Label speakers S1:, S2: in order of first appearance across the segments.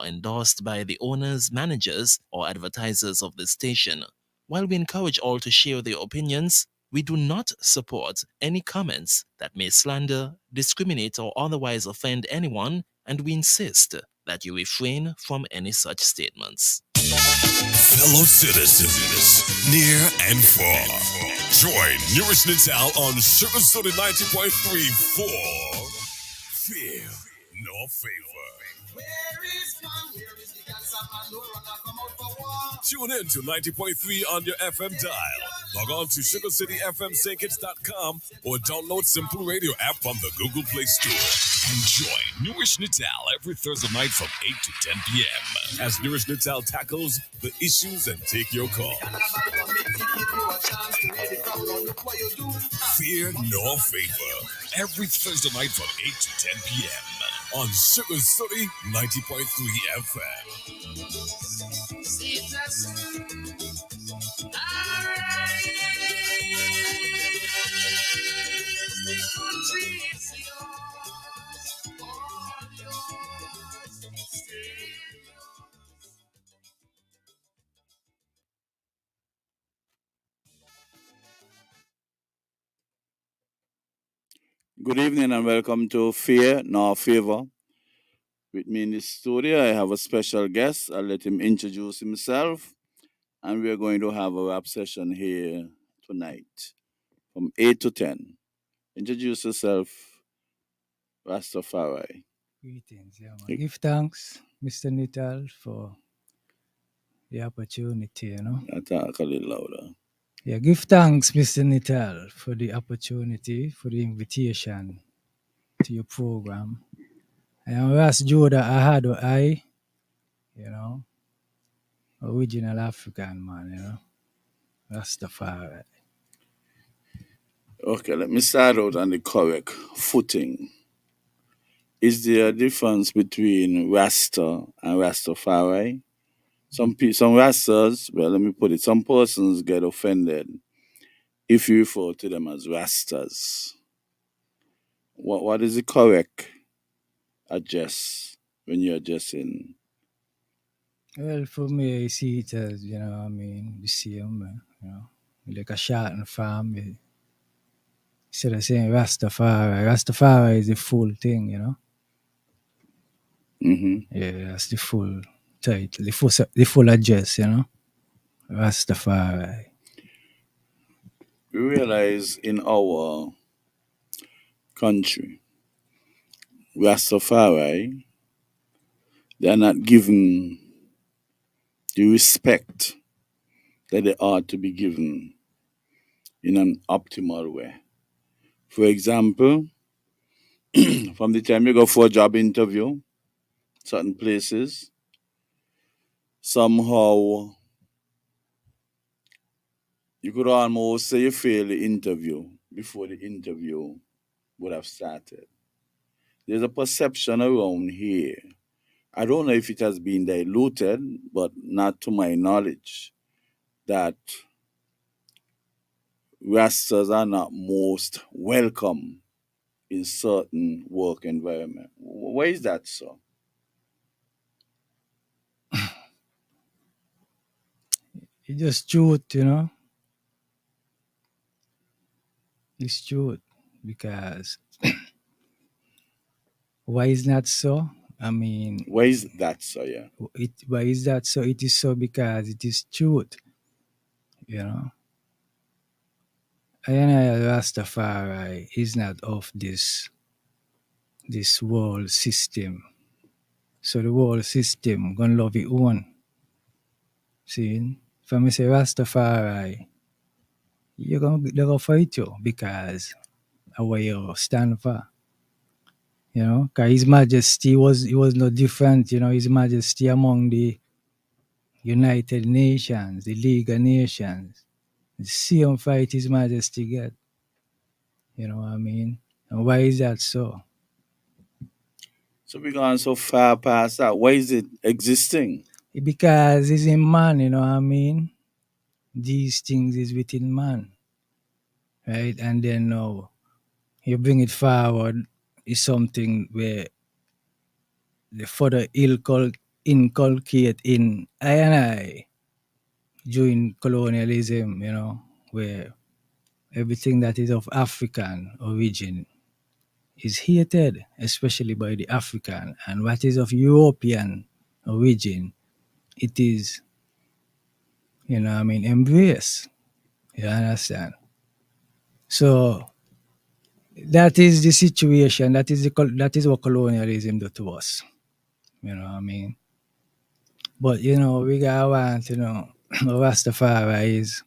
S1: endorsed by the owners, managers, or advertisers of the station. While we encourage all to share their opinions, we do not support any comments that may slander, discriminate, or otherwise offend anyone, and we insist that you refrain from any such statements.
S2: Fellow citizens, near and far, join NewRish Nital on Sugar City 90.3 for Fear No Favor. Tune in to 90.3 on your FM dial. Log on to SugarCityFMSankits.com or download Simple Radio app from the Google Play Store. And join NewRish Nital every Thursday night from 8 to 10 p.m. as NewRish Nital tackles the issues and take your call. Fear No Favor every Thursday night from 8 to 10 p.m. on Sugar City 90.3 FM.
S3: Good evening and welcome to Fear No Favor. With me in the studio, I have a special guest. I'll let him introduce himself. And we're going to have a rap session here tonight from 8 to 10. Introduce yourself, Rastafari.
S4: Greetings, yeah, man. Give thanks, Mr. Nital, for the opportunity, you know.
S3: I talk a little louder.
S4: Yeah, give thanks, Mr. Nital, for the opportunity, for the invitation to your program. I am Ras Joda Ahado I, you know, original African man, you know, Rastafari.
S3: Okay, let me start out on the correct footing. Is there a difference between Rasta and Rastafari? Some Rastas, well, let me put it, some persons get offended if you refer to them as Rastas. What is the correct address when you're addressing?
S4: Well, for me, I see it as, you know, I mean, the same, you know, like a short and farm. Instead of saying Rastafari is the full thing, you know.
S3: Mm-hmm.
S4: Yeah, that's the full title, the full address, you know. Rastafari.
S3: We realize in our country, Rastafari, they're not given the respect that they ought to be given in an optimal way. For example, from the time you go for a job interview, certain places, somehow you could almost say you fail the interview before the interview would have started. There's a perception around here. I don't know if it has been diluted, but not to my knowledge, that Rastas are not most welcome in certain work environment. Why is that so?
S4: It's just truth, you know. It's truth. Because why is that so? I mean,
S3: Why is that so, yeah?
S4: why is that so? It is so because it is truth, you know. I Rastafari is not of this world system. So the world system gonna love it own. See? If I say Rastafari, they're gonna fight you because of what you stand for. You know, because His Majesty he was no different, you know, His Majesty among the United Nations, the League of Nations. The same fight His Majesty get. You know what I mean? And why is that so?
S3: So we're going so far past that. Why is it existing?
S4: Because he's in man, you know what I mean? These things is within man. Right? And then now you bring it forward is something where the further ill inculcate in I and I during colonialism, you know, where everything that is of African origin is hated, especially by the African, and what is of European origin, it is, embraced. You understand? So that is the situation. That is what colonialism do to us. You know what I mean? But we got want Rastafari is,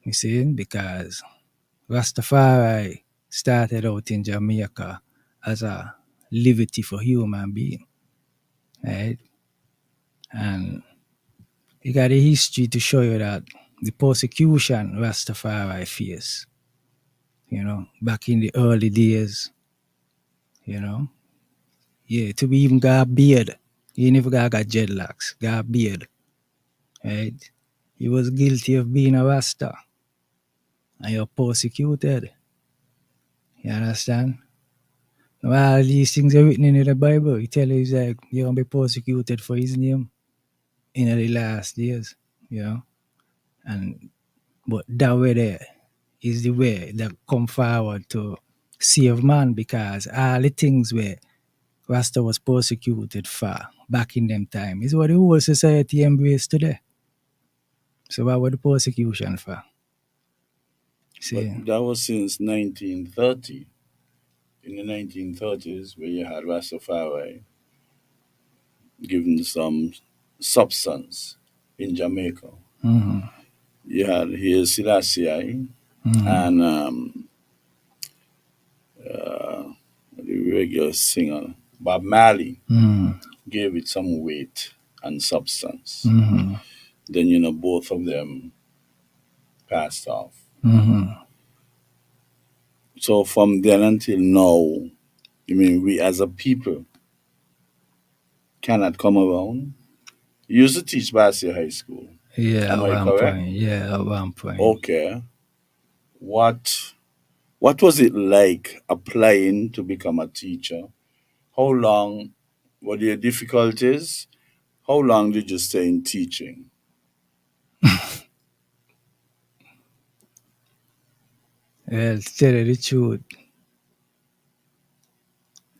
S4: you see, because Rastafari started out in Jamaica as a liberty for human being, right? And you got a history to show you that the persecution Rastafari faced, back in the early days, you know, yeah, to be even got a beard. He never got dreadlocks, got a beard, right? He was guilty of being a Rasta and you're persecuted. You understand? Now, all these things are written in the Bible. It tell you like you're gonna be persecuted for his name in the last days, you know. And but that way there is the way that come forward to save man, because all the things where Rasta was persecuted for back in them time is what the whole society embrace today. So what was the persecution for?
S3: But
S4: See?
S3: that was since 1930. In the 1930s, where you had Rastafari given some substance in Jamaica.
S4: Mm-hmm.
S3: You had here Selassie
S4: Mm-hmm.
S3: and the regular singer Bob Marley
S4: Mm-hmm.
S3: gave it some weight and substance.
S4: Mm-hmm.
S3: Then both of them passed off.
S4: Mm-hmm.
S3: So from then until now, we as a people cannot come around. You used to teach Bassey High School.
S4: Yeah,
S3: Am
S4: at
S3: I
S4: one
S3: correct?
S4: point. Yeah, at one point.
S3: Okay. What was it like applying to become a teacher? How long were there difficulties? How long did you stay in teaching?
S4: Well, to tell you the truth,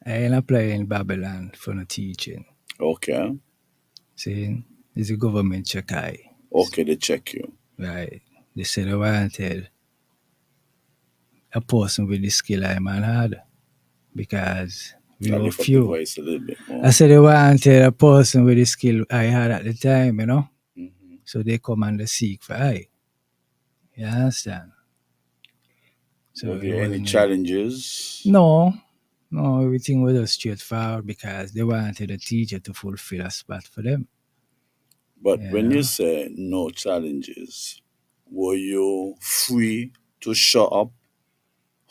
S4: I ain't applying in Babylon for no teaching.
S3: Okay.
S4: See, it's a government check I.
S3: Okay, they check you.
S4: Right. They said they wanted a person with the skill I man had, because we
S3: I'll
S4: were
S3: lift up the
S4: few.
S3: voice a little bit more.
S4: I said they wanted a person with the skill I had at the time,
S3: Mm-hmm.
S4: So they come and they seek for I. You understand? So
S3: Were
S4: it
S3: there any
S4: wasn't
S3: challenges?
S4: No, everything was just straightforward because they wanted a teacher to fulfill a spot for them.
S3: But
S4: You
S3: when you
S4: know?
S3: say no challenges, were you free to show up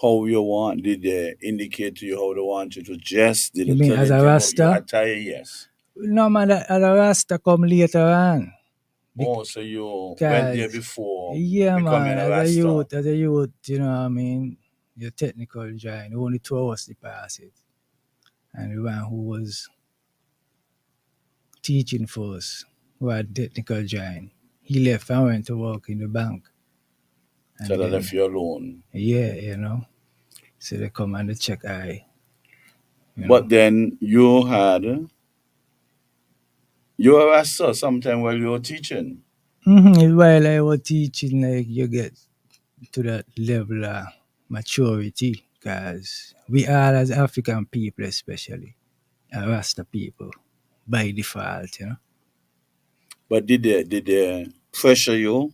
S3: how you want? Did they indicate to you how they want you to dress? Did
S4: You
S3: they
S4: mean
S3: tell
S4: as a
S3: anything about your
S4: Rasta?
S3: attire? Yes.
S4: No, man, the Rasta come later on.
S3: Oh, so you went there
S4: Because,
S3: before
S4: yeah,
S3: becoming
S4: man,
S3: a Rasta.
S4: as a youth, you know what I mean? Your technical join, only 2 hours to pass it. And the one who was teaching for us, who had technical join, he left and went to work in the bank.
S3: So
S4: And
S3: they
S4: then,
S3: left you alone.
S4: yeah, so they come and they check I.
S3: But then you were a Rasta sometime while you were teaching.
S4: While I was teaching, like, you get to that level of maturity, because we are, as African people especially, are Rasta people by default.
S3: But did they pressure you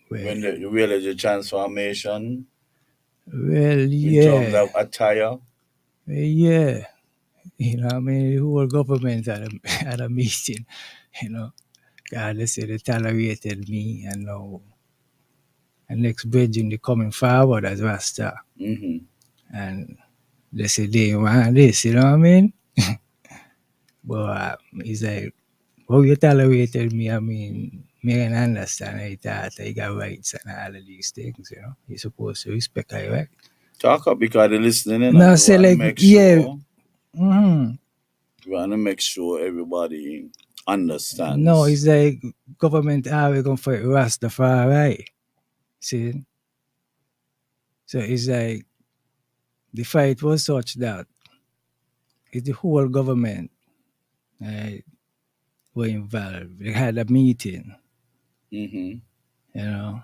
S3: when
S4: Well,
S3: you realized your transformation
S4: well,
S3: in terms
S4: yeah,
S3: of attire?
S4: yeah. I mean, the whole government at a meeting, God, they said they tolerated me, and now, and next bridging they coming forward as Rasta,
S3: Mm-hmm.
S4: and they say they want this, you know what I mean? But it's like, how you tolerated me, I mean, me can understand I thought I got rights and all of these things. You're supposed to respect I right.
S3: Talk up because they're listening and
S4: Now
S3: we
S4: say
S3: want to
S4: like,
S3: make
S4: yeah,
S3: sure.
S4: mm-hmm.
S3: We want to make sure everybody
S4: No,
S3: understands.
S4: it's like government always going to fight Rastafari. See? So it's like the fight was such that it's the whole government uh, were involved. They had a meeting,
S3: Hmm.
S4: you know.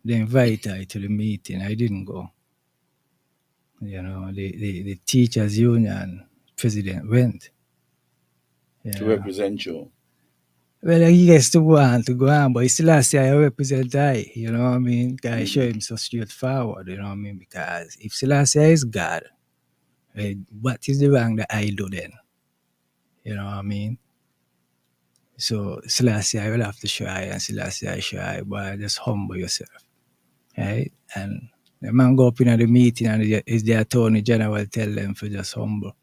S4: They invited I to the meeting. I didn't go. You know, the teachers union president went. You
S3: To
S4: know.
S3: represent you.
S4: Well, he gets to go on, but he still has to say I represent I, you know what I mean? I show
S3: Hmm.
S4: him so straightforward, you know what I mean? Because if Selassie is God, what is the wrong that I do then? You know what I mean? So Selassie I will have to try and Selassie I try, but just humble yourself, right? And the man go up in the meeting and is the attorney general tell them for just humble,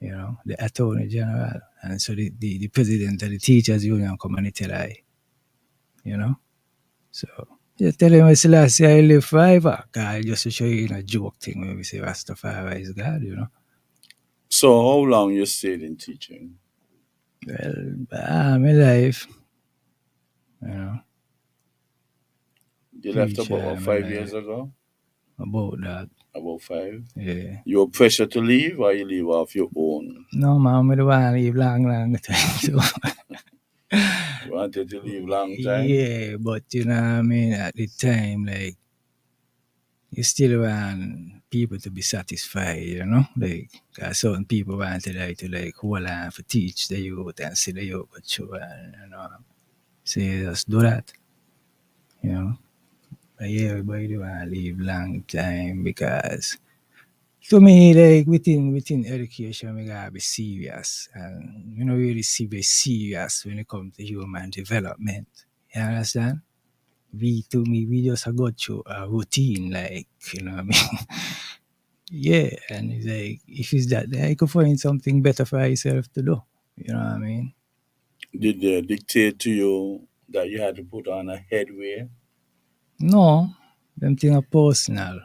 S4: you know, the attorney general. And so the president of the teachers union come and tell I, you know? So just tell him Selassie I live forever. God, just to show you a joke thing when we say Rastafari is God, you know.
S3: So how long you stayed in teaching?
S4: Well, my life, you know,
S3: You left
S4: preach
S3: about what,
S4: my
S3: 5 years
S4: life
S3: ago?
S4: about that.
S3: About 5.
S4: Yeah.
S3: You were pressure to leave or you leave off your own?
S4: No, man, I don't want to leave long time. So,
S3: You wanted to leave long time?
S4: yeah, but you know what I mean? At the time, like, you still want people to be satisfied, you know? Like, certain people wanted like, to, like, hold on for teach the youth and see the youth go through and, you know. So you just do that, you know. But yeah, everybody do want to live long time because to me, like within education, we gotta be serious, and you know really be serious when it comes to human development. You understand? We just a go through a routine, like you know what I mean. Yeah, and it's like if it's that, then you could find something better for yourself to do. You know what I mean?
S3: Did they dictate to you that you had to put on a headwear?
S4: No, them thing are personal.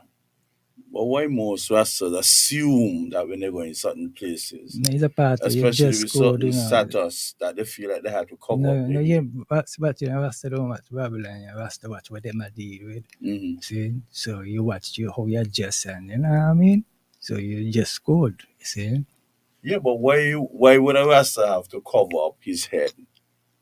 S3: But why most Rastas assume that when they go in certain places,
S4: It's a part of your
S3: especially
S4: dress
S3: with
S4: code,
S3: certain
S4: you know.
S3: status, that they feel like they have to cover up
S4: No,
S3: their
S4: no, yeah,
S3: head?
S4: but you know, Rasta don't watch Babylon, you Rasta watch what them a deal with.
S3: Hmm.
S4: See? So you watch how you adjust and you know what I mean? So you just good, you see?
S3: Yeah, but why would a Rasta have to cover up his head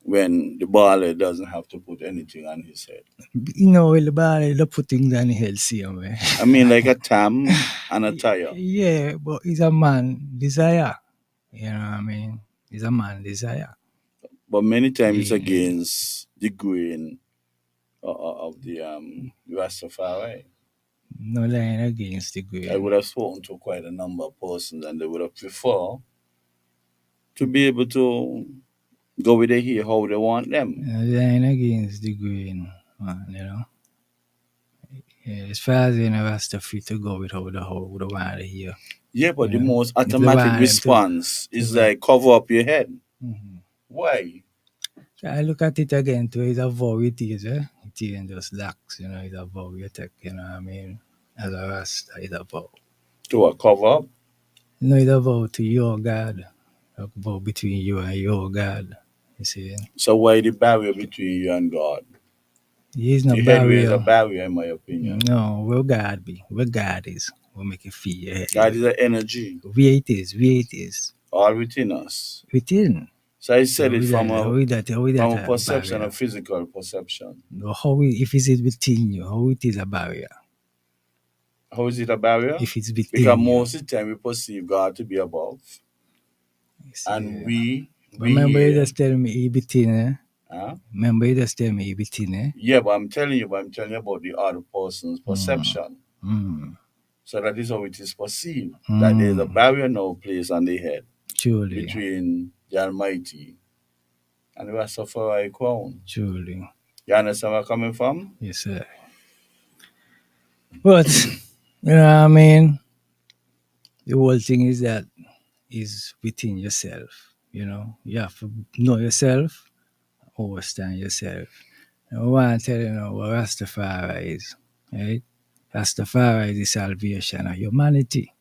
S3: when the baller doesn't have to put anything on his head?
S4: You know, the body the put things on the head same way.
S3: I mean, like a tam and a tire.
S4: Yeah, but it's a man desire. You know what I mean? It's a man desire.
S3: But many times it's
S4: Yeah.
S3: against the grain of the Rastafari.
S4: No line against the
S3: I
S4: grain.
S3: would have spoken to quite a number of persons and they would have preferred to be able to go with the hair how they want them.
S4: No line against the grain, man, you know? Yeah, as far as you know, Rasta free to go with how the want to hear.
S3: Yeah, but
S4: You
S3: the
S4: know?
S3: most
S4: If they
S3: automatic
S4: want them
S3: response
S4: to
S3: is
S4: like,
S3: like cover up your head.
S4: mm-hmm.
S3: Why?
S4: I look at it again too, it's a vow it is, eh? It isn't just lax, you know, it's a vow you take, you know what I mean? As a Rasta, it's a vow.
S3: To a cover up?
S4: No, it's a vow to your God. A vow between you and your God. You see?
S3: So why the barrier between you and God?
S4: There is no
S3: The headway is a
S4: barrier.
S3: barrier in my opinion.
S4: No, where God be, where God is, will make you feel your head
S3: God
S4: is.
S3: is an energy
S4: Where it is.
S3: all within us.
S4: Within.
S3: So I
S4: So
S3: said it
S4: how is
S3: from
S4: that
S3: a
S4: a
S3: perception, a
S4: barrier?
S3: physical perception.
S4: No, if it is within you, how it is a barrier?
S3: How is it a barrier?
S4: If it's
S3: Because
S4: within you.
S3: most of the time we perceive God to be above,
S4: You
S3: and
S4: see? But
S3: we
S4: remember you
S3: here.
S4: just tell me he within, eh?
S3: Huh?
S4: Remember you just tell me he within, eh?
S3: Yeah, but I'm telling you about the other person's
S4: Mm,
S3: perception.
S4: mm,
S3: So that is how it is perceived. That there is a
S4: mm.
S3: barrier now placed on the head
S4: Truly,
S3: between the Almighty and the Rastafari crown.
S4: truly.
S3: You understand where I'm coming from?
S4: Yes, sir. But, you know what I mean? The whole thing is that is within yourself. You know, you have to know yourself, understand yourself. And I want to tell you now what Rastafari is, right? Rastafari is the salvation of humanity.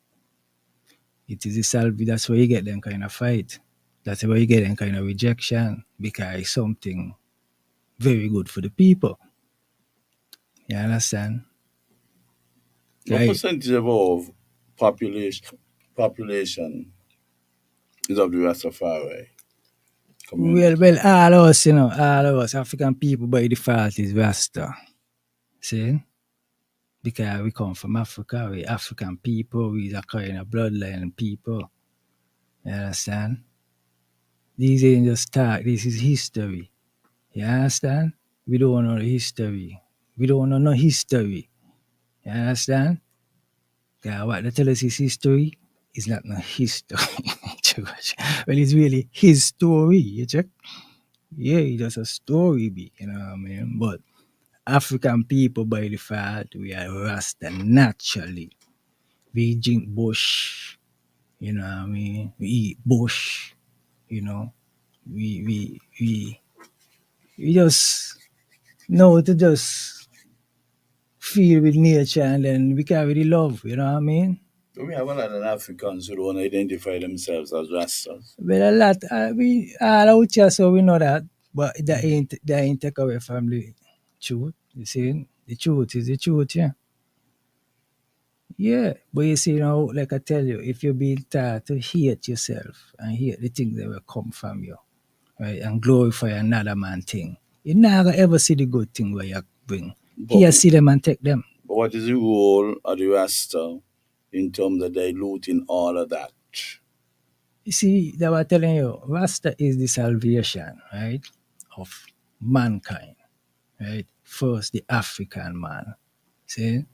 S4: It is the that's where you get them kind of fight. That's where you get them kind of rejection because it's something very good for the people. You understand?
S3: What
S4: Right?
S3: percentage of population is of the Rastafari
S4: Well,
S3: community?
S4: well, all of us, all of us African people by default is Rasta. See? Because we come from Africa, we African people, we are kind of bloodline people. You understand? These ain't just talk, this is history. You understand? We don't know the history. We don't know no history. You understand? Yeah, what they tell us is history is not no history. Well, it's really his story, you check? Yeah, it's just a story, you know what I mean? But African people, by default, we are Rasta naturally. We drink bush, you know what I mean? We eat bush, you know? We just know to just feel with nature and then we carry the love, you know what I mean?
S3: We have a lot of Africans who don't identify themselves as Rastas.
S4: But a lot, we all out here, so we know that, but that ain't take away from the truth. You see, the truth is the truth, yeah. Yeah, but you see, like I tell you, if you're being taught to hate yourself and hate the things that will come from you, right, and glorify another man thing, you never ever see the good thing where you bring.
S3: But,
S4: Here, see them and take them.
S3: but what is the role of the Rasta in terms of diluting all of that?
S4: You see, they were telling you, Rasta is the salvation, right, of mankind, right? First, the African man. See?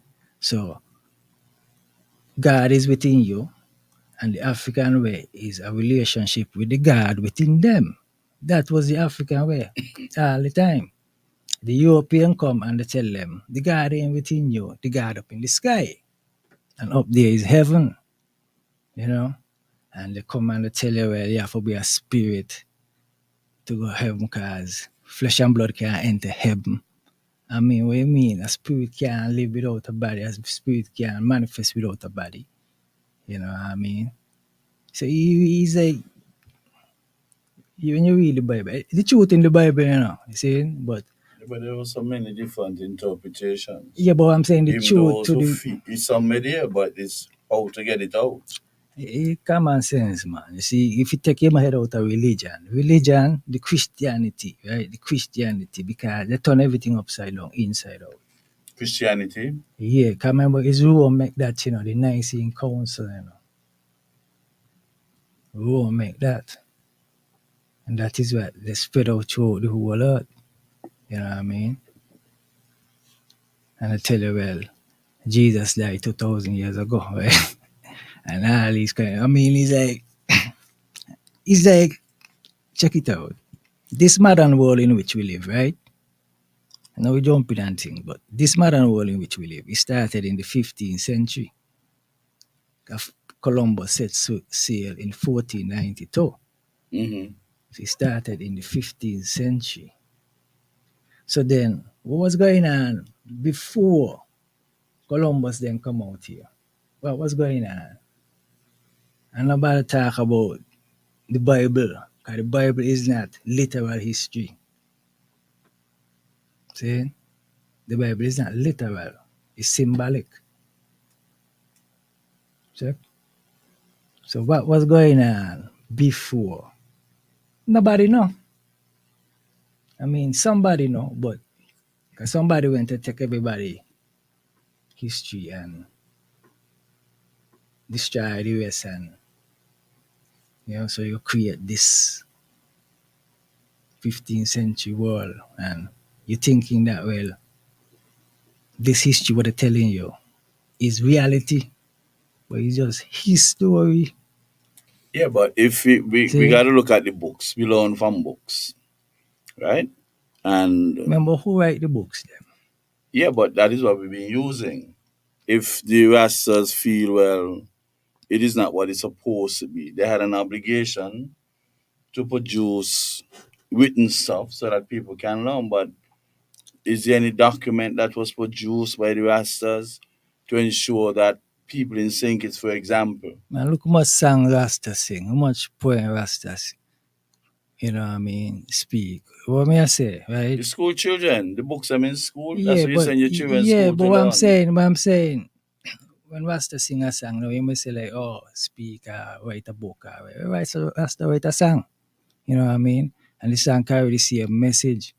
S4: So, God is within you, and the African way is a relationship with the God within them. That was the African way all the time. The European come and they tell them, the God ain't within you, the God up in the sky. And up there is heaven, you know? And they come and they tell you, well, you have to be a spirit to go heaven because flesh and blood can't enter heaven. I mean, what you mean? A spirit can't live without a body, a spirit can't manifest without a body. You know what I mean? So he's like, when you read the Bible, the truth in the Bible, you see, but
S3: But there were so many different interpretations.
S4: yeah, but I'm saying the
S3: Even
S4: truth
S3: those
S4: to
S3: who
S4: the
S3: feel it's some idea, but it's how to get it out.
S4: common sense, man. You see, if you take your head out of religion, the Christianity, right? The Christianity, because they turn everything upside down, inside out.
S3: Christianity.
S4: Yeah, can remember it's Rome make that, the Nicene Council, Rome make that. And that is what they spread out throughout the whole earth. You know what I mean? And I tell you, well, Jesus died 2,000 years ago, right? And all these kind of, I mean, he's like, check it out. This modern world in which we live, right? Now we jumping on things, but this modern world in which we live, it started in the 15th century. Columbus set sail in 1492.
S3: Mm-hmm.
S4: So it started in the 15th century. So then, what was going on before Columbus then come out here? What was going on? And nobody talk about the Bible, because the Bible is not literal history. See? The Bible is not literal. It's symbolic. See? So what was going on before? Nobody know. I mean, somebody know, but because somebody went to take everybody history and destroy the rest, and so you create this 15th century world, and you're thinking that, well, this history what they're telling you is reality, but it's just his story.
S3: Yeah, but if we
S4: See,
S3: got to look at the books, we learn from books, right? And
S4: remember who write the books then?
S3: yeah, but that is what we've been using. If the Rastas feel, well, it is not what it's supposed to be, they had an obligation to produce written stuff so that people can learn. But is there any document that was produced by the Rastas to ensure that people in St. Kitts, for example.
S4: Man, look how much song Rasta sing, how much poem Rasta sing. You know what I mean? Speak. What may I say, right?
S3: The school children, the books I'm in school, that's
S4: Yeah,
S3: what you
S4: but
S3: send your children to school to
S4: what I'm
S3: learn.
S4: saying, when Rasta sing a song, now you may say like, oh, speak, write a book, Rasta write a song. You know what I mean? And the song carry the same message.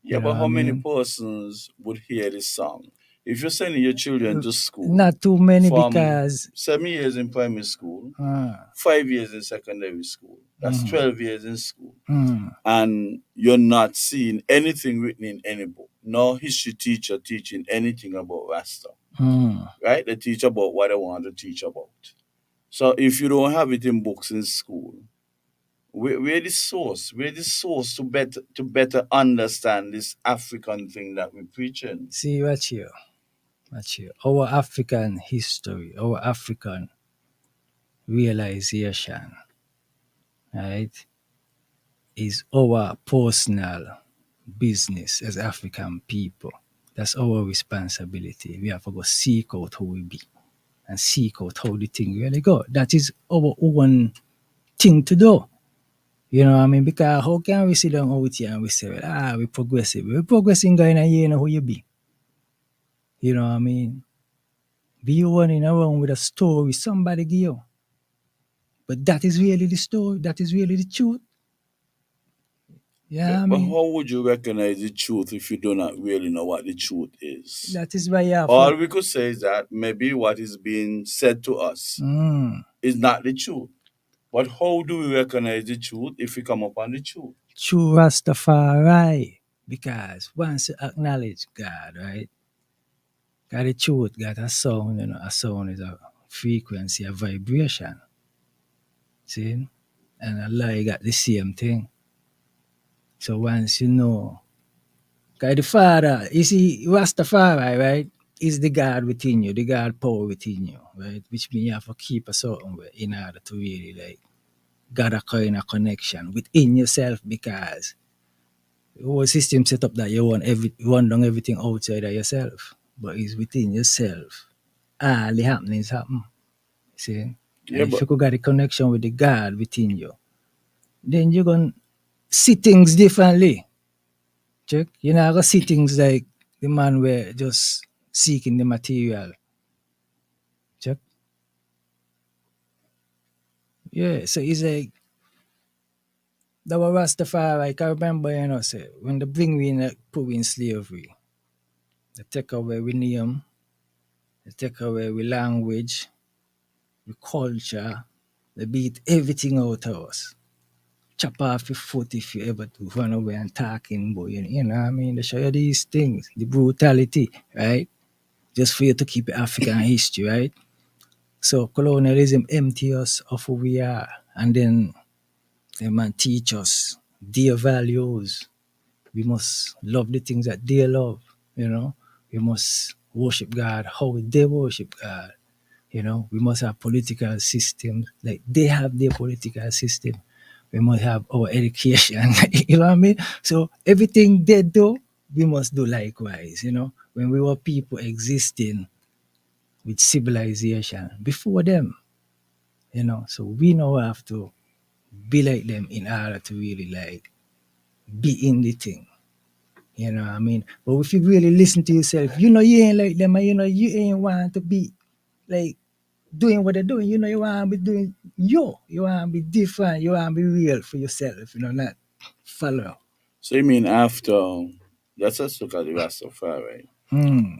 S3: Yeah,
S4: You know
S3: but
S4: what I
S3: how many
S4: mean?
S3: persons would hear this song? If you're sending your children to school
S4: Not too many
S3: from
S4: because
S3: 7 years in primary school,
S4: uh,
S3: 5 years in secondary school, that's
S4: mm,
S3: 12 years in school,
S4: mm,
S3: and you're not seeing anything written in any book, no history teacher teaching anything about Rasta,
S4: mm.
S3: right? They teach about what they want to teach about. So if you don't have it in books in school, where the source? Where the source to better understand this African thing that we're preaching?
S4: See, watch here. Our African history, our African realization, right, is our personal business as African people. That's our responsibility. We have to go seek out who we be and seek out how the thing really go. That is our own thing to do. You know what I mean? Because how can we sit down out here and we say, well, we progressive. We progressing guy in a year know who you be. You know what I mean? Be running around with a story somebody give you. But that is really the story. That is really the truth. Yeah, I
S3: But
S4: mean,
S3: how would you recognize the truth if you do not really know what the truth is?
S4: that is why you have
S3: All
S4: to.
S3: we could say is that maybe what is being said to us is not the truth. But how do we recognize the truth if we come upon the truth?
S4: True Rastafari. Because once you acknowledge God, right? God, the truth got a sound, you know, a sound is a frequency, a vibration. See? And a lie got the same thing. So once you know, because the Father, you see, Rastafari, right, is the God within you, the God power within you, right? Which means you have to keep a certain way in order to really like got a kind of connection within yourself because the whole system set up that you want down everything outside of yourself, but it's within yourself. All the happenings happen. See? And
S3: Yeah,
S4: if
S3: but
S4: you could get a connection with the God within you, then you're gonna see things differently. Check. You're not gonna see things like the man were just seeking the material. Check. Yeah. So it's like that was Rastafari. I can remember, you know, say when they bring we in put we in slavery, they take away we name, they take away we language, we culture, they beat everything out of us. Chop off your foot if you ever do run away and talking, boy. You know what I mean? They show you these things, the brutality, right? Just for you to keep your African history, right? So colonialism empty us of who we are. And then they man teach us their values. We must love the things that they love, you know. We must worship God how they worship God. You know, we must have political systems like they have their political system. We must have our education. You know what I mean? So everything they do, we must do likewise. You know, when we were people existing with civilization before them, you know, so we now have to be like them in order to really like be in the thing. You know what I mean? But if you really listen to yourself, you know you ain't like them, and you know you ain't want to be like doing what they're doing. You know, you want to be doing you want to be different, you want to be real for yourself, you know, not follow.
S3: so you mean after, let's just look at the Rastafari,
S4: Hmm.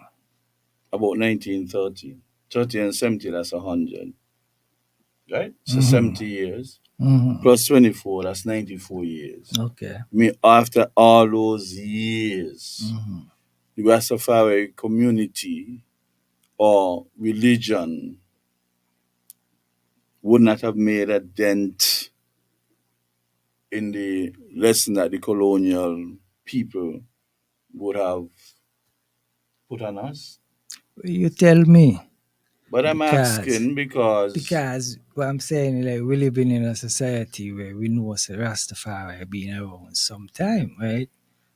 S3: about 1930, 30 and 70, that's 100, right? So
S4: Mm-hmm.
S3: 70 years
S4: Mm-hmm.
S3: plus 24, that's 94 years.
S4: Okay.
S3: I mean, after all those years,
S4: Mm-hmm.
S3: the Rastafari community or religion would not have made a dent in the lesson that the colonial people would have put on us.
S4: You tell me
S3: But I'm
S4: because
S3: asking because,
S4: because what I'm saying like we living in a society where we know it's a Rastafari been around some time, right?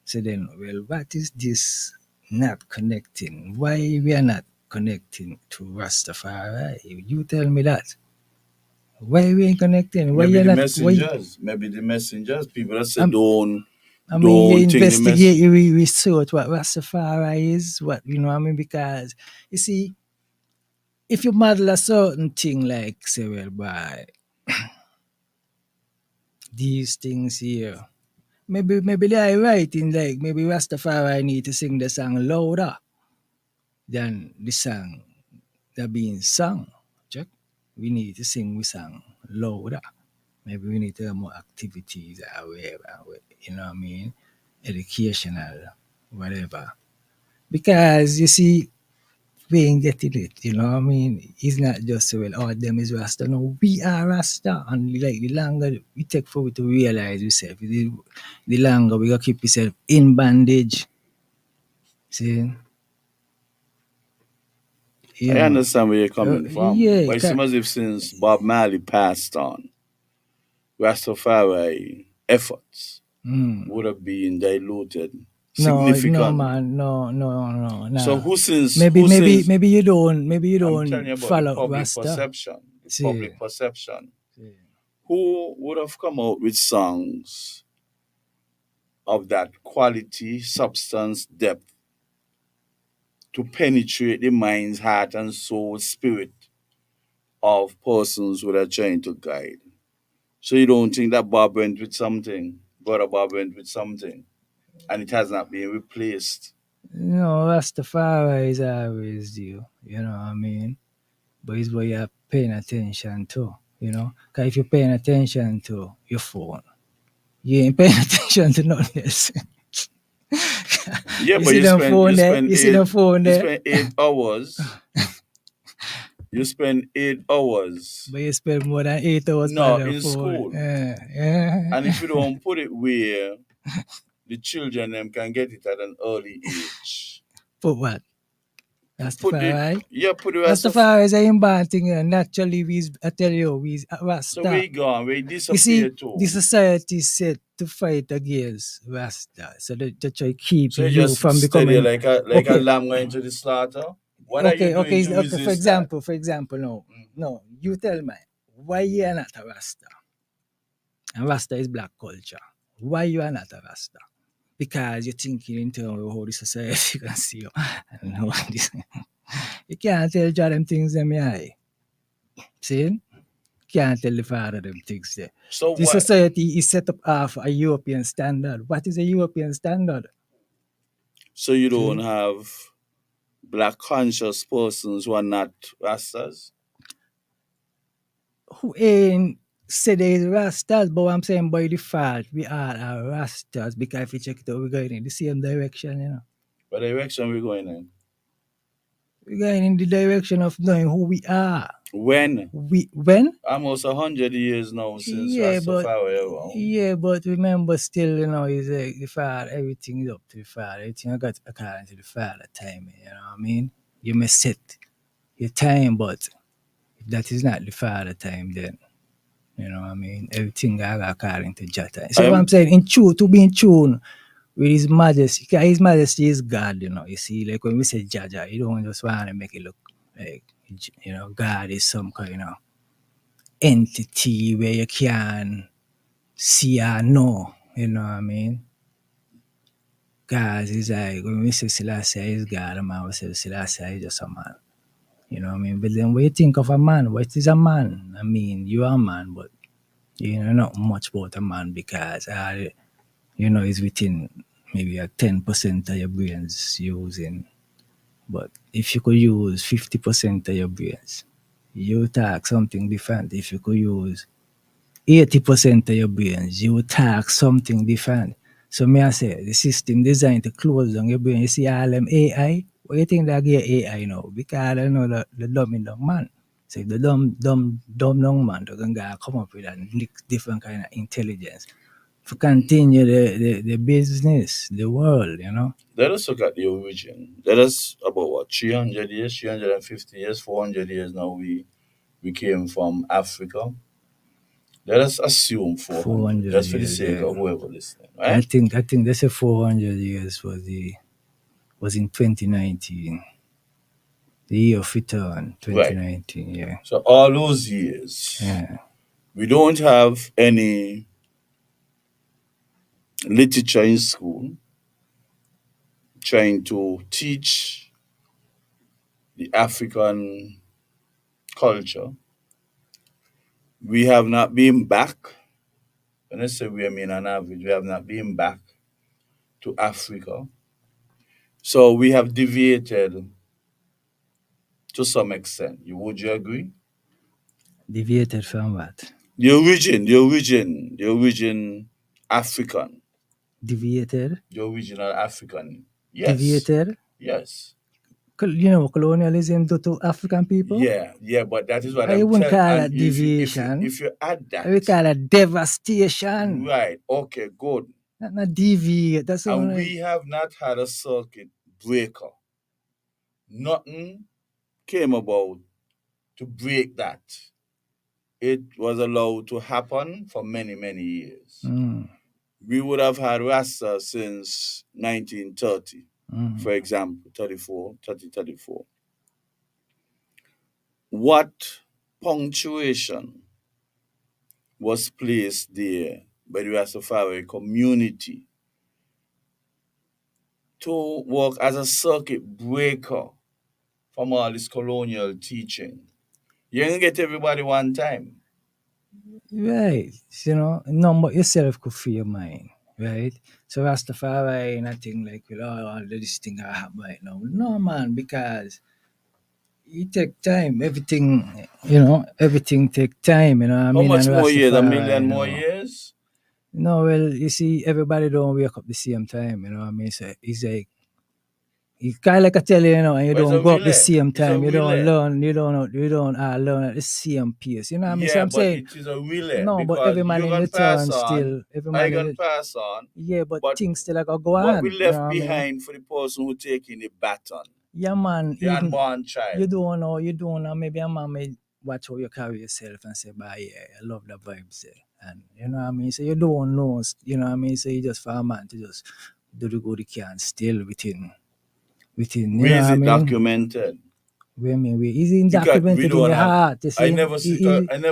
S4: So then, well, what is this not connecting? Why we are not connecting to Rastafari. You tell me that. Why we ain't connecting? Why
S3: Maybe
S4: you
S3: the
S4: not? Why?
S3: messengers. Maybe the messengers. People that say
S4: I'm, I mean, you
S3: don't think the
S4: investigate,
S3: message.
S4: you research what Rastafari is, what you know. I mean, because you see, if you model a certain thing like say, well, by these things here, maybe they are right in like maybe Rastafari need to sing the song louder than the song that being sung. Check. We need to sing we song louder. Maybe we need to have more activities you know what I mean, educational, whatever. Because you see, we ain't getting it, you know what I mean? It's not just well, all them is Rasta. No, we are Rasta. And like the longer we take for we to realize ourselves, the longer we gotta keep ourselves in bandage. See? You
S3: I
S4: know.
S3: understand where you're coming from,
S4: Yeah,
S3: but it seems as if since Bob Marley passed on, Rastafari efforts
S4: mm.
S3: would have been diluted
S4: No,
S3: significantly.
S4: man, no.
S3: So
S4: Nah.
S3: who since
S4: Maybe you
S3: I'm telling
S4: don't
S3: you about
S4: follow Rasta.
S3: the
S4: See.
S3: public perception,
S4: See.
S3: who would have come out with songs of that quality, substance, depth to penetrate the mind's heart and soul, spirit of persons who are trying to guide? So you don't think that Bob went with something, Brother Bob went with something, and it has not been replaced.
S4: No, Rastafari is always you know what I mean? But it's what you're paying attention to, you know? Because if you're paying attention to your phone, you ain't paying attention to nothing else.
S3: Yeah,
S4: You
S3: but
S4: see them phone there? You see them phone
S3: you
S4: there?
S3: spend 8 hours. You spend 8 hours.
S4: But you spend more than 8 hours
S3: No,
S4: on the
S3: in
S4: phone.
S3: school.
S4: Yeah.
S3: And if you don't put it where the children them can get it at an early age.
S4: Put what?
S3: Put the
S4: Rastafari?
S3: Yeah, put the rest of.
S4: Rastafari is a inbound thing. Naturally, I tell you, we
S3: So we
S4: Rasta.
S3: gone, we
S4: You
S3: disappear
S4: see, the
S3: too.
S4: society is set to fight against Rasta. So they try to keep
S3: So you
S4: you
S3: just
S4: from
S3: steady
S4: becoming
S3: like a
S4: okay.
S3: lamb going to the slaughter. What are you doing to
S4: Okay.
S3: resist that?
S4: For example, no. You tell me why you are not a Rasta, and Rasta is black culture. Why you are not a Rasta? Because you're thinking in terms of how the society can see you and how this. You can't tell Jah them things them eye. See? Can't tell the father them things there.
S3: So
S4: The
S3: what?
S4: society is set up off a European standard. What is a European standard?
S3: So you don't
S4: See?
S3: have black conscious persons who are not rastas?
S4: Who ain't say there is Rastas, but I'm saying by default, we all are Rastas because if you check it out, we're going in the same direction, you know.
S3: What direction we going in?
S4: We're going in the direction of knowing who we are.
S3: When?
S4: When?
S3: Almost 100 years now since Rastafari around.
S4: But remember still, you know, is the father, everything is up to the father. Everything I got according to the father timing, you know what I mean? You may set your time, but if that is not the father time, then you know what I mean? Everything I got according to Jah time.
S3: I
S4: So what I'm
S3: am
S4: saying, in tune, to be in tune with His Majesty, because His Majesty is God, you know. You see, like when we say Jaja, you don't just want to make it look like, you know, God is some kind of entity where you can see or know, you know what I mean? God is like, when we say Selassie is God, a man will say Selassie is just a man. You know what I mean? But then when you think of a man, what is a man? I mean, you are a man, but you know not much about a man because, you know, it's within maybe a 10% of your brains using. But if you could use 50% of your brains, you talk something different. If you could use 80% of your brains, you would talk something different. So may I say, the system designed to close down your brain. You see all them AI, what do you think they get AI now? Because I know the dumb man. So the dumb man, they're going to come up with a different kind of intelligence to continue the business, the world, you know.
S3: Let us look at the origin. Let us about what 300 years, 350 years, 400 years now we came from Africa. Let us assume 400,
S4: 400
S3: just for the
S4: years,
S3: sake
S4: yeah.
S3: of whoever listening, right?
S4: I think they say 400 years was in 2019. The year of return,
S3: Right.
S4: 2019, yeah.
S3: So all those years,
S4: Yeah.
S3: we don't have any literature in school trying to teach the African culture. We have not been back. When I say we, I mean on average, we have not been back to Africa. So we have deviated to some extent. Would you agree?
S4: Deviated from what?
S3: The origin African,
S4: Deviated?
S3: the original African. Yes,
S4: Deviated?
S3: yes.
S4: You know what colonialism do to African people?
S3: Yeah, but that is what
S4: I
S3: I'm
S4: wouldn't
S3: telling.
S4: call
S3: And
S4: that
S3: if you
S4: deviation.
S3: if you add
S4: I would
S3: that,
S4: call that devastation.
S3: right? Okay, good.
S4: Not deviate. That's
S3: And
S4: only
S3: we have not had a circuit breaker. Nothing came about to break that. It was allowed to happen for many, many years. We would have had Rasta since 1930, for example, 34. What punctuation was placed there by the Rastafari community to work as a circuit breaker from all this colonial teaching? You ain't get everybody one time.
S4: right. You know, no, but yourself could free your mind, right? So Rastafari and I think like with all this thing I have right now. No man, because it take time. Everything, everything take time, I
S3: How
S4: mean, and
S3: much more years? A million
S4: Rastafari,
S3: more years?
S4: No, well, you see, everybody don't wake up the same time, what I mean? So it's like, it's kind of like I tell you, and you
S3: But it's
S4: don't
S3: a
S4: go up the
S3: relay.
S4: same
S3: It's a
S4: time. You don't
S3: relay.
S4: learn, you don't learn at the same pace. You know what I mean? So
S3: Yeah,
S4: I'm
S3: but
S4: saying,
S3: it is a relay
S4: no, but
S3: because
S4: every man
S3: you're
S4: in
S3: gonna
S4: the
S3: pass
S4: turn
S3: on,
S4: still, every
S3: I
S4: man in
S3: gonna
S4: the,
S3: pass on,
S4: yeah, but
S3: but
S4: things still like go
S3: what we
S4: on. You know
S3: left
S4: what I mean?
S3: behind for the person who taking the baton,
S4: Yeah, man,
S3: the
S4: even,
S3: unborn
S4: you
S3: child.
S4: don't know, maybe a man may watch how you carry yourself and say, bah, yeah, I love the vibes there. And you know what I mean? So you don't know, you know what I mean? So you just for a man to just do the good he can still within, you
S3: Where
S4: know what
S3: is
S4: I
S3: it
S4: mean?
S3: documented?
S4: We mean we is in
S3: Because we
S4: documented in
S3: don't
S4: your
S3: have.
S4: heart, you see?
S3: I never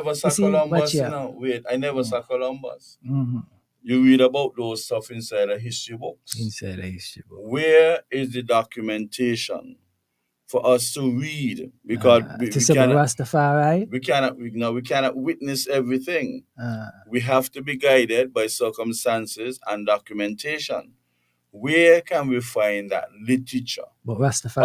S4: You
S3: saw
S4: see, watch
S3: Columbus.
S4: here.
S3: Wait, I never saw Columbus.
S4: Mm-hmm.
S3: You read about those stuff inside the history books.
S4: Inside the history book.
S3: Where is the documentation for us to read? Because
S4: To say about Rastafari,
S3: we cannot witness everything.
S4: uh,
S3: We have to be guided by circumstances and documentation. Where can we find that literature?
S4: but Rastafari,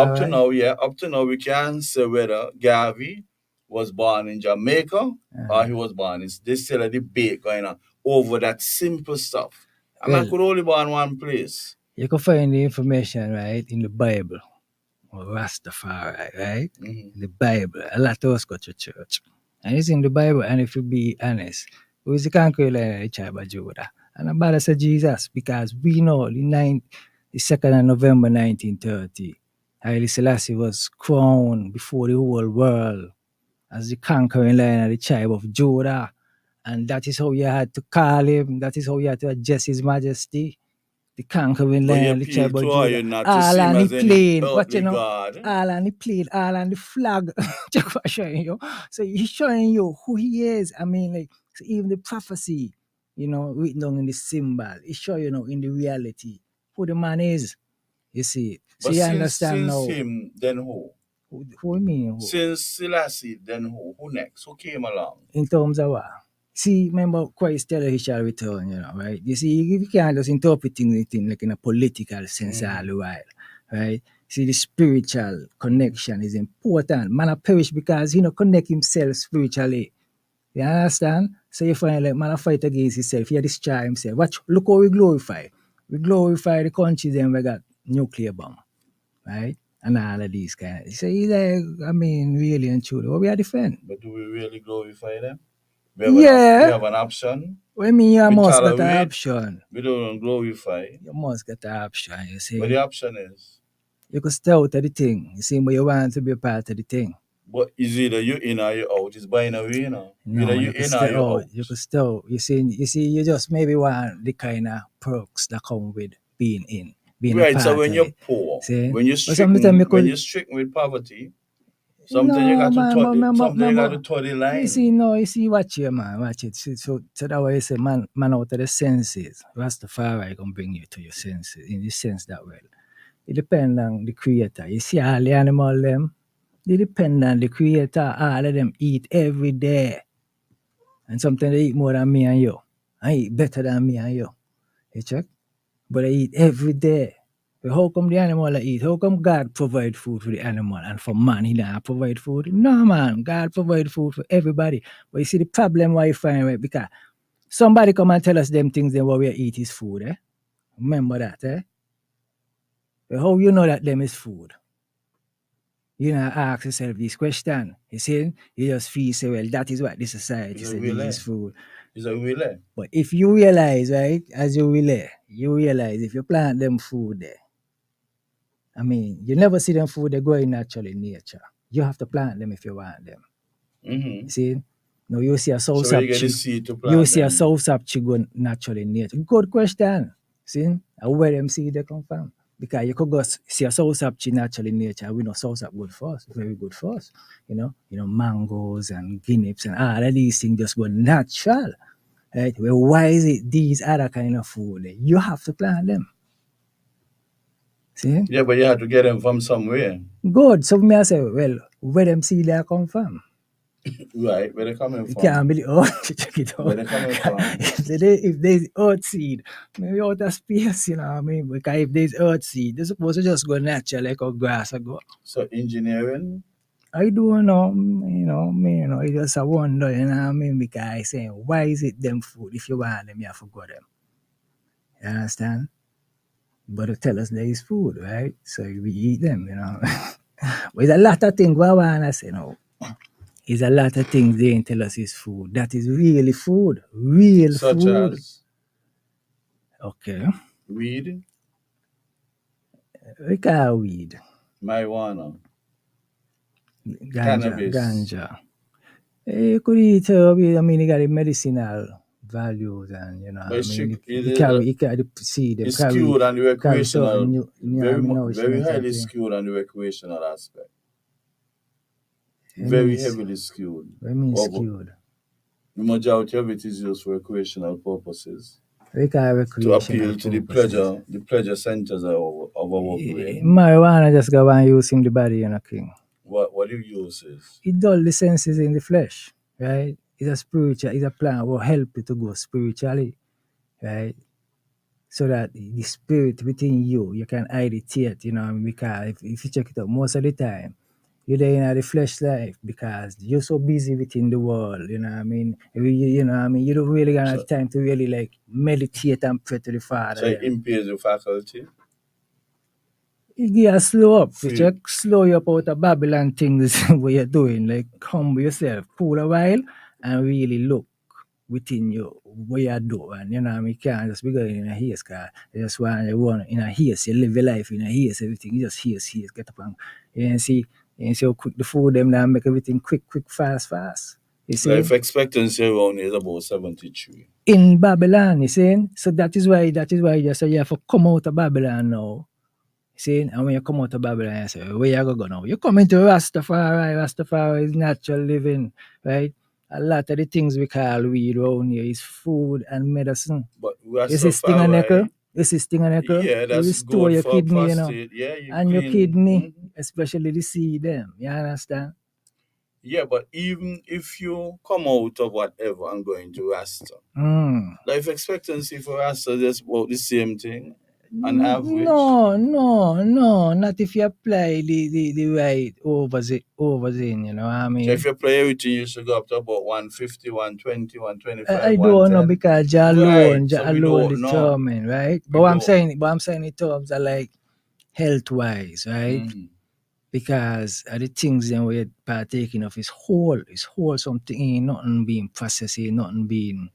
S3: Up to now, we can't say whether Garvey was born in Jamaica or he was born. There's still a debate going on over that simple stuff. A man
S4: well,
S3: could only born one place.
S4: you can find the information, right, in the Bible. Or Rastafari, right?
S3: Mhm.
S4: The Bible. A lot of us go to church. And it's in the Bible, and if you be honest, who is the conqueror of the tribe of Judah? And about us Jesus, because we know the 2nd of November 1930, Haile Selassie was crowned before the whole world as the conquering lion of the tribe of Judah. And that is how you had to call him. That is how you had to address his majesty, the conquering
S3: But he
S4: lion, the
S3: appealed
S4: tribe of
S3: to her
S4: Judah.
S3: you not to
S4: All
S3: see him
S4: on the
S3: as any
S4: plane, but
S3: earthly god.
S4: all on the plane, all on the flag. Just what showing you. So he's showing you who he is. I mean, like, so even the prophecy, written down in the symbol, it show in the reality who the man is. You see. So
S3: But
S4: you understand
S3: since
S4: now.
S3: him, then who?
S4: Who I mean who?
S3: Since Selassie, then who? Who next? Who came along?
S4: In terms of what? See, remember Christ tell he shall return, right? You see, you can't just interpret things like in a political sense all the while, right? See, the spiritual connection is important. Man a perish because he not connect himself spiritually. You understand? So you find like man a fight against himself, he destroy himself. Look how we glorify. We glorify the countries and we got nuclear bomb, right? And all of these kind of. So he's like, I mean, really and truly, what we are defend.
S3: But do we really glorify them? We
S4: Yeah.
S3: have an option.
S4: What I mean, you
S3: We
S4: must get the
S3: tolerate.
S4: option.
S3: We don't glorify.
S4: You must get the option, you see.
S3: But the option is.
S4: You could stay out of the thing, you see, but you want to be a part of the thing.
S3: But is either you in or you out. It's binary,
S4: No,
S3: Either you
S4: you could
S3: in
S4: stay
S3: or you
S4: out.
S3: out.
S4: You could stay out. You see, you just maybe want the kind of perks that come with being in, being a
S3: Right,
S4: part
S3: so when
S4: of
S3: you're
S4: it.
S3: poor,
S4: See?
S3: when you're
S4: But sometimes you
S3: stricken
S4: could,
S3: with poverty, Something you got to
S4: man,
S3: something you got to toe the line.
S4: you see, watch it, man, watch it. So that way you say, man out of the senses. Rastafari gonna bring you to your senses, in the sense that well. It depends on the creator. You see all the animal them, they depend on the creator. All of them eat every day. And sometimes they eat more than me and you. I eat better than me and you. You check? But I eat every day. But how come the animal I eat? How come God provide food for the animal and for man he don't provide food? No man, God provide food for everybody. But you see the problem why you find it because somebody come and tell us them things then what we eat is food, eh? Remember that, eh? But how you know that them is food? You know, ask yourself this question. You see, you just feel say, well, that is what the society said is food.
S3: It's a relay.
S4: But if you realize, right, as you realize if you plant them food there, I mean, you never see them food, they're growing naturally in nature. You have to plant them if you want them.
S3: Mm-hmm.
S4: See? No, you see a south
S3: So you get the
S4: sapchi.
S3: seed to plant
S4: You see
S3: them.
S4: a south sapchi go naturally in nature. Good question. See? And where them seed they come from? Because you could go see a south sapchi naturally in nature. We know south sap good for us, very good for us. You know, mangoes and guineas and all of these things just go natural. Right? Well, why is it these other kind of food? You have to plant them. See?
S3: Yeah, but you have to get them from somewhere.
S4: Good. So me I say, well, where them seed they come from?
S3: Right, where they coming
S4: You
S3: from?
S4: can't believe, check it out.
S3: Where they coming from?
S4: if there's earth seed, maybe out of space, you know what I mean? Because if there's earth seed, they're supposed to just go natural like how grass go.
S3: So engineering?
S4: I don't know, it's just a wonder, you know what I mean? Because I say, why is it them food? If you want them, you have to go them. You understand? But to tell us there is food, right? So we eat them, you know. But there's a lot of things I want to say now. There's a lot of things they ain't tell us is food. That is really food. Real
S3: Such
S4: food.
S3: as?
S4: Okay.
S3: Weed?
S4: We call weed.
S3: Marijuana?
S4: Ganja.
S3: Cannabis?
S4: You could eat weed. I mean, it got the medicinal values and, you know,
S3: But
S4: I mean,
S3: it's
S4: carry seed.
S3: it's skewed on the recreational, very highly
S4: something.
S3: skewed on the recreational aspect.
S4: It
S3: Very
S4: means-
S3: heavily skewed.
S4: What means
S3: Over-
S4: skewed?
S3: The majority of it is used for recreational purposes
S4: We call
S3: to
S4: recreational
S3: appeal to
S4: purposes.
S3: the pleasure centers of our brain.
S4: Marijuana just go and use in the body, you know, king.
S3: What do you use is?
S4: It dull the senses in the flesh, right? It's a spiritual, it's a plant will help you to go spiritually, right? So that the spirit within you can meditate, you know, because if you check it out, most of the time, you're there in the flesh life because you're so busy within the world, you know what I mean? You know what I mean? You don't really have time to really like meditate and pray to the Father.
S3: So it impairs your faculty?
S4: You get slow up. You check slow you up out of Babylon things what you're doing. Like humble yourself, cool a while, and really look within you what you do. And you know, you can't just be going in a haste, cause you just want in a haste. You live your life in a haste, everything. You just haste, get up and you see how quick the food them now make everything quick, fast. You see?
S3: Life expectancy around is about 73.
S4: In Babylon, you see? So that is why you say you have to come out of Babylon now. See, and when you come out of Babylon, you say, where you go now? You come into Rastafari. Rastafari is natural living, right? A lot of the things we call weed around here is food and medicine.
S3: But
S4: This is sting and nickel.
S3: Yeah, that's
S4: you restore
S3: good
S4: your
S3: for
S4: kidney,
S3: prostate. Yeah, you
S4: and your
S3: clean.
S4: kidney, especially the seed them. You understand?
S3: Yeah, but even if you come out of whatever and go into Rasta, life expectancy for Rasta is about the same thing on average.
S4: No, not if you apply the right overzine, you know what I mean?
S3: So if you play everything, you should go up to about 150, 120, 125,
S4: I don't know because Jah alone
S3: don't know.
S4: determine, right? But I'm saying in terms of like health wise, right? Because the things that we're partaking of is whole something, ain't nothing being processed, ain't nothing being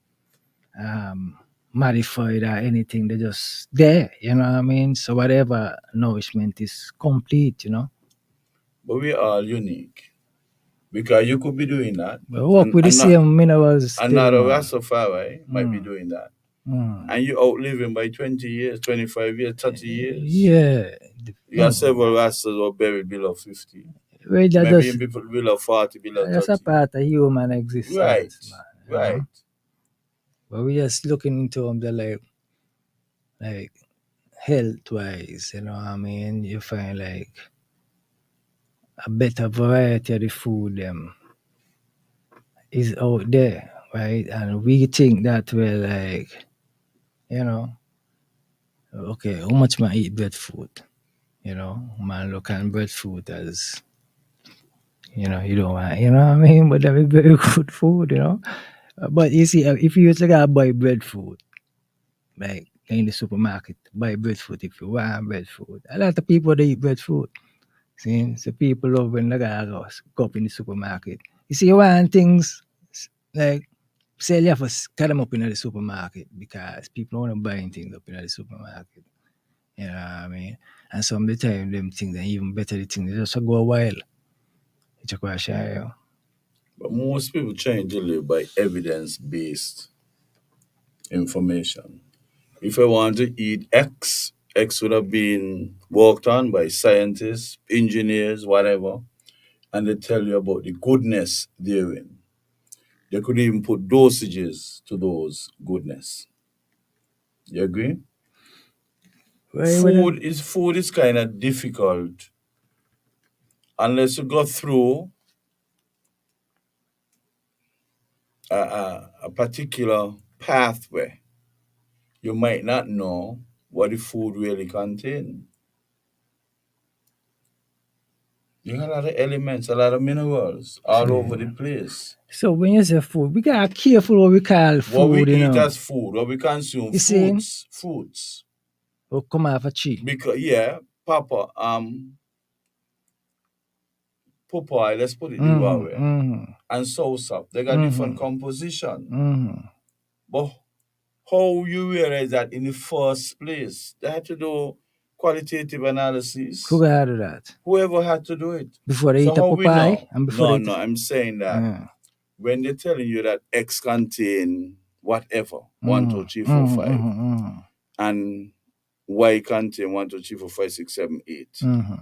S4: modified or anything. They're just there, you know what I mean? So whatever nourishment is complete, you know.
S3: But we are all unique. Because you could be doing that.
S4: But work with the same minerals.
S3: Another Rastafari might be doing that. And you outliving by 20 years, 25 years, 30 years.
S4: Yeah.
S3: You have several Rastas who are buried below 50.
S4: Well, that
S3: Maybe
S4: just,
S3: in people below 40, below
S4: that's a
S3: 30.
S4: part of human
S3: Right,
S4: existence, man. You know?
S3: right.
S4: But we just looking into them, the like health wise, you know what I mean? You find like a better variety of the food is out there, right? And we think that we're like, you know, okay, how much man eat breadfruit? You know, man look at breadfruit as, you know, you don't want, you know what I mean? But that is very good food, you know. But you see, if you used to go buy breadfruit, like in the supermarket, buy breadfruit if you want breadfruit. A lot of people they eat breadfruit. See, so people love when they go up in the supermarket. You see, you want things like say you have to cut them up in the supermarket because people want to buying things up in the supermarket. You know what I mean? And some of the time them things are even better the things they just go a while. It's a question.
S3: But most people trying to live by evidence based information. If I want to eat X, X would have been worked on by scientists, engineers, whatever, and they tell you about the goodness therein. They could even put dosages to those goodness. You agree?
S4: Well, when
S3: Food is kind of difficult unless you go through a particular pathway. You might not know what the food really contains. You got a lot of elements, a lot of minerals all over the place.
S4: so when you say food, we gotta careful what we call
S3: What we
S4: food, you
S3: eat
S4: know.
S3: as food, what we consume,
S4: You see,
S3: fruits.
S4: we come off a tree.
S3: Because yeah, Papa, Popeye, let's put it the raw
S4: Mm-hmm,
S3: way,
S4: mm-hmm,
S3: and Soursop, they got different
S4: mm-hmm,
S3: composition.
S4: mm-hmm.
S3: But how you realize that in the first place? They had to do qualitative
S4: Who
S3: analysis.
S4: got to do that?
S3: Whoever had to do it.
S4: Before they
S3: So
S4: eat a
S3: how we
S4: Popeye
S3: know?
S4: and before they
S3: No,
S4: eat
S3: no, I'm saying that
S4: yeah.
S3: when they're telling you that X contain whatever, one, two, three,
S4: Mm-hmm,
S3: four,
S4: mm-hmm,
S3: five,
S4: mm-hmm,
S3: and Y contain one, two, three, four, five, six, seven, eight,
S4: mm-hmm,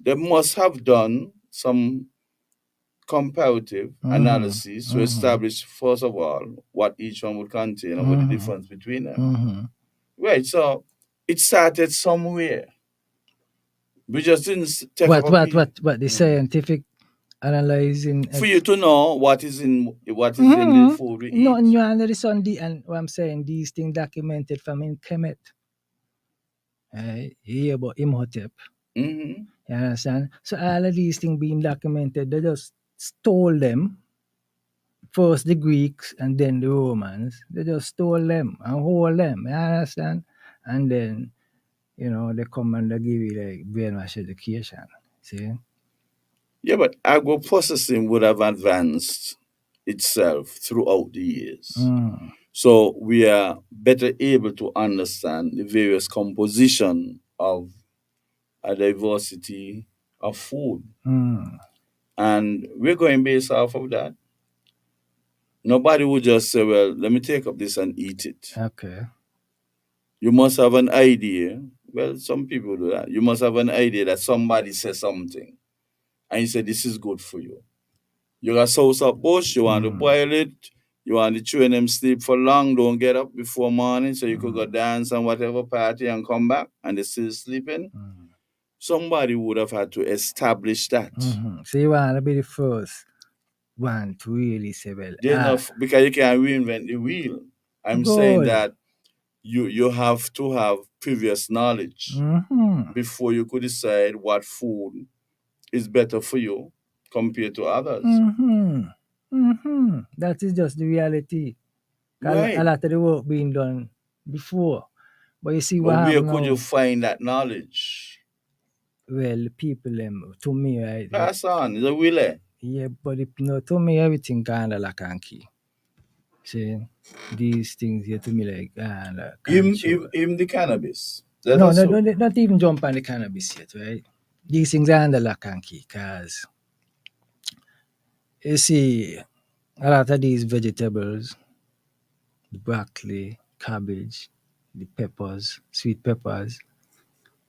S3: they must have done some comparative
S4: mm-hmm,
S3: analysis to
S4: mm-hmm,
S3: establish, first of all, what each one would contain and what the
S4: mm-hmm,
S3: difference between them.
S4: mm-hmm.
S3: Right, so it started somewhere. We just didn't take up
S4: What,
S3: a
S4: what,
S3: piece.
S4: what, what the scientific analyzing
S3: For you to know what is in the
S4: mm-hmm.
S3: food we
S4: Nothing
S3: eat.
S4: new under the sun. And what I'm saying, these things documented from in Kemet. You hear about Imhotep.
S3: Mm-hmm.
S4: You understand? So all of these things being documented, they just stole them. First the Greeks and then the Romans. They just stole them and hold them. You understand? And then, you know, they come and they give you like brainwash education. See?
S3: Yeah, but agro-processing would have advanced itself throughout the years.
S4: Mm,
S3: So we are better able to understand the various composition of a diversity of food.
S4: mm,
S3: And we're going based off of that. Nobody would just say, well, let me take up this and eat it.
S4: okay.
S3: You must have an idea. Well, some people do that. You must have an idea that somebody says something and you say, this is good for you. You got sauce up bush, you want to
S4: Mm,
S3: boil it, you want to train them sleep for long, don't get up before morning so you could go dance and whatever party and come back and they still sleeping.
S4: mm,
S3: Somebody would have had to establish that.
S4: mm-hmm. So you want to be the first one to really say, well,
S3: There's no because you can't reinvent the wheel. I'm saying
S4: good.
S3: that you have to have previous knowledge
S4: Mm-hmm.
S3: before you could decide what food is better for you compared to others.
S4: Mm-hmm. Mm-hmm. That is just the reality. A
S3: Right.
S4: lot of the work being done before. But you see
S3: But
S4: what
S3: where
S4: happened
S3: could you
S4: now?
S3: find that knowledge?
S4: Well, people, to me, right?
S3: Pass on, the will.
S4: Yeah, but to me, everything kind of like and key. See, these things here to me like kind of control.
S3: Him the cannabis. Let
S4: No,
S3: us
S4: no,
S3: so.
S4: not even jump on the cannabis yet, right? These things are under lock and key because you see a lot of these vegetables, the broccoli, cabbage, the peppers, sweet peppers,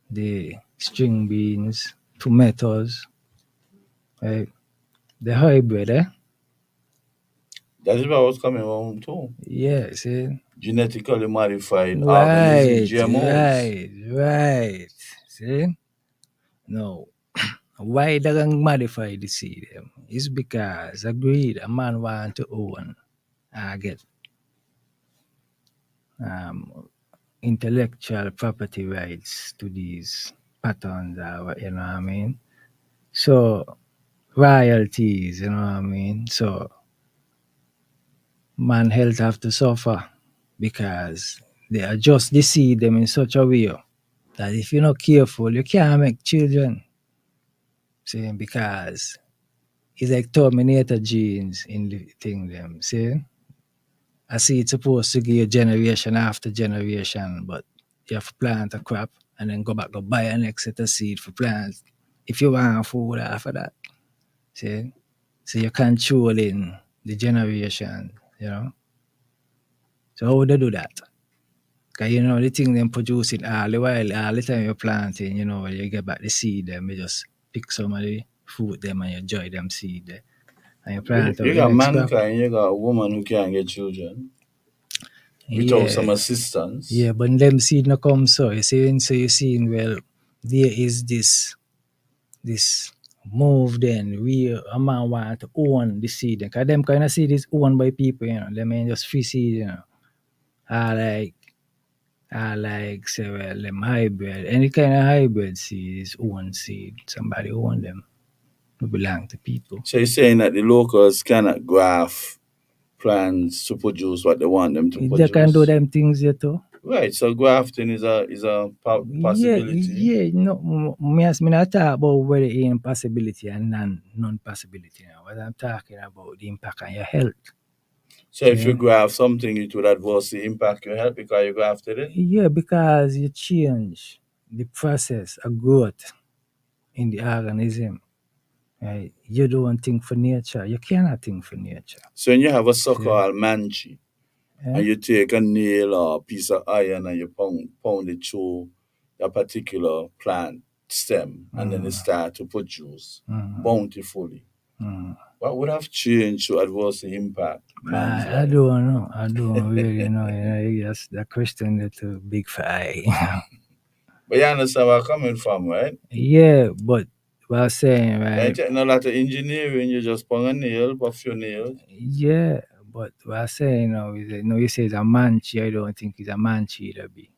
S4: the string beans, tomatoes, right? The hybrid, eh?
S3: That is what I was coming home to.
S4: Yeah, see?
S3: Genetically modified organism,
S4: Right,
S3: GMOs.
S4: right. See? No. Why they can modify the seed? It's because agreed a man want to own get um, intellectual property rights to these patterns, you know what I mean? So royalties, you know what I mean? So man health have to suffer because they adjust the seed them in such a way that if you're not careful, you can't make children. See, because it's like terminator genes in the thing them. See? I see it's supposed to give you generation after generation, but you have to plant a crop and then go buy an next set of seed for plant if you want food after that. See? So you're controlling the generation, you know. So how would they do that? Because you know the thing them producing all the while, all the time you're planting, you know, you get back the seed them, you just pick some of the fruit them and you enjoy them seed there. And you plant out
S3: You
S4: the
S3: got
S4: next crop.
S3: mankind, you got a woman who can't get children without some
S4: Yeah.
S3: assistance.
S4: Yeah, but them seed no come so. You seeing well there is this move then we a man want to own the seed. Because them kind of seed is owned by people, you know. Them ain't just free seed, you know. I like say well them hybrid. Any kind of hybrid seed is owned seed. Somebody own them. It belong to people.
S3: So you're saying that the locals cannot graft plants to produce what they want them to
S4: They can do
S3: produce?
S4: them things here too.
S3: Right. So grafting is a possibility.
S4: Yeah, no, me not talk about whether it's impossibility and non-possibility now. What I'm talking about the impact on your health.
S3: So if you
S4: See?
S3: graft something, it would adversely impact your health because you grafted it.
S4: Yeah, because you change the process of growth in the organism. Right? You don't think for nature. You cannot think for nature.
S3: So when you have a
S4: See?
S3: so-called manchi,
S4: Yeah?
S3: and you take a nail or a piece of iron and you pound it through a particular plant stem, and then it start to produce bountifully. What would have changed to adversely impact man's
S4: I
S3: life?
S4: don't know. I don't really know. That's the question that's too big for I.
S3: But you understand where I'm coming from, right?
S4: Yeah, but what I'm saying,
S3: You ain't
S4: right?
S3: taking a lot of engineering, you just pound a nail, puff your nails.
S4: Yeah, but what I say, is that, you say it's a manchi. I don't think it's a manchi it'll be.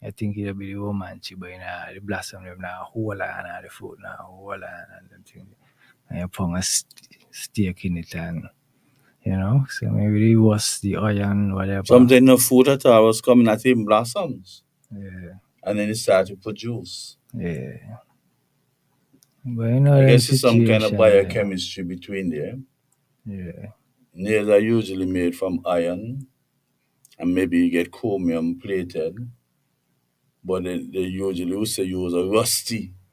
S4: I think it'll be the womanchi, but the blossom them now whole on the fruit now whole on and them thing. And you put a steak in it and so maybe it was the iron, whatever.
S3: Something no food at all was coming at him blossoms.
S4: Yeah,
S3: And then it started to produce.
S4: yeah. But
S3: I
S4: them
S3: guess it's some kind of
S4: situation there.
S3: biochemistry between there.
S4: Yeah,
S3: Nails are usually made from iron, and maybe you get chromium plated, but they usually also use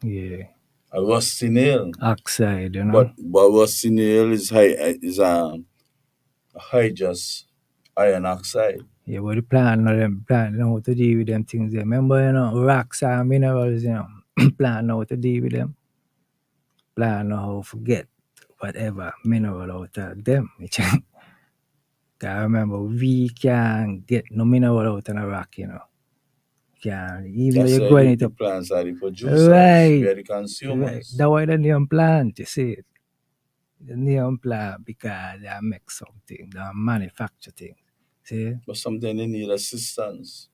S4: yeah.
S3: a rusty nail.
S4: Oxide,
S3: But rusty nail is a high just iron oxide.
S4: Yeah, but the plant know how to deal with them things there. Remember, rocks and minerals, plant know how to deal with them. Plant know how to get whatever mineral out of them. Cause remember, we can get no mineral out of a rock, Can even though
S3: That's
S4: you're
S3: why
S4: growing it
S3: the
S4: up.
S3: plants are the producers, we
S4: Right,
S3: are the
S4: right.
S3: consumers.
S4: That's why the name plant, you see it. The name plant because they make something, they manufacture things. See?
S3: But sometimes they need assistance.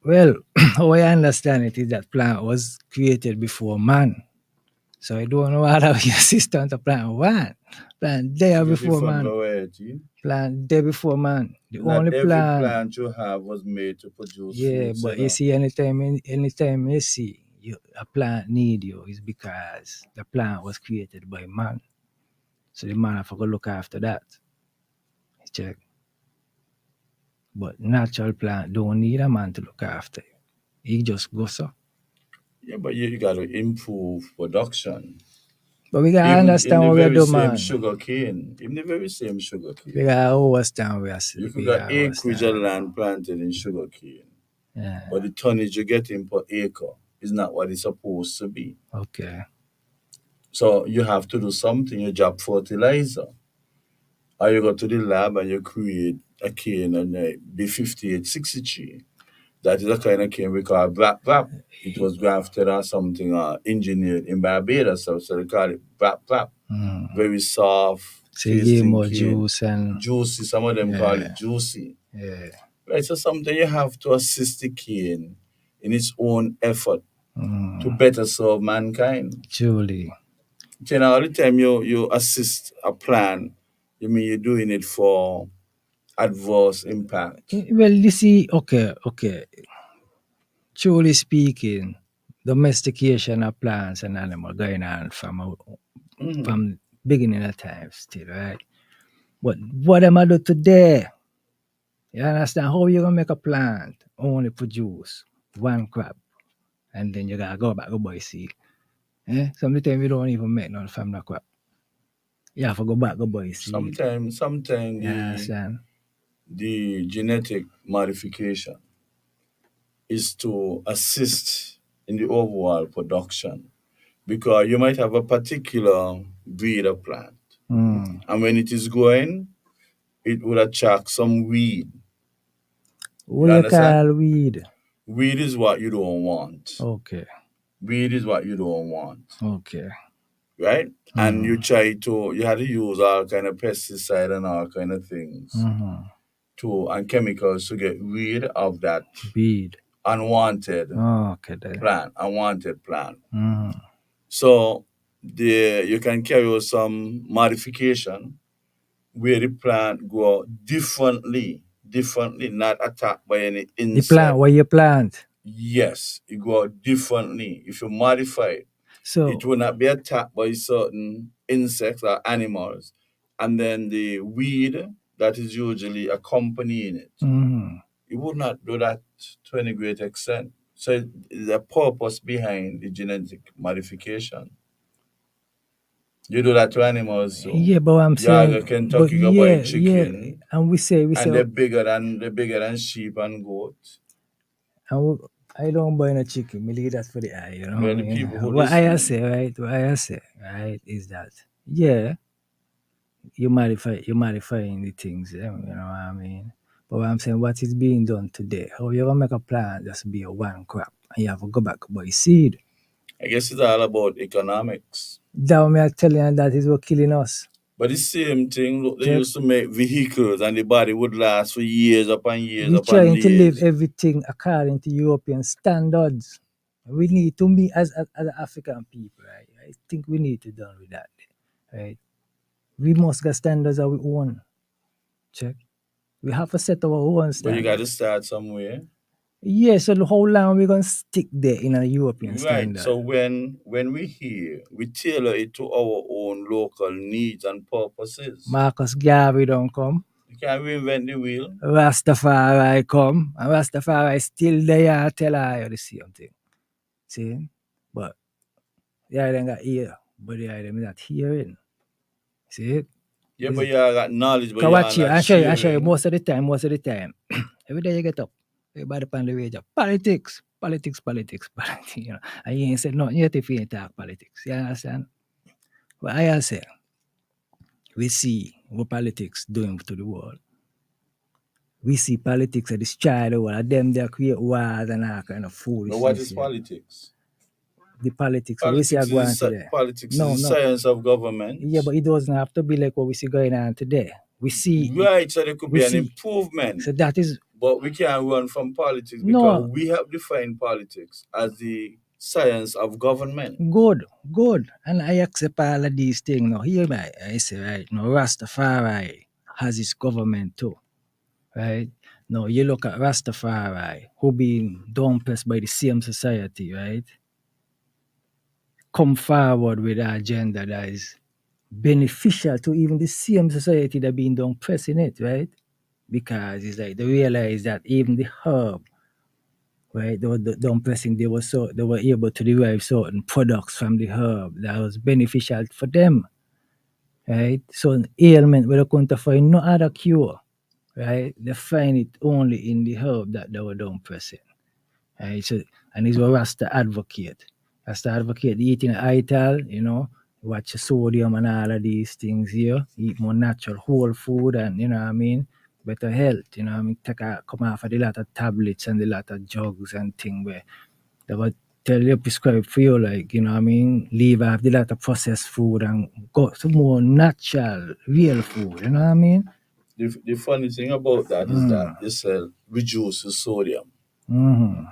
S4: Well, how I understand it is that plant was created before man. So I don't know what our assistant to plant one. Plant there
S3: It's a
S4: before
S3: different
S4: man.
S3: variety.
S4: Plant there before man. The
S3: Not
S4: only
S3: every
S4: plant.
S3: plant you have was made to produce
S4: Yeah,
S3: fruits,
S4: but you see anytime you see a plant need you is because the plant was created by man. So the man have to go look after that. Check. But natural plant don't need a man to look after you. He just goes up.
S3: Yeah, but you got to improve production.
S4: But we gotta
S3: Even in
S4: understand
S3: the
S4: what we
S3: very
S4: do,
S3: same
S4: man.
S3: sugar cane, even the very same sugar
S4: We
S3: cane,
S4: gotta understand we are
S3: you could
S4: we
S3: get
S4: gotta
S3: acreage of
S4: understand.
S3: land planted in sugar cane,
S4: Yeah.
S3: but the tonnage you're getting per acre is not what it's supposed to be.
S4: Okay.
S3: So you have to do something. You drop fertilizer, or you go to the lab and you create a cane and a B5863. That is a kind of cane we call Brap Brap. It was grafted or something engineered in Barbados, so they call it Brap Brap. Very soft,
S4: So you give
S3: tasting
S4: more
S3: cane.
S4: juice and
S3: Juicy, some of them call it juicy.
S4: yeah.
S3: Right, so something you have to assist the cane in its own effort to
S4: Mm.
S3: better serve mankind.
S4: Truly.
S3: You know, all the time you assist a plan, you mean you're doing it for adverse impact.
S4: Well, you see, okay. Truly speaking, domestication of plants and animals going on
S3: Mm-hmm.
S4: from beginning of time still, right? But what am I do today? You understand how you gonna make a plant only produce one crop and then you gotta go back go buy seed. Sometimes we don't even make none from the crop. You have to go back go buy seed.
S3: Sometimes
S4: You understand?
S3: the genetic modification is to assist in the overall production because you might have a particular breed of plant,
S4: Mm.
S3: and when it is growing, it will attract some weed.
S4: What
S3: You
S4: you
S3: understand?
S4: call weed?
S3: Weed is what you don't want.
S4: Okay.
S3: Weed is what you don't want,
S4: Okay.
S3: right? And
S4: Mm.
S3: you had to use all kind of pesticide and all kind of things
S4: Mm-hmm.
S3: and chemicals to get rid of that
S4: Weed.
S3: unwanted
S4: Okay then.
S3: unwanted plant.
S4: Mm.
S3: So you can carry out some modification where the plant grow differently, not attacked by any
S4: The plant,
S3: insect.
S4: what you plant.
S3: Yes, it grow differently. If you modify it, it
S4: So,
S3: will not be attacked by certain insects or animals. And then the weed that is usually accompanying it,
S4: mm,
S3: it would not do that to any great extent. So the purpose behind the genetic modification. You do that to animals too.
S4: yeah, but I'm
S3: You have a
S4: saying, but
S3: Kentucky Cowboy
S4: yeah,
S3: chicken,
S4: and we say,
S3: and they're bigger than sheep and goat.
S4: and I don't buy no chicken. Me leave that for the eye, you know what I
S3: Well, the
S4: mean?
S3: people who
S4: What I
S3: listening,
S4: say, right? What I say, right, is that yeah, you modifying the things, you know what I mean? But what I'm saying, what is being done today? How you gonna make a plant just be a one crop, and you have to go back buy seed?
S3: I guess it's all about economics.
S4: That what me I telling you, that is what killing us.
S3: But the same thing, look, they
S4: Check.
S3: used to make vehicles and the body would last for years upon years
S4: We
S3: upon
S4: trying to live
S3: years.
S4: everything according to European standards. We need to be as African people, right? I think we need to done with that, right? We must get standards of our own. Check. We have to set our own
S3: But you got to
S4: standards.
S3: start somewhere.
S4: Yeah, so how long we gonna stick there in a European
S3: Right.
S4: standard?
S3: So when we hear, we tailor it to our own local needs and purposes.
S4: Marcus Garvey don't come.
S3: You can't reinvent the wheel.
S4: Rastafari come. And Rastafari still there tell I the same thing. See? But yeah, they got ear, but yeah, them not hearing. See it?
S3: Yeah, but you got knowledge, but
S4: Cause
S3: you
S4: watch
S3: are
S4: here,
S3: not
S4: I show you
S3: sharing.
S4: most of the time. Every day you get up, everybody on the radio, politics. You know, and you ain't said nothing yet if you ain't talk politics. You understand? But I say, we see what politics doing to the world. We see politics at destroy the world. Them they create wars and all kind of
S3: But what
S4: foolishness
S3: is
S4: here.
S3: politics?
S4: The politics, what we see are going today.
S3: Politics is
S4: No,
S3: the
S4: no.
S3: science of government.
S4: Yeah, but it doesn't have to be like what we see going on today. We see,
S3: Right, so there could
S4: we
S3: be an
S4: see.
S3: improvement.
S4: So that is
S3: But we can't run from politics because
S4: no
S3: we have defined politics as the science of government.
S4: good. And I accept all of these things. Now, here I say, right, now Rastafari has his government too, right? Now, you look at Rastafari, who being downpressed by the same society, right? Come forward with an agenda that is beneficial to even the same society that being downpressed in it, right? Because it's like they realize that even the herb, right, they were downpressing, they were able to derive certain products from the herb that was beneficial for them, right? So an ailment where they couldn't find no other cure, right? They find it only in the herb that they were downpressing, right? So, and this was Rasta advocate. Rasta advocate eating ital, you know, watch your sodium and all of these things here. Eat more natural whole food and you know what I mean, better health, you know what I mean, come off of the lot of tablets and the lot of drugs and thing where they would tell you prescribe for you, like, you know what I mean, leave off the lot of processed food and go to more natural, real food, you know what I mean?
S3: The funny thing about that is that this reduces sodium.
S4: Mm-hmm.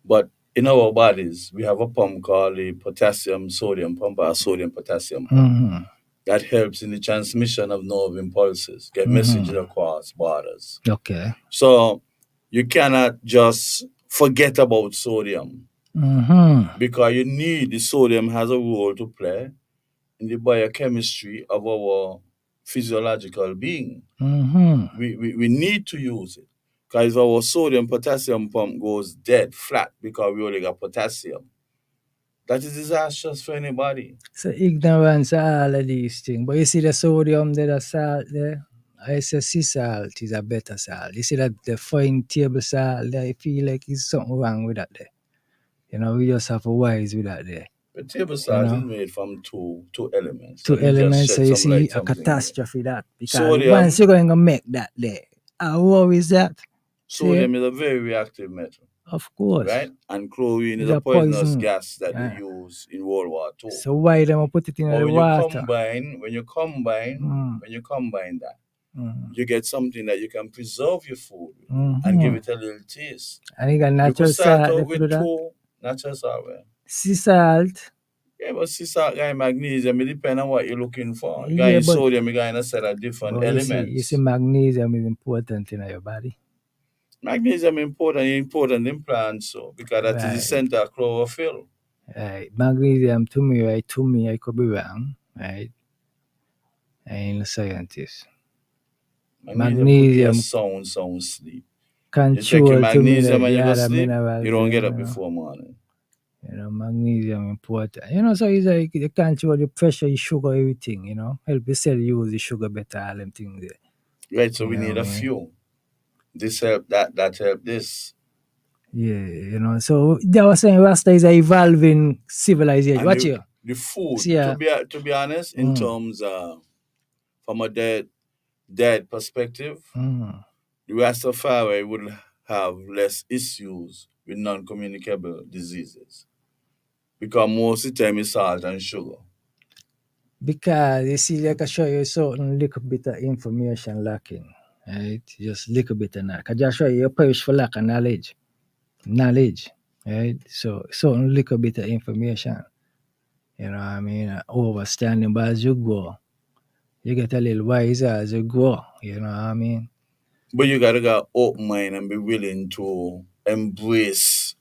S3: But in our bodies, we have a pump called the potassium sodium pump or sodium potassium pump
S4: Mm-hmm.
S3: that helps in the transmission of nerve impulses, get messages across borders.
S4: Okay.
S3: So you cannot just forget about sodium
S4: Mm-hmm.
S3: because you need the sodium has a role to play in the biochemistry of our physiological being.
S4: Mm-hmm.
S3: We need to use it because if our sodium potassium pump goes dead flat because we only got potassium, that is disastrous for anybody.
S4: So ignorance of all of these things. But you see the sodium there, the salt there. I say sea salt is a better salt. You see that the fine table salt there, I feel like there's something wrong with that there. You know, we just have to wise with that there.
S3: But table
S4: You
S3: salt is
S4: know,
S3: made from two elements.
S4: two
S3: Let me just
S4: elements, so
S3: shed
S4: you
S3: some light
S4: see a
S3: something here.
S4: catastrophe that. Because
S3: Sodium,
S4: once you're going to make that there, how is that?
S3: sodium is a very reactive metal,
S4: Of course.
S3: right? And chlorine is
S4: It's
S3: a
S4: a
S3: poisonous
S4: poison.
S3: gas that they
S4: Yeah.
S3: use in World War II.
S4: So why them put it in
S3: But
S4: the
S3: when
S4: water?
S3: you combine that, you get something that you can preserve your food with and give it a little taste.
S4: And you got
S3: You
S4: natural
S3: could start
S4: salt
S3: out
S4: if you do
S3: with
S4: that.
S3: two natural salt. Well.
S4: Sea salt.
S3: Yeah, but sea salt and magnesium, it depends on what you're looking for. You got
S4: Yeah,
S3: in
S4: but
S3: sodium, you got in a set of different
S4: you
S3: elements.
S4: see, magnesium is important in your body.
S3: Magnesium important in plants, so because that is the
S4: Right.
S3: center of chlorophyll.
S4: Right. Magnesium to me, I could be wrong. Right. I ain't a scientist.
S3: Magnesium put you a sound sleep. You take your
S4: Control to me
S3: magnesium
S4: like
S3: and
S4: the
S3: you go
S4: other
S3: sleep,
S4: minerals.
S3: you don't get up before morning.
S4: You know, magnesium important. You know, so it's like you control the pressure, your sugar, everything, you know. Help the cell use the sugar better, all them things there.
S3: Right, so
S4: You
S3: we
S4: know
S3: need
S4: what
S3: a
S4: I mean?
S3: few. This help that help this.
S4: Yeah, you know. So they were saying Rasta is an evolving civilization.
S3: And
S4: Watch here.
S3: the food,
S4: See,
S3: to be honest, in terms from a dead perspective, the Rastafari would have less issues with non-communicable diseases. Because most of the time it's salt and sugar.
S4: because you see, like I show you certain little bit of information lacking, right? Just little bit of that. I just show you perish for lack of knowledge, right? So certain little bit of information, you know what I mean? Overstanding, but as you go, you get a little wiser as you go, you know what I mean?
S3: But you gotta get open mind and be willing to embrace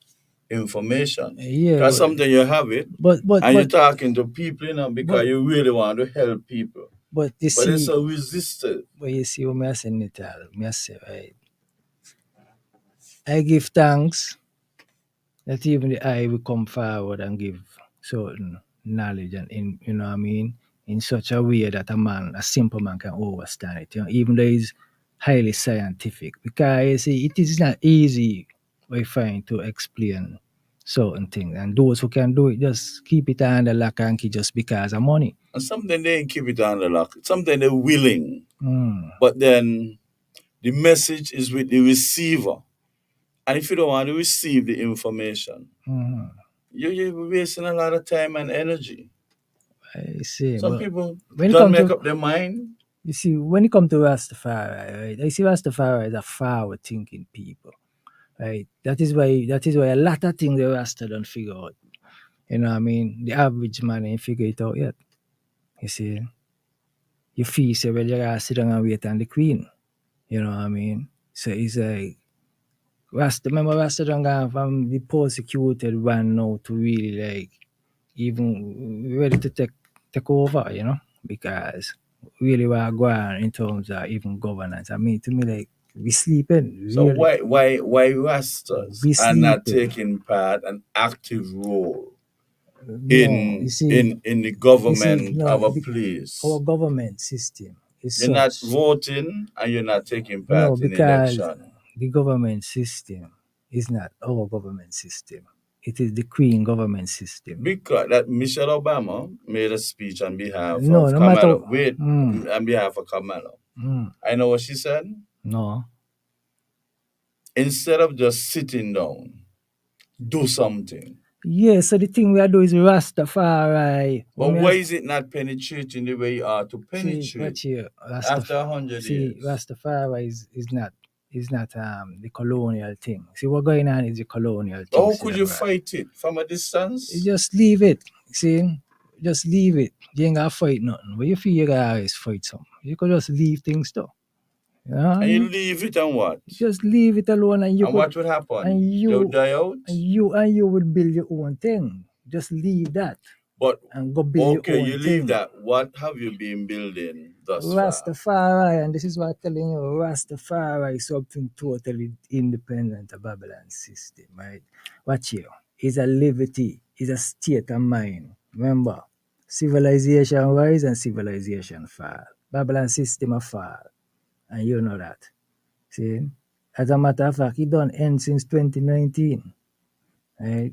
S3: information.
S4: Yeah,
S3: Because sometimes you have it
S4: but
S3: and you're talking to people, you know, because
S4: but-
S3: you really want to help people.
S4: but you
S3: But it's
S4: see,
S3: a resistance.
S4: but you see what I say, Nital, I say, right? I give thanks that even the I will come forward and give certain knowledge and in, you know what I mean, in such a way that a simple man can understand it. You know, even though it's highly scientific. Because you see, it is not easy, we find, to explain certain things. And those who can do it just keep it under lock and key just because of money.
S3: And sometimes they ain't keep it under lock. Sometimes they're willing. But then the message is with the receiver. And if you don't want to receive the information, you're wasting a lot of time and energy.
S4: I see.
S3: Some people
S4: when
S3: don't make up their mind.
S4: You see, when it comes to Rastafari, right, I see Rastafari as a forward thinking people. Right? That is why a lot of things the Rasta don't figure out. You know what I mean? The average man ain't figure it out yet. You see? You feel say, well, you gotta sit down and wait on the queen. You know what I mean? So it's like remember Rasta done gone from the persecuted one now to really like even ready to take over, you know? Because really what go on in terms of even governance. I mean, to me, like, we sleeping.
S3: So
S4: really.
S3: why Rastas are not taking part an active role in the government of a place?
S4: Our government system is
S3: You're not voting and you're not taking part in
S4: because
S3: election.
S4: the government system is not our government system. It is the Queen government system.
S3: Because that Michelle Obama made a speech on behalf
S4: No,
S3: of
S4: no matter.
S3: Kamala. Wait, on behalf of Kamala. I know what she said.
S4: No.
S3: Instead of just sitting down, do something.
S4: Yeah, so the thing we are doing is Rastafari.
S3: But why is it not penetrating the way you are to
S4: See,
S3: penetrate
S4: watch here.
S3: after 100
S4: See,
S3: years?
S4: Rastafari is not the colonial thing. See, what going on is the colonial thing.
S3: How could you fight it from a distance?
S4: You just leave it. See, just leave it. You ain't gotta fight nothing. But you feel you gotta always fight something. You could just leave things though. You know what I
S3: And
S4: mean?
S3: you leave it and what?
S4: Just leave it alone, and you
S3: And
S4: could,
S3: what would happen?
S4: and
S3: They'll die out?
S4: and you would build your own thing. Just leave that
S3: But
S4: and go build
S3: okay,
S4: your own
S3: you leave
S4: thing.
S3: that. What have you been building thus far?
S4: Rastafari, and this is what I'm telling you, Rastafari is something totally independent of Babylon system, right? Watch here. It's a liberty, it's a state of mind. Remember, civilization rise and civilization fall. Babylon system a fall, and you know that. See? As a matter of fact, it don't end since 2019, right?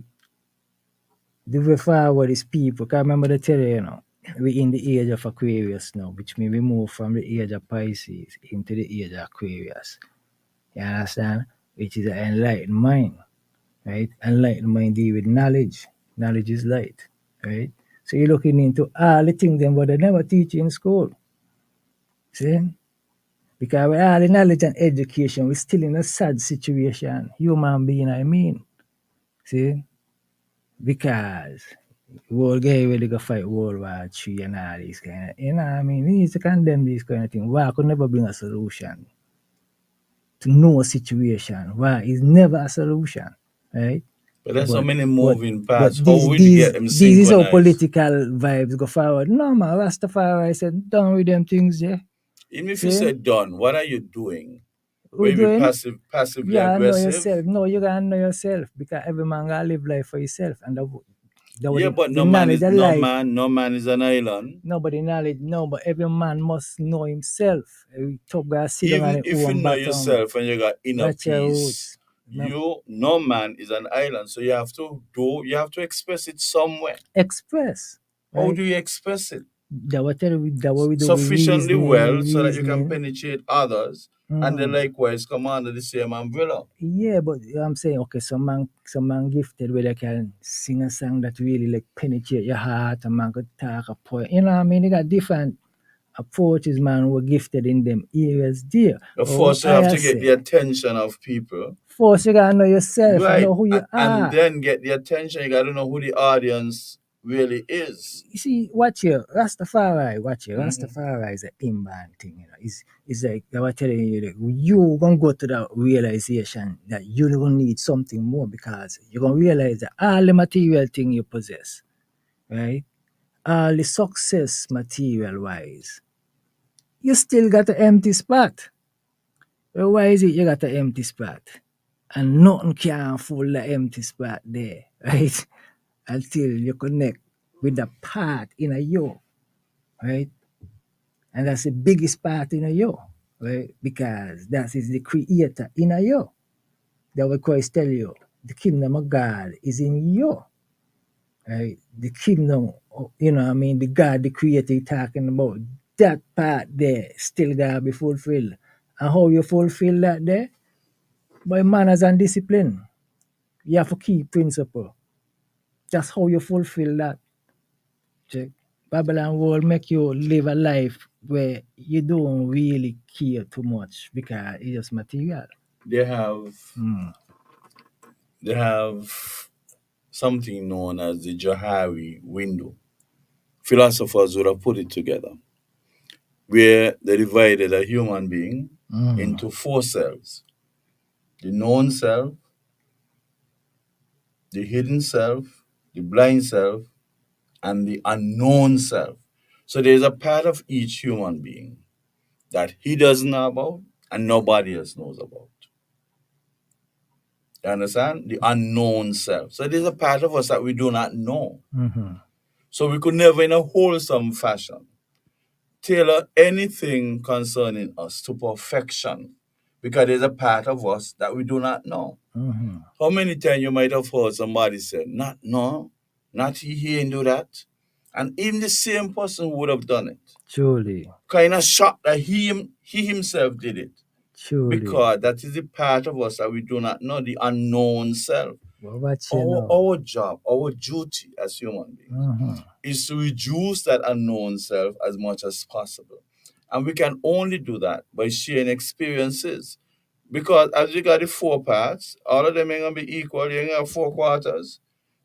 S4: The way forward is people, because remember the tell you, we in the age of Aquarius now, which means we move from the age of Pisces into the age of Aquarius. You understand? Which is an enlightened mind, right? Enlightened mind deal with knowledge. Knowledge is light, right? So you're looking into all the things them, but they never teach you in school. See? Because with all the knowledge and education, we're still in a sad situation. Human being, I mean. See? Because world guy ready to fight World War III and all these kind of, you know what I mean? We need to condemn these kind of things. War could never bring a solution to no situation. War is never a solution, right?
S3: But there's so many moving parts. How
S4: This,
S3: will you get them
S4: this is how
S3: synchronized?
S4: political vibes go forward. No, man, Rastafari said, done with them things, yeah.
S3: Even if you said done, what are you doing?
S4: We're
S3: Will you
S4: doing?
S3: be passively
S4: Yeah, know
S3: aggressive?
S4: yourself. No, you gotta know yourself because every man gotta live life for yourself. And
S3: Yeah, but no man is an island.
S4: No, but the knowledge, no, but every man must know himself. Top guy sit down on
S3: Even
S4: his
S3: if you
S4: own
S3: know
S4: bottom.
S3: yourself and you got inner
S4: Watch your
S3: peace,
S4: roots.
S3: no man is an island. So you have to express it somewhere.
S4: Express.
S3: How
S4: right?
S3: do you express it?
S4: That what we do
S3: Sufficiently well so that you
S4: reasoning.
S3: can penetrate others and they likewise come under the same umbrella.
S4: Yeah, but I'm saying, okay, some man gifted where they can sing a song that really like penetrate your heart, and man could talk a poem. You know what I mean? They got different approaches, man, who are gifted in them areas there.
S3: Of course, you have to get the attention of people.
S4: First, you gotta know yourself,
S3: right.
S4: know who you are.
S3: And then get the attention. You gotta know who the audience really is.
S4: You see, watch here, Rastafari, Rastafari is an inbound thing, you know. It's like I was telling you, like, you gonna go to that realization that you gonna need something more because you're gonna realize that all the material thing you possess, right? All the success material wise, you still got an empty spot. Well, why is it you got an empty spot? And nothing can fill the empty spot there, right? Until you connect with the part in a you, right? And that's the biggest part in a you, right? Because that is the creator in a you. That what Christ tell you. The kingdom of God is in you, right? The kingdom, you know what I mean, the God, the creator you're talking about, that part there still gotta be fulfilled. And how you fulfill that there? By manners and discipline. You have to keep principle. That's how you fulfill that. Check. Babylon will make you live a life where you don't really care too much because it's just material.
S3: They have something known as the Johari window. Philosophers would have put it together, where they divided a human being into 4 selves: the known self, the hidden self, the blind self, and the unknown self. So there's a part of each human being that he doesn't know about and nobody else knows about. You understand? The unknown self. So there's a part of us that we do not know. So we could never, in a wholesome fashion, tailor anything concerning us to perfection because there's a part of us that we do not know. How many times you might have heard somebody say, not he ain't do that. And even the same person would have done it.
S4: Truly.
S3: Kind of shocked that he himself did it.
S4: Truly.
S3: Because that is the part of us that we do not know, the unknown self.
S4: Well,
S3: Our job, our duty as human beings is to reduce that unknown self as much as possible. And we can only do that by sharing experiences. Because as you got the 4 parts, all of them ain't gonna be equal. You ain't got 4 quarters.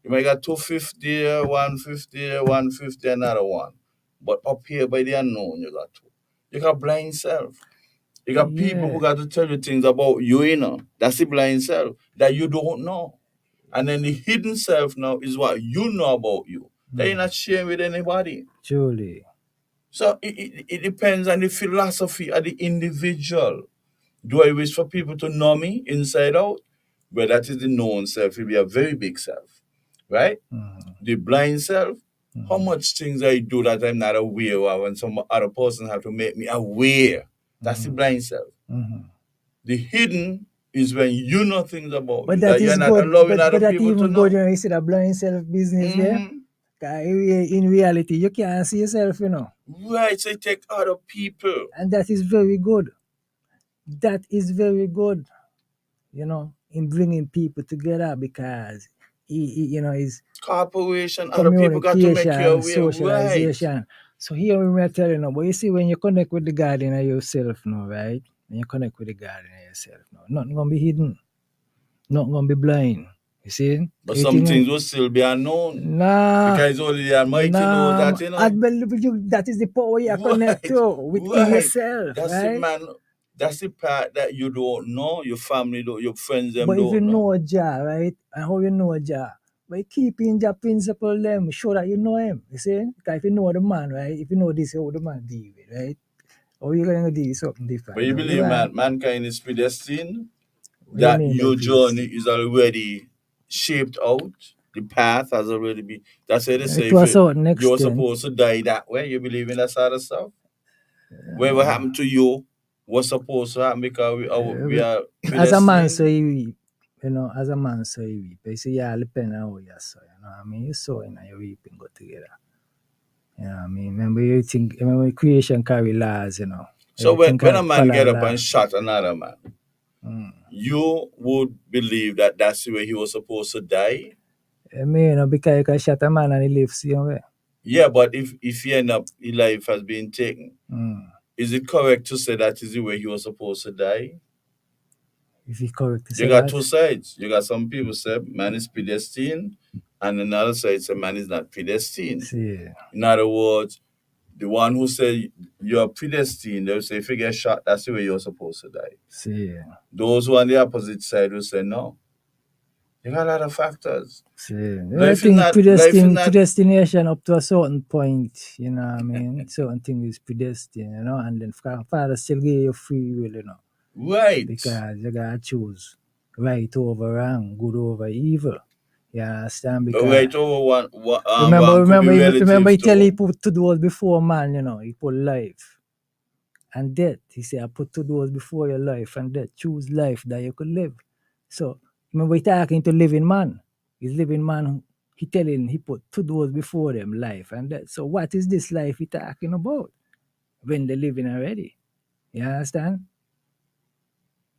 S3: You might got 250 there, 150 there, 150, another one. But up here by the unknown, you got 2. You got blind self. You got people who got to tell you things about you, you know. That's the blind self that you don't know. And then the hidden self now is what you know about you. That you're not sharing with anybody.
S4: Truly.
S3: So it depends on the philosophy of the individual. Do I wish for people to know me inside out? Well, that is the known self. It will be a very big self, right? The blind self, how much things I do that I'm not aware of, and some other person have to make me aware. That's the blind self. The hidden is when you know things about
S4: But
S3: you,
S4: that
S3: you're
S4: is
S3: not
S4: good.
S3: allowing
S4: But
S3: other
S4: that
S3: people to
S4: even
S3: know.
S4: good when you see the blind self business there. In reality, you can't see yourself, you know.
S3: Right, so you take other people.
S4: And that is very good. That is very good, you know, in bringing people together because, you know, it's
S3: Corporation, other people got to make you aware.
S4: socialization.
S3: Right.
S4: So here we are telling you, but you see, when you connect with the garden of yourself now, right? When you connect with the garden of yourself now, nothing going to be hidden. Nothing going to be blind. You see?
S3: But some things will still be unknown.
S4: Nah.
S3: Because only the Almighty knows that, you know.
S4: That is the power you connect to within yourself,
S3: That's
S4: right?
S3: it, man. That's the part that you don't know, your family don't, your friends them
S4: but
S3: don't
S4: if you
S3: know.
S4: know Jah, right? And how you know Jah? By keeping Jah principle them, show that you know him. You see? Because if you know the man, right? If you know this, how the man deal with, right? How you going to deal with something different?
S3: But you believe mankind is predestined?
S4: What
S3: that
S4: you mean
S3: your
S4: by
S3: journey is already shaped out. The path has already been. That's why they say
S4: to a certain
S3: you're
S4: extent.
S3: supposed to die that way. You believe in that sort of stuff? Whatever happened to you was supposed to happen because we are predestined.
S4: As a man, so you know, as a man, so you reap. You see, yeah, depend on how you sow. You know what I mean? You sowing and you reaping go together. You know what I mean? Remember creation carry laws, you know.
S3: So when a man get up and shot another man, you would believe that that's the way he was supposed to die?
S4: I mean, you know, because you can shot a man and he lives the same way.
S3: Yeah, but if he end up, his life has been taken, is it correct to say that is the way he was supposed to die?
S4: If it's correct to say
S3: you got
S4: that?
S3: 2 sides. You got some people say man is predestined, and another side say man is not predestined.
S4: See.
S3: In other words, the one who say you're predestined, they'll say if you get shot, that's the way you're supposed to die.
S4: See.
S3: Those who on the opposite side will say no. You got a lot of factors.
S4: See. I think predestination up to a certain point, you know what I mean? Certain thing is predestined, you know, and then Father still give you free will, you know.
S3: Right.
S4: Because you gotta choose right over wrong, good over evil. You understand? Because
S3: right over one
S4: remember he tell he put 2 doors before man, you know, he put life and death. He said, I put 2 doors before your life and death. Choose life that you could live. So remember he talking to living man. He's living man, he telling he put 2 doors before them, life and death. So what is this life he talking about? When they're living already. You understand?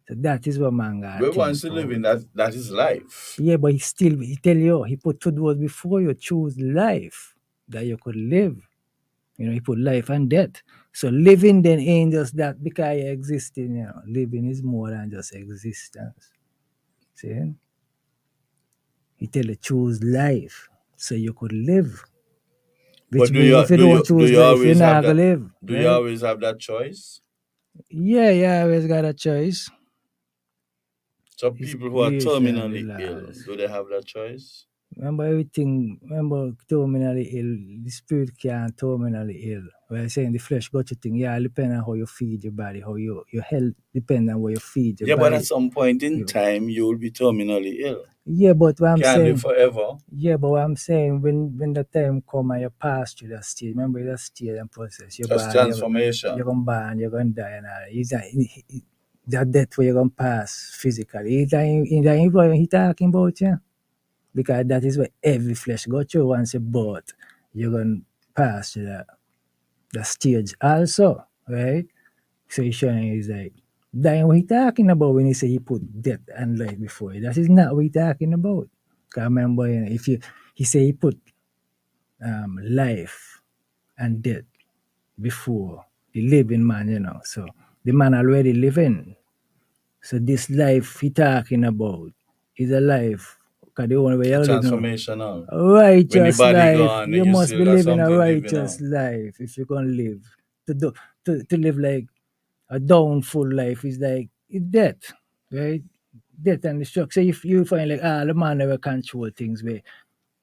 S4: So that is what man got.
S3: We want to live in that is life.
S4: Yeah, but he tell you, he put 2 doors before you, choose life that you could live. You know, he put life and death. So living then ain't just that because you're existing, you know. Living is more than just existence. See? He tell you choose life so you could live. Which means if you don't choose life, you're not gonna live.
S3: Do you always have that choice?
S4: Yeah, you always got a choice.
S3: So people who are terminally ill, do they have that choice?
S4: Remember terminally ill, the spirit can't terminally ill. We're saying the flesh got you thing, yeah, depend on how you feed your body, how your health depends on what you feed your body.
S3: Yeah, but at some point in time, you will be terminally ill.
S4: Yeah, but what I'm saying...
S3: Can't live forever.
S4: Yeah, but what I'm saying, when the time come and you pass through that stage, remember that stage and process.
S3: That's transformation.
S4: You're going to burn, you're going to die and all. that death where you're going to pass physically. He what he talking about, yeah? Because that is where every flesh go through once you're born. You're going to pass to the stage also, right? So he's showing is like, that ain't what he talking about when he say he put death and life before it. That is not what he talking about. Because remember, you know, he say he put life and death before the living man, you know. So the man already living. So this life he talking about is a life, because the only way you're living
S3: Transformational.
S4: a
S3: When the
S4: righteous
S3: body
S4: life,
S3: gone,
S4: you
S3: you
S4: must
S3: still
S4: be
S3: got
S4: living a
S3: something living
S4: righteous
S3: on.
S4: life if you're gonna live. To live like a downful life is like it's death, right? Death and destruction. So if you find like the man never control things where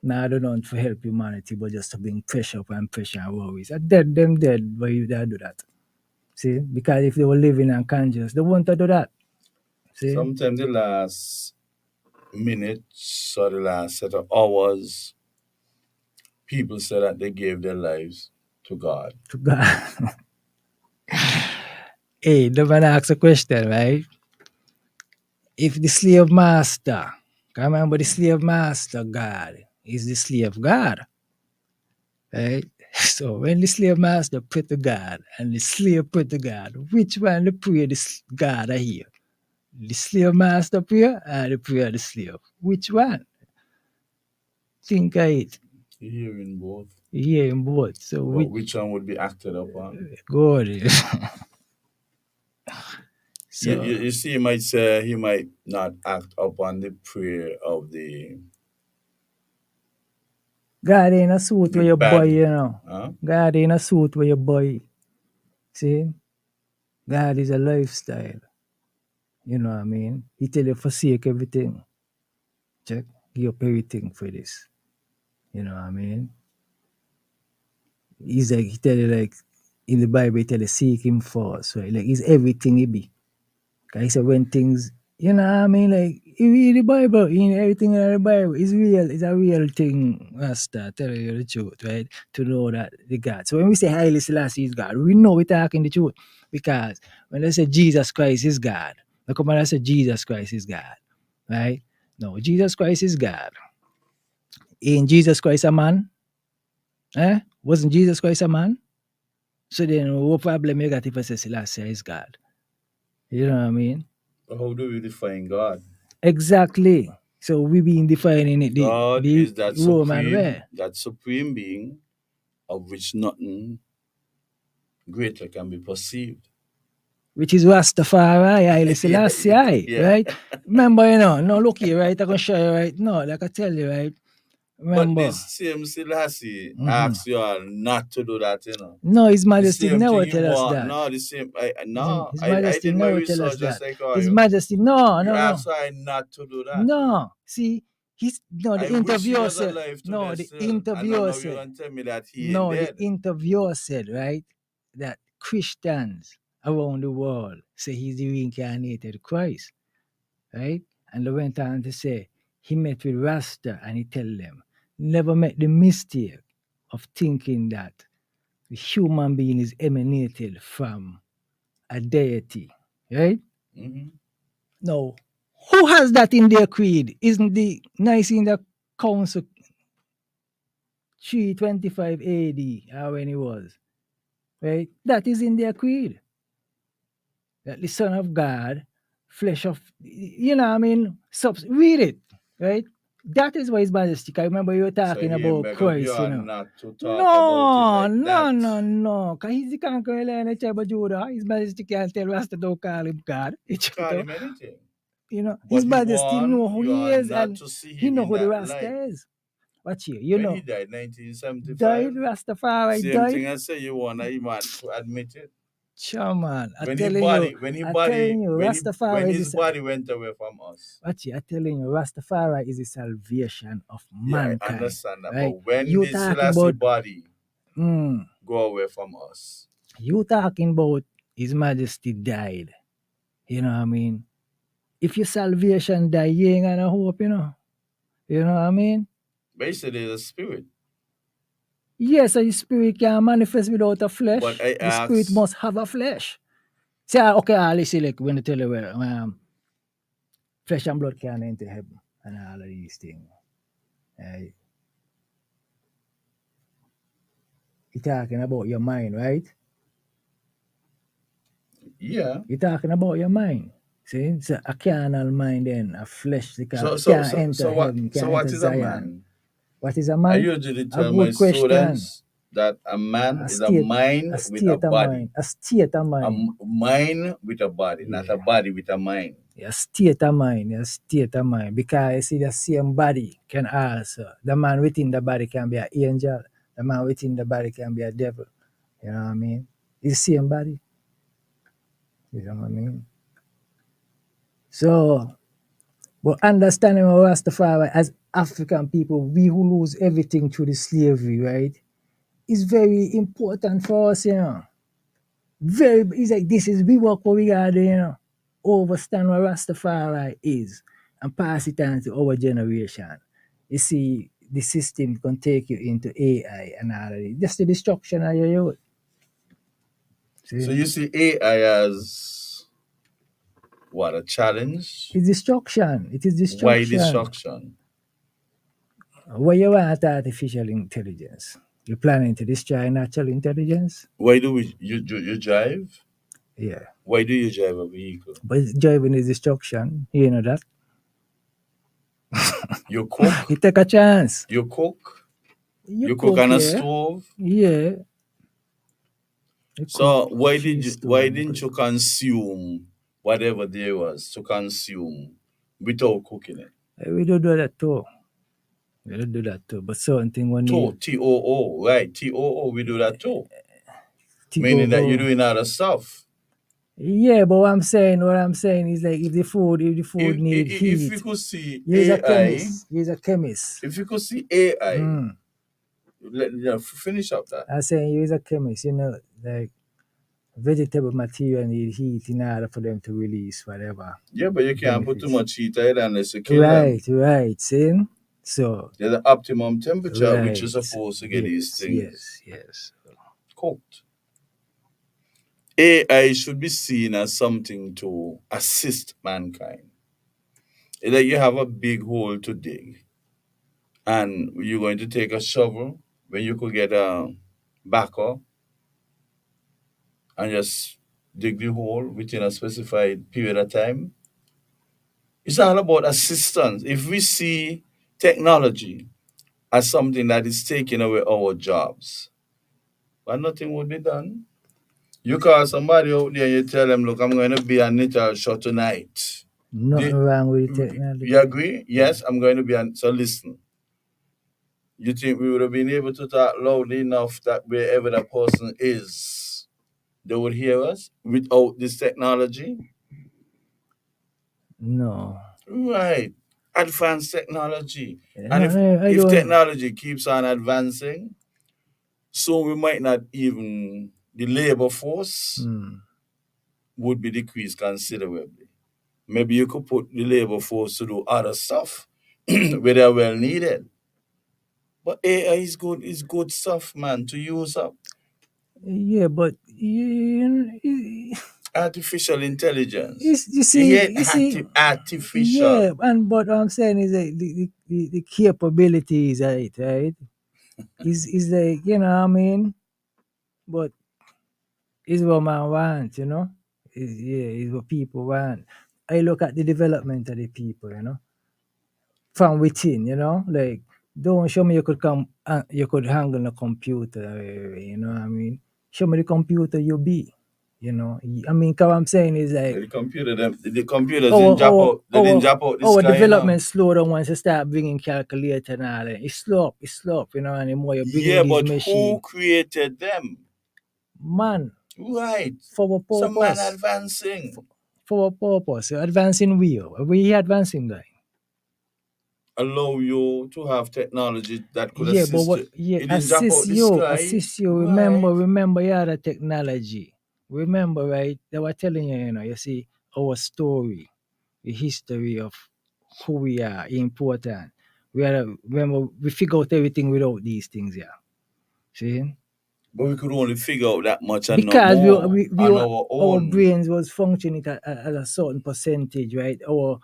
S4: now I don't want to help humanity, but just to bring pressure up and pressure and worries. I dead them dead, but you they do that. See? Because if they were living and conscious, they won't do that. See?
S3: Sometimes the last minutes or the last set of hours, people say that they gave their lives to God.
S4: To God. Hey, the man asks a question, right? If the slave master, remember the slave master, God, is the slave God, right? So when the slave master pray to God and the slave pray to God, which one the prayer the God I hear? The slave master prayer or the prayer of the slave? Which one? Think of it.
S3: Hearing both.
S4: You hear him both. So
S3: But
S4: which
S3: which one would be acted upon?
S4: God is?
S3: You,
S4: So
S3: you see, he might say he might not act upon the prayer of
S4: God ain't a suit
S3: the
S4: where you buy,
S3: bad.
S4: you know.
S3: Huh?
S4: God ain't a suit where you buy. See? God is a lifestyle. You know what I mean? He tell you forsake everything. Check. Give up everything for this. You know what I mean? He's like, he tell you like, in the Bible, he tell you seek him first, right? Like, he's everything he be. Cause he said when things, you know what I mean? Like, you read the Bible, you know, everything in the Bible is real. It's a real thing, Master, tell you the truth, right? To know that the God. So when we say Haile Selassie is God, we know we're talking the truth. Because when they say Jesus Christ is God, look come on, I say Jesus Christ is God, right? No, Jesus Christ is God. Ain't Jesus Christ a man? Eh? Wasn't Jesus Christ a man? So then what problem you got if I say Selassie is God? You know what I mean?
S3: How do we define God?
S4: Exactly. So we been defining it
S3: God
S4: the
S3: is that
S4: Roman way,
S3: supreme being of which nothing greater can be perceived.
S4: which is Rastafari, Haile
S3: yeah,
S4: Selassie,
S3: yeah.
S4: right? Remember, you know, no, look here, right? I can show you right now, like I tell you, right?
S3: But
S4: Remember.
S3: this same Selassie
S4: Mm-hmm.
S3: asks you all not to do that, you know.
S4: No, His
S3: The
S4: Majesty
S3: same thing
S4: never
S3: you
S4: tell us
S3: want.
S4: that.
S3: No, the same. I
S4: Majesty
S3: did my
S4: never tell us
S3: research just
S4: that.
S3: like how
S4: His
S3: you.
S4: Majesty, no,
S3: You
S4: no,
S3: asked
S4: no.
S3: I not to do that.
S4: No. See, he's no the
S3: I wish he
S4: interviewer
S3: was
S4: said
S3: alive
S4: no,
S3: today
S4: the
S3: still. And
S4: interviewer
S3: now you're
S4: said
S3: gonna tell me that he ain't
S4: no, the
S3: dead.
S4: interviewer said, right, that Christians around the world say he's the reincarnated Christ, right? And they went on to say he met with Rasta and he tell them, never make the mistake of thinking that the human being is emanated from a deity, right?
S3: Mm-hmm.
S4: Now, who has that in their creed? Isn't the Nicene Council 325 AD, or when it was, right? That is in their creed. That the Son of God, flesh of, you know, what I mean, read it, right? That is why His Majesty. I remember you were
S3: So
S4: talking
S3: he
S4: about
S3: beg of you
S4: Christ, you
S3: all
S4: know.
S3: not to talk about it
S4: No,
S3: like
S4: no,
S3: that.
S4: no, no. Because he's the conqueror lion of tribe of Judah. His Majesty can't tell Rasta don't call him God.
S3: Call him anything.
S4: You know, His
S3: But he
S4: Majesty know
S3: want
S4: who
S3: you
S4: he
S3: all
S4: is
S3: not
S4: and
S3: to see
S4: he
S3: him
S4: know
S3: in
S4: who the
S3: that light.
S4: Rasta is. Watch here, you
S3: When he
S4: know.
S3: died, 1975,
S4: Died, Rastafari
S3: same
S4: died.
S3: thing I say you want him to admit it.
S4: Chairman, I'm
S3: When he
S4: telling you,
S3: body, when he
S4: I'm telling
S3: body,
S4: you,
S3: when
S4: Rastafari
S3: his
S4: is
S3: body went away from us.
S4: watch it, I'm telling you, Rastafari is the salvation of
S3: Yeah, I
S4: mankind.
S3: understand that.
S4: Right?
S3: But when
S4: You
S3: did
S4: talking
S3: Selassie
S4: about
S3: body
S4: mm,
S3: go away from us?
S4: you talking about His Majesty died. You know what I mean? If your salvation die, you ain't gonna hope, you know. You know what I mean?
S3: Basically, the spirit.
S4: Yes, a spirit can manifest without a
S3: But
S4: flesh.
S3: I
S4: The spirit
S3: ask,
S4: must have a flesh. See, okay, listen, like when they tell you well, flesh and blood can't enter heaven and all of these things. Uh, you're talking about your mind, right?
S3: Yeah.
S4: You're talking about your mind. See, so a carnal mind then, a flesh,
S3: So
S4: it
S3: so
S4: can't
S3: so
S4: enter
S3: so what
S4: heaven,
S3: so
S4: can't
S3: what
S4: enter
S3: is a
S4: Zion.
S3: man?
S4: What is a
S3: I
S4: man?
S3: usually
S4: A
S3: tell my
S4: good question.
S3: students that a man
S4: A
S3: is a
S4: state,
S3: mind
S4: a
S3: with a
S4: state of
S3: body.
S4: mind, a state of
S3: A
S4: mind.
S3: mind with a body, not a
S4: Yeah.
S3: body with a mind.
S4: A state of mind, a state of mind. Because you see, the same body can also, the man within the body can be an angel, the man within the body can be a devil. You know what I mean? It's the same body. You know what I mean? So, but understanding our Rastafari as African people, we who lose everything through the slavery, right? Is very important for us, you know. Very, it's like this is we work what we gotta do, you know. Understand what Rastafari is and pass it on to our generation. You see, the system can take you into AI and all of it. Just the destruction of your youth.
S3: So
S4: See?
S3: you see AI as what, a challenge?
S4: It's destruction. It is
S3: Why
S4: destruction.
S3: destruction?
S4: Where you want artificial intelligence? You're planning to destroy natural intelligence?
S3: Why do you drive?
S4: Yeah.
S3: Why do you drive a vehicle?
S4: But it's driving is destruction. You know that?
S3: You cook.
S4: You take a chance.
S3: You cook.
S4: You
S3: You cook
S4: cook,
S3: on a
S4: yeah.
S3: stove.
S4: Yeah. You cook
S3: So
S4: tree
S3: why
S4: stone.
S3: didn't you consume whatever there was to consume without cooking it?
S4: We don't do that too. We don't do that too. But certain thing we need
S3: TOO, right? TOO, we do that too. Meaning that you're
S4: TOO.
S3: doing other stuff.
S4: Yeah, but what I'm saying is like if the food need
S3: If you
S4: heat,
S3: could see
S4: use a
S3: AI,
S4: chemist. Use a chemist.
S3: if you could see AI,
S4: Mm.
S3: finish up that.
S4: I'm saying use a chemist, you know, like vegetable material need heat in order for them to release whatever
S3: Yeah, but you can't put too
S4: benefits.
S3: much heat either unless you kill them.
S4: Right, see? So,
S3: There's an optimum temperature at which you're
S4: right,
S3: supposed to get these things
S4: yes.
S3: cooked. AI should be seen as something to assist mankind. It's like you have a big hole to dig, and you're going to take a shovel when you could get a backer and just dig the hole within a specified period of time. It's all about assistance. If we see technology as something that is taking away our jobs, but nothing would be done. You call somebody out there, you tell them, look, I'm going to be a Nital show tonight.
S4: Nothing wrong with the
S3: You
S4: technology.
S3: agree? Yes, I'm going to be on. So listen, you think we would have been able to talk loudly enough that wherever that person is, they would hear us without this technology?
S4: No.
S3: Right. Advanced technology. And
S4: No, I
S3: if
S4: don't.
S3: technology keeps on advancing, so we might not even, the labor force would be decreased considerably. Maybe you could put the labor force to do other stuff where they're well needed. But AI is good stuff, man, to use up.
S4: Yeah, but
S3: Artificial intelligence.
S4: you
S3: You
S4: see,
S3: hear artificial.
S4: yeah, and but what I'm saying is that the capabilities, right? Is like you know what I mean, but it's what man wants, you know. It's what people want. I look at the development of the people, you know, from within, you know, like don't show me you could come, you could handle a computer, you know what I mean. Show me the computer you be. You know, I mean, what I'm saying is like
S3: The computers didn't drop out. They didn't drop out the
S4: our
S3: sky, you know.
S4: development slow down once you start bringing calculator and all that. It's slow up, you know, and the more you bring in
S3: Yeah,
S4: these
S3: but who
S4: machines,
S3: created them?
S4: man,
S3: Right.
S4: for what
S3: Some man
S4: purpose?
S3: advancing.
S4: For what purpose? Advancing we advancing guy.
S3: Allow you to have technology that could
S4: Yeah, but
S3: assist
S4: what?
S3: you.
S4: Yeah,
S3: It didn't drop out the sky.
S4: assist you.
S3: Right.
S4: Remember, yeah, the technology. Remember, right? They were telling you, you know, you see our story, the history of who we are, important. We are remember we figure out everything without these things, yeah. See?
S3: But we could only figure out that much and not
S4: because
S3: more
S4: we
S3: on
S4: were,
S3: our
S4: our
S3: own.
S4: brains was functioning at a certain percentage, right? Our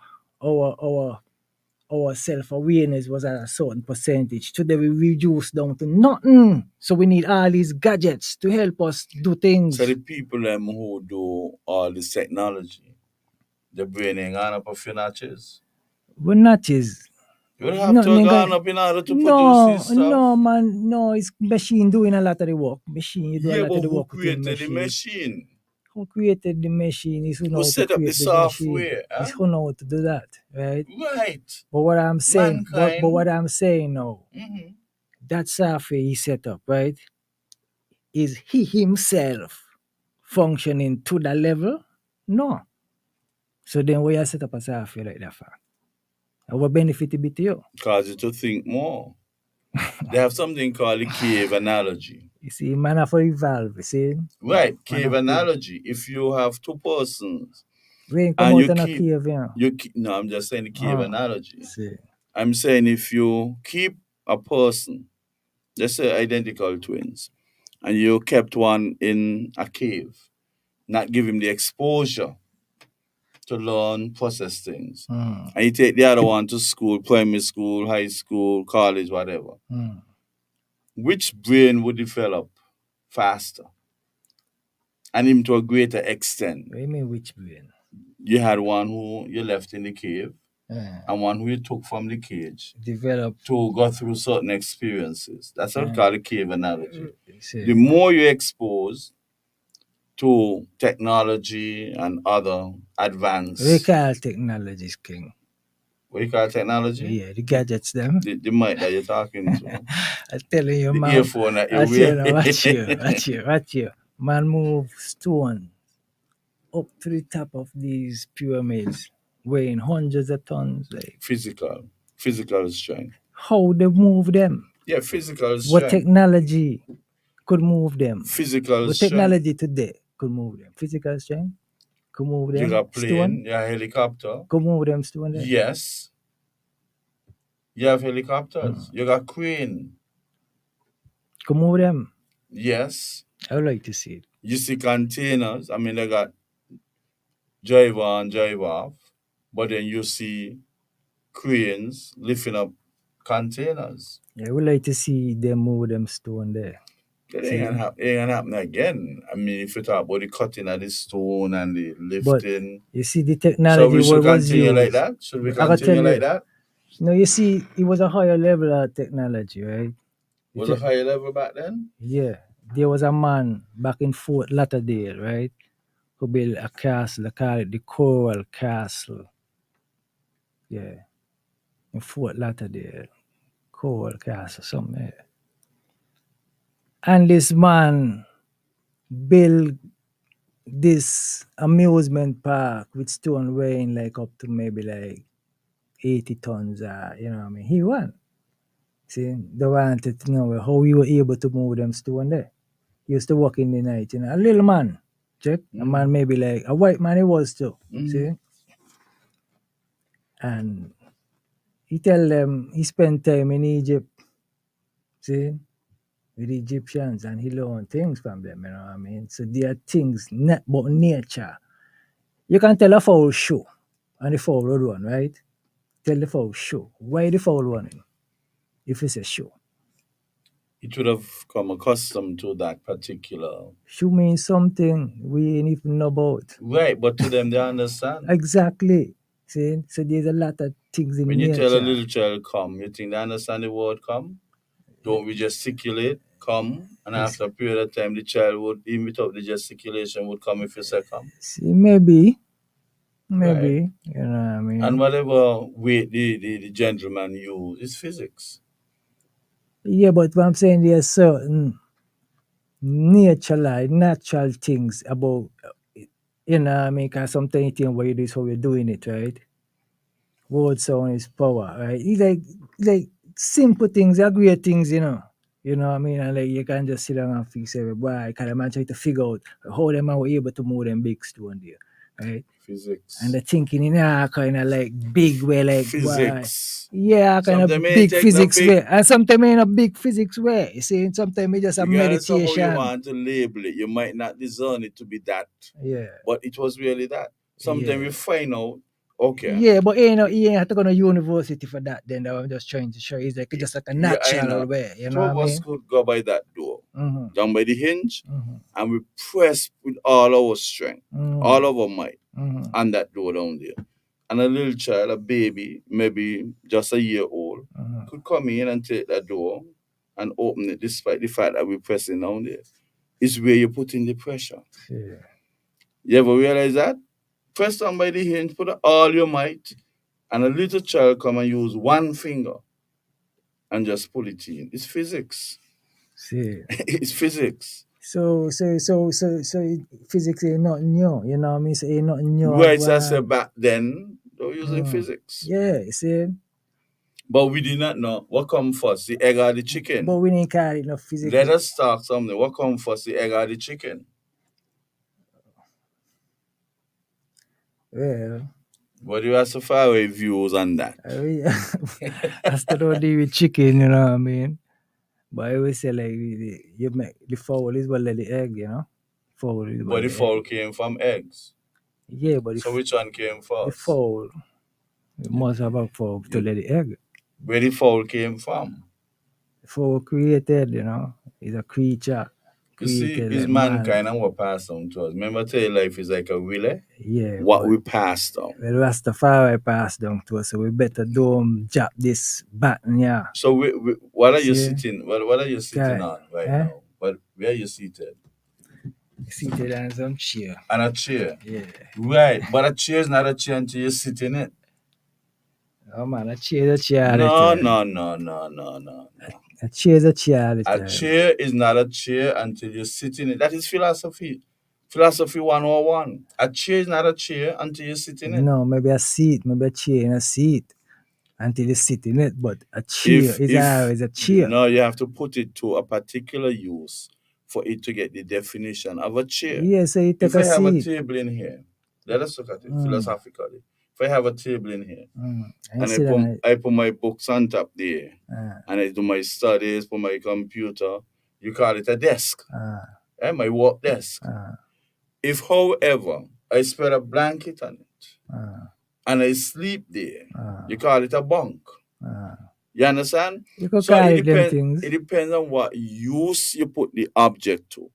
S4: self-awareness was at a certain percentage. Today we reduce down to nothing. So we need all these gadgets to help us do things.
S3: So the people who do all this technology, the brain ain't gone up a few notches.
S4: We're notches.
S3: You would have to have gone up in order to produce this stuff.
S4: No, man, no, it's machine doing a lot of the work. Machine, you do a
S3: Yeah,
S4: lot
S3: but
S4: of the
S3: who
S4: work within
S3: created the machine?
S4: Who created the machine is who
S3: Who
S4: knows to
S3: set up the
S4: create the machine.
S3: software? Huh?
S4: It's who knows to do that, right?
S3: Right.
S4: But what I'm saying, but
S3: Mankind.
S4: what I'm saying now,
S3: Mhm.
S4: that software he set up, right, is he himself functioning to that level? No. So then why you set up a software like that for? And what benefit it be to you?
S3: Cause you to think more. They have something called the cave analogy.
S4: You see, man have to evolve, you see?
S3: Right,
S4: Man
S3: cave
S4: have to-
S3: analogy. If you have two persons
S4: We ain't come
S3: and
S4: out
S3: you
S4: in a
S3: keep,
S4: cave, you know.
S3: no, I'm just saying the cave analogy.
S4: See.
S3: I'm saying if you keep a person, let's say identical twins, and you kept one in a cave, not give him the exposure to learn, process things, and you take the other one to school, primary school, high school, college, whatever, which brain would develop faster and him to a greater extent?
S4: What do you mean which brain?
S3: You had one who you left in the cave
S4: Yeah.
S3: and one who you took from the cage
S4: Develop.
S3: to go through certain experiences. That's what we call the cave analogy.
S4: See.
S3: The more you expose to technology and other advanced,
S4: We call technologies king.
S3: what you call technology?
S4: Yeah, the gadgets them.
S3: The mic that you're talking to.
S4: I'm telling you,
S3: The
S4: man.
S3: earphone that you
S4: Watch
S3: wear.
S4: you now, watch you. Man move stone up to the top of these pyramids, weighing hundreds of tons. Like
S3: Physical strength.
S4: how they move them?
S3: Yeah, physical strength.
S4: What technology could move them?
S3: Physical
S4: What
S3: strength.
S4: technology today could move them? Physical strength could move them.
S3: You got plane,
S4: stone
S3: you got helicopter.
S4: could move them stone. There.
S3: Yes. You have helicopters. You got crane.
S4: Could move them.
S3: Yes.
S4: I would like to see it.
S3: You see containers. I mean, they got drive on, drive off. But then you see cranes lifting up containers.
S4: Yeah, I would like to see them move them stone there.
S3: It ain't gonna happen again. I mean, if you talk about the cutting of the stone and the
S4: But
S3: lifting.
S4: you see the technology
S3: So we should
S4: was
S3: continue
S4: used.
S3: like that? Should we
S4: I gotta
S3: continue
S4: tell
S3: like
S4: you,
S3: that?
S4: No, you see, it was a higher level of technology, right?
S3: Was it a higher level back then?
S4: Yeah. There was a man back in Fort Lauderdale, right, who built a castle. They call it the Coral Castle. Yeah. In Fort Lauderdale. Coral Castle, somewhere. And this man built this amusement park with stone weighing like up to maybe like 80 tons. You know what I mean? He won. See, they wanted to know how you were able to move them stone there. He used to work in the night, you know. A little man, check. A man maybe like a white man he was too. See? And he tell them he spent time in Egypt, see, with the Egyptians, and he learned things from them, you know what I mean? So there are things not about nature. You can tell a fowl show and the fowl would run, right? Tell the fowl show. Why the fowl running? If it's a show.
S3: It would have come accustomed to that particular.
S4: Show means something we ain't even know about.
S3: Right, but to them they understand.
S4: Exactly. See? So there's a lot of things in
S3: When
S4: nature.
S3: you tell a little child come, you think they understand the word come? Don't we gesticulate, come, and after a period of time the child would, even without the gesticulation, would come if you say come.
S4: See, maybe,
S3: Right.
S4: you know what I mean?
S3: And whatever weight the gentleman use is physics.
S4: Yeah, but what I'm saying, there's certain natural things about, you know what I mean? Because sometimes you think, well, this is how you're doing it, right? Word sound is power, right? It's like simple things, are great things, you know. You know what I mean? And like you can just sit down and fix it, boy, because I'm trying to figure out how them are able to move them big stone there. right?
S3: Physics.
S4: And the thinking in a kind of like big way, like
S3: Physics.
S4: yeah, kind of
S3: Sometimes it
S4: big
S3: take no
S4: physics
S3: big-
S4: way, and sometimes in a big physics way. You see, sometimes it's just a
S3: Regardless of how you
S4: meditation.
S3: want to label it, you might not discern it to be that.
S4: Yeah,
S3: But it was really that. Sometimes
S4: Yeah.
S3: we find out, okay.
S4: yeah, but you know, you ain't have to go to university for that. Then I'm just trying to show you, it's like just like a
S3: Yeah, I
S4: natural
S3: know.
S4: way. You
S3: Two
S4: know
S3: of
S4: what I
S3: us
S4: mean?
S3: could go by that door,
S4: Mhm,
S3: down by the hinge,
S4: mhm,
S3: and we press with all our strength,
S4: mhm,
S3: all of our might,
S4: mhm,
S3: on that door down there. And a little child, a baby, maybe just a year old,
S4: mhm.
S3: could come in and take that door and open it despite the fact that we're pressing down there. It's where you put in the pressure.
S4: Yeah.
S3: You ever realize that? Press down by the hinge, put all your might, and a little child come and use one finger and just pull it in. It's physics.
S4: See.
S3: It's physics.
S4: So physics ain't nothing new. You know what I mean? So ain't nothing new.
S3: Right, so I said back then, they were using physics.
S4: Yeah, you see.
S3: But we did not know what come first, the egg or the chicken.
S4: But we didn't call it no physics.
S3: Let us talk something. What come first, the egg or the chicken?
S4: Well,
S3: What do you have so far away views on that?
S4: I still don't deal with chicken, you know what I mean? But I always say like you make the fowl is well the egg, you know? Fowl is
S3: But the fowl came from eggs.
S4: Yeah, but
S3: So which one came first?
S4: the fowl must have a fowl to lay the egg.
S3: Where the fowl came from?
S4: The fowl created, you know, is a creature.
S3: You see,
S4: Created
S3: it's
S4: like man.
S3: mankind and what passed on to us. Remember, I tell you, life is like a relay.
S4: Yeah.
S3: What
S4: but
S3: we passed on.
S4: Well, Rastafari passed down to us, so we better don't drop this button, yeah.
S3: So what are you
S4: See?
S3: sitting? What are you sitting
S4: Guy,
S3: on right
S4: eh?
S3: now? But where are you seated?
S4: Seated on some chair.
S3: On a chair.
S4: Yeah.
S3: Right, but a chair is not a chair until you sit in it.
S4: Oh man, a chair is a chair.
S3: No.
S4: A chair is a chair.
S3: A chair is not a chair until you sit in it. That is philosophy. Philosophy 101. A chair is not a chair until you sit in it.
S4: No, maybe a seat, maybe a chair and a seat until you sit in it. But a chair is always a chair.
S3: No, you have to put it to a particular use for it to get the definition of a chair.
S4: Yeah, so you take
S3: If
S4: a
S3: I have a
S4: seat.
S3: table in here, let us look at it philosophically. If I have a table in here
S4: And
S3: I put my books on top there and I do my studies, put my computer, you call it a desk. My work desk. If, however, I spread a blanket on it and I sleep there, you call it a bunk. You understand?
S4: You could
S3: So
S4: call
S3: it
S4: it them things.
S3: depends on what use you put the object to.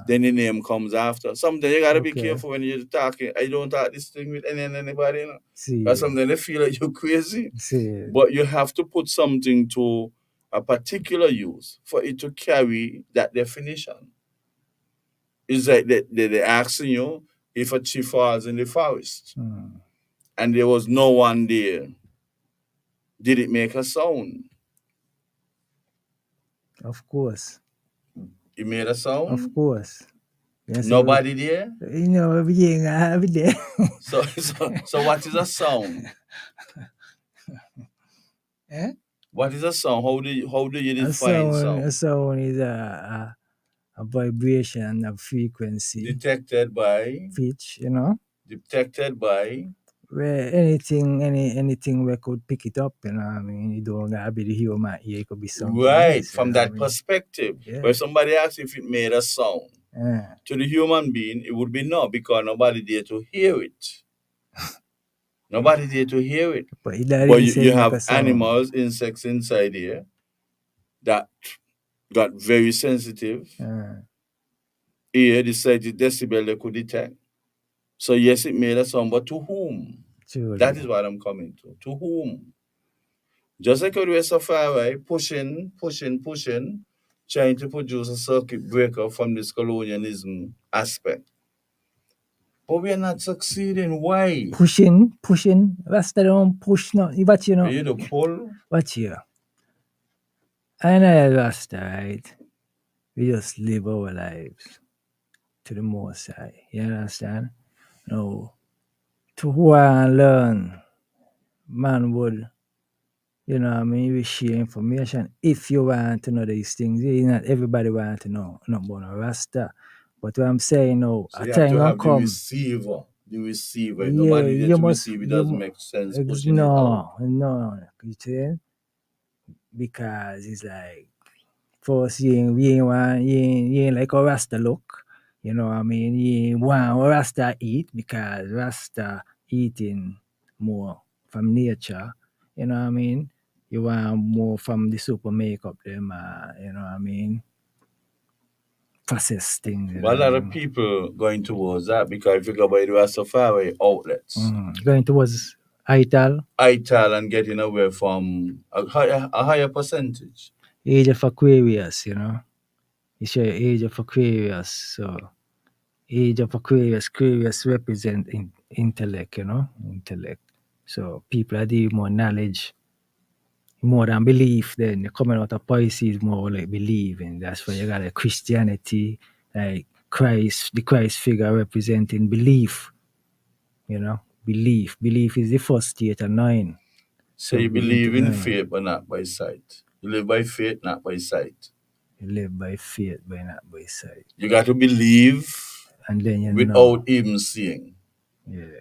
S3: Then the name comes after. Sometimes you gotta be careful when you're talking. I don't talk this thing with anybody, you know.
S4: See.
S3: Because sometimes they feel like you're crazy.
S4: See.
S3: But you have to put something to a particular use for it to carry that definition. It's like they're asking you if a tree falls in the forest and there was no one there. Did it make a sound?
S4: Of course.
S3: It made a sound?
S4: Of course. Yes,
S3: Nobody there?
S4: You know, everything there.
S3: So what is a sound?
S4: Eh?
S3: What is a sound? How do you define sound?
S4: A sound is a vibration of frequency.
S3: Detected by?
S4: Pitch, you know?
S3: Detected by?
S4: Where anything we could pick it up, you know what I mean? You don't gotta be the human ear, it could be something
S3: Right,
S4: else,
S3: from that perspective.
S4: Yeah.
S3: Where somebody asks if it made a sound. To the human being, it would be no, because nobody there to hear it. Nobody there to hear it.
S4: But
S3: you have animals, insects inside here that got very sensitive. Here, the 30 decibel they could detect. So yes, it made a sound, but to whom?
S4: Truly.
S3: That is what I'm coming to. To whom? Just like we were so far away, pushing, trying to produce a circuit breaker from this colonialism aspect. But we are not succeeding. Why?
S4: Pushing. Rasta don't push no. Watch you know.
S3: You the pull?
S4: Watch you. I know Rasta, right? We just live our lives to the most high. You understand? No. To who I learn, man would, you know what I mean, we share information. If you want to know these things, not everybody want to know, not about a Rasta. But what I'm saying now,
S3: So
S4: a
S3: you have
S4: time
S3: to
S4: will
S3: have the
S4: come.
S3: receiver. the receiver. If
S4: Yeah,
S3: nobody there
S4: you
S3: to
S4: must.
S3: receive, it doesn't make sense pushing it out.
S4: No. You see? Because it's like first you ain't like a Rasta look. You know what I mean? You ain't want a Rasta eat because Rasta eating more from nature. You know what I mean? You want more from the super makeup them, you know what I mean? Processed things, you know
S3: But a
S4: what I
S3: lot of
S4: mean?
S3: people going towards that because if you go by the Rastafari outlets,
S4: Going towards Ital,
S3: ITAL and getting away from a higher percentage.
S4: age of Aquarius, you know. You share age of Aquarius, so age of Aquarius represent intellect, you know, intellect. So people are dealing more knowledge, more than belief. Then you're coming out of Pisces more like believing. That's why you got like Christianity, like Christ, the Christ figure representing belief, you know. Belief. Belief is the first state of 9.
S3: So
S4: So
S3: you
S4: we into
S3: believe in
S4: 9.
S3: faith but not by sight. You live by faith, not by sight.
S4: You live by faith, by not by sight.
S3: You got to believe
S4: And then you know.
S3: without even seeing.
S4: Yeah.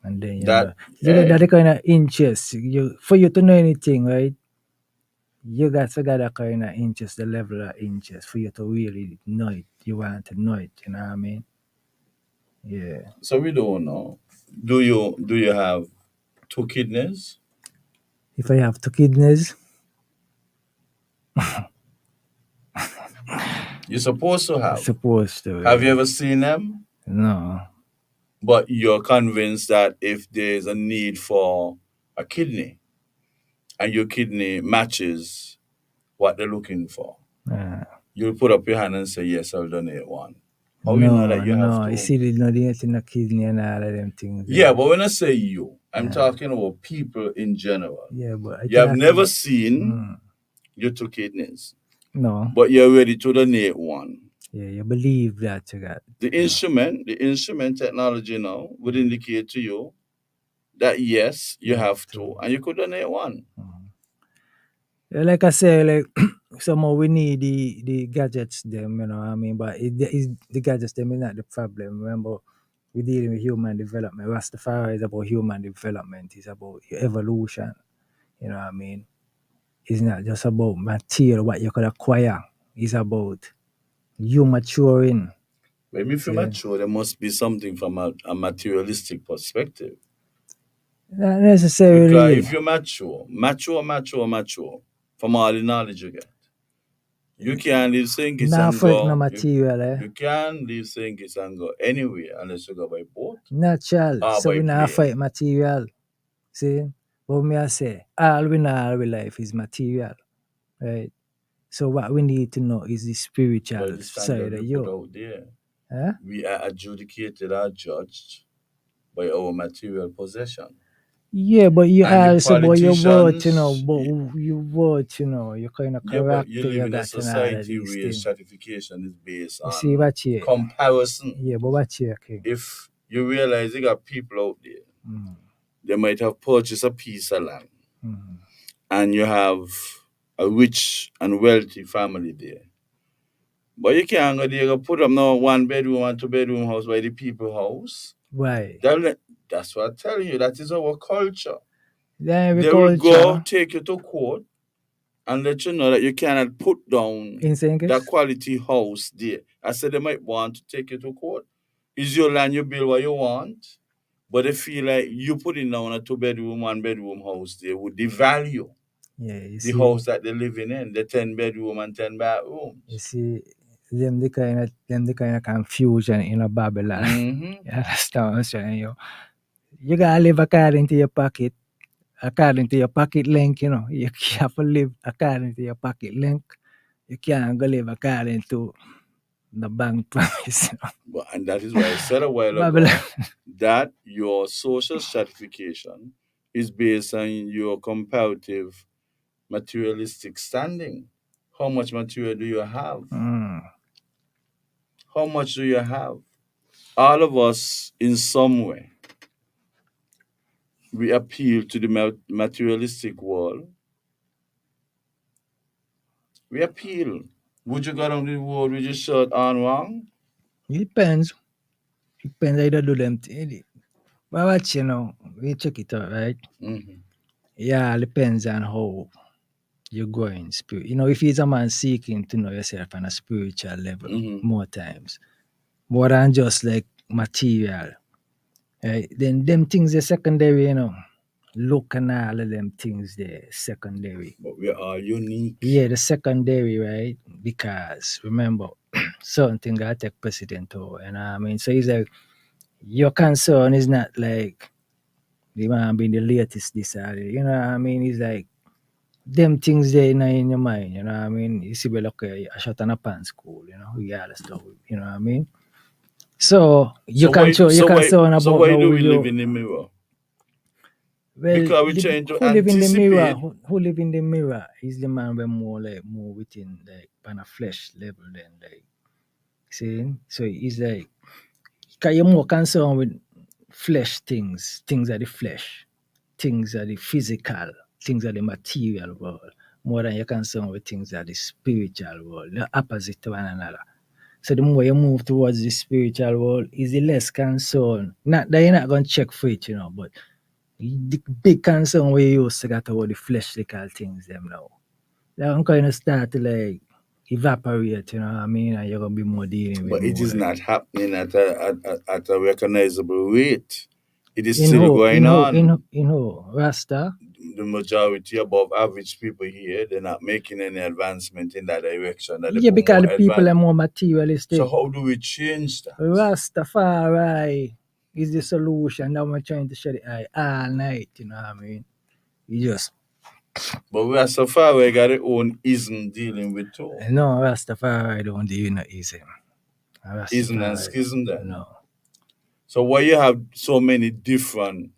S4: And then you
S3: That
S4: know. You got that kind of interest. For you to know anything, right? You got to get that kind of interest, the level of interest for you to really know it. You want to know it, you know what I mean? Yeah.
S3: So we don't know. Do you have two kidneys?
S4: If I have 2 kidneys,
S3: You're supposed to
S4: I'm
S3: have.
S4: supposed to.
S3: Have you ever seen them?
S4: No.
S3: But you're convinced that if there's a need for a kidney and your kidney matches what they're looking for, you'll put up your hand and say, yes, I'll donate one. How you know that you have
S4: You
S3: to?
S4: see, there's nothing in the kidney and all of them things.
S3: Yeah, but when I say you, I'm talking about people in general.
S4: Yeah, but
S3: You have never seen your 2 kidneys,
S4: No.
S3: but you're ready to donate one.
S4: Yeah, you believe that you got.
S3: The instrument technology now would indicate to you that yes, you have to, and you could donate one.
S4: Yeah, like I say, like somehow we need the gadgets them, you know what I mean? But the gadgets them is not the problem. Remember, we're dealing with human development. Rastafari is about human development. It's about your evolution. You know what I mean? It's not just about material, what you could acquire. It's about you maturing.
S3: When if you're mature, there must be something from a materialistic perspective.
S4: Not necessarily.
S3: Because if you're mature, from all the knowledge you get, you can't leave St. Kitts
S4: Not
S3: and
S4: for no
S3: go.
S4: material,
S3: You can't leave St. Kitts and go anywhere unless you go by boat
S4: Natural.
S3: or
S4: So
S3: by
S4: we not
S3: plane.
S4: fight material. See? But me I say, all we know all we life is material. Right? So what we need to know is the spiritual
S3: But the
S4: side
S3: standard
S4: of
S3: we
S4: you.
S3: put out there,
S4: Huh?
S3: we are adjudicated or judged by our material possession.
S4: Yeah, but you
S3: And the
S4: also about your words, you know,
S3: politicians,
S4: but your words, you know, your kind of
S3: yeah, but you
S4: character
S3: live
S4: you
S3: in a
S4: got and all of
S3: society
S4: these
S3: where
S4: things.
S3: stratification is based
S4: You see
S3: on
S4: what you
S3: comparison.
S4: Yeah, but what you King?
S3: If you realize you got people out there, they might have purchased a piece of land, and you have a rich and wealthy family there. But you can't go there and put up no 1 bedroom and 2 bedroom house by the people house.
S4: Why?
S3: That's what I'm telling you. That is our culture.
S4: Then
S3: They will go take you to court and let you know that you cannot put down that quality house there. I said they might want to take you to court. Is your land, you build what you want, but they feel like you putting down a 2 bedroom, 1 bedroom house there would devalue the house that they're living in, the 10 bedroom and 10 bathrooms.
S4: You see, them the kind of confusion in a Babylon. You understand what I'm saying? You gotta live according to your pocket, according to your pocket length, you know. You have to live according to your pocket length. You can't go live according to the bank promise. You know?
S3: And that is why I said a while ago that your social stratification is based on your comparative materialistic standing. How much material do you have? How much do you have? All of us, in some way, we appeal to the materialistic world. We appeal. Would you go down the road with your shirt on wrong?
S4: It depends. Depends how you do them. But watch, we check it out, right?
S3: Mm-hmm.
S4: Yeah, depends on how you're going spirit. If he's a man seeking to know yourself on a spiritual level,
S3: Mm-hmm.
S4: more times, more than just like material, right? Then them things are secondary, Look and all of them things there, secondary.
S3: But we are unique.
S4: Yeah, the secondary, right? Because remember, certain things gotta take precedent over, you know what I mean? So it's like your concern is not like the man being the latest this or that, you know what I mean? It's like them things there in your mind, you know what I mean? You see, well, okay, I shot on a pants school, regardless of, you know what I mean? So you can show your concern
S3: So
S4: about
S3: why
S4: now
S3: do
S4: with
S3: we live
S4: you.
S3: in the mirror?
S4: Well,
S3: Because we're trying to
S4: who live in the mirror?
S3: anticipate.
S4: Who live in the mirror is the man we're more within like on a flesh level than like see. So it's like cause you're more concerned with flesh things are the flesh, things are the physical, things are the material world, more than you're concerned with things that the spiritual world, the opposite to one another. So the more you move towards the spiritual world, is the less concern. Not that you're not gonna check for it, but the big concern we used to get about the fleshly things them now. They're kind of start to like evaporate, you know what I mean? And you're gonna be more dealing with
S3: But it
S4: more
S3: is
S4: like
S3: not happening at a recognizable rate. It is
S4: in
S3: still
S4: who in
S3: going
S4: who
S3: on.
S4: in who Rasta.
S3: The majority above average people here, they're not making any advancement in that direction, that they
S4: Yeah,
S3: put
S4: because
S3: more
S4: the people are
S3: advance.
S4: more
S3: So
S4: materialistic.
S3: how do we change that?
S4: Rastafari is the solution that we're trying to shut it eye all night, you know what I mean? You just
S3: But we are so far we got our own ism dealing with too.
S4: no Rastafari don't do you know easy.
S3: Ism and
S4: Rastafari,
S3: schism then.
S4: no.
S3: So why you have so many different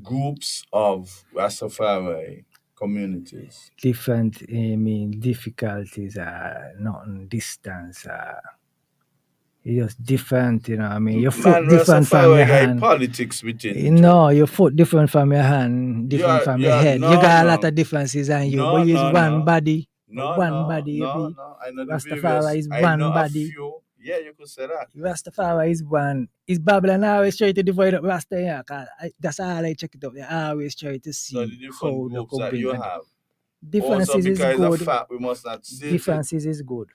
S3: groups of Rastafari communities?
S4: Different, I mean, difficulties are not distance. It's just different, you know. I mean, your foot
S3: Man,
S4: different from your
S3: Rastafari got
S4: hand.
S3: politics within it too.
S4: Your foot different from your hand, different from your head. You
S3: No,
S4: got a lot
S3: no,
S4: of differences on you, but
S3: no,
S4: you is
S3: no,
S4: one
S3: no.
S4: body.
S3: No,
S4: One
S3: no,
S4: body, you
S3: no,
S4: be.
S3: no. I know the
S4: Rastafari
S3: various.
S4: is
S3: I
S4: one
S3: know a
S4: body.
S3: few. Yeah, you could say that.
S4: Rastafari is one. Is Babylon always try to divide up Rasta? Yeah, that's all I check it up. They always try to
S3: So the
S4: see
S3: different
S4: how they
S3: groups
S4: could
S3: that
S4: bring
S3: you
S4: it.
S3: have. Also,
S4: Differences is
S3: because of
S4: good.
S3: fact, we must not sit it.
S4: Differences is good.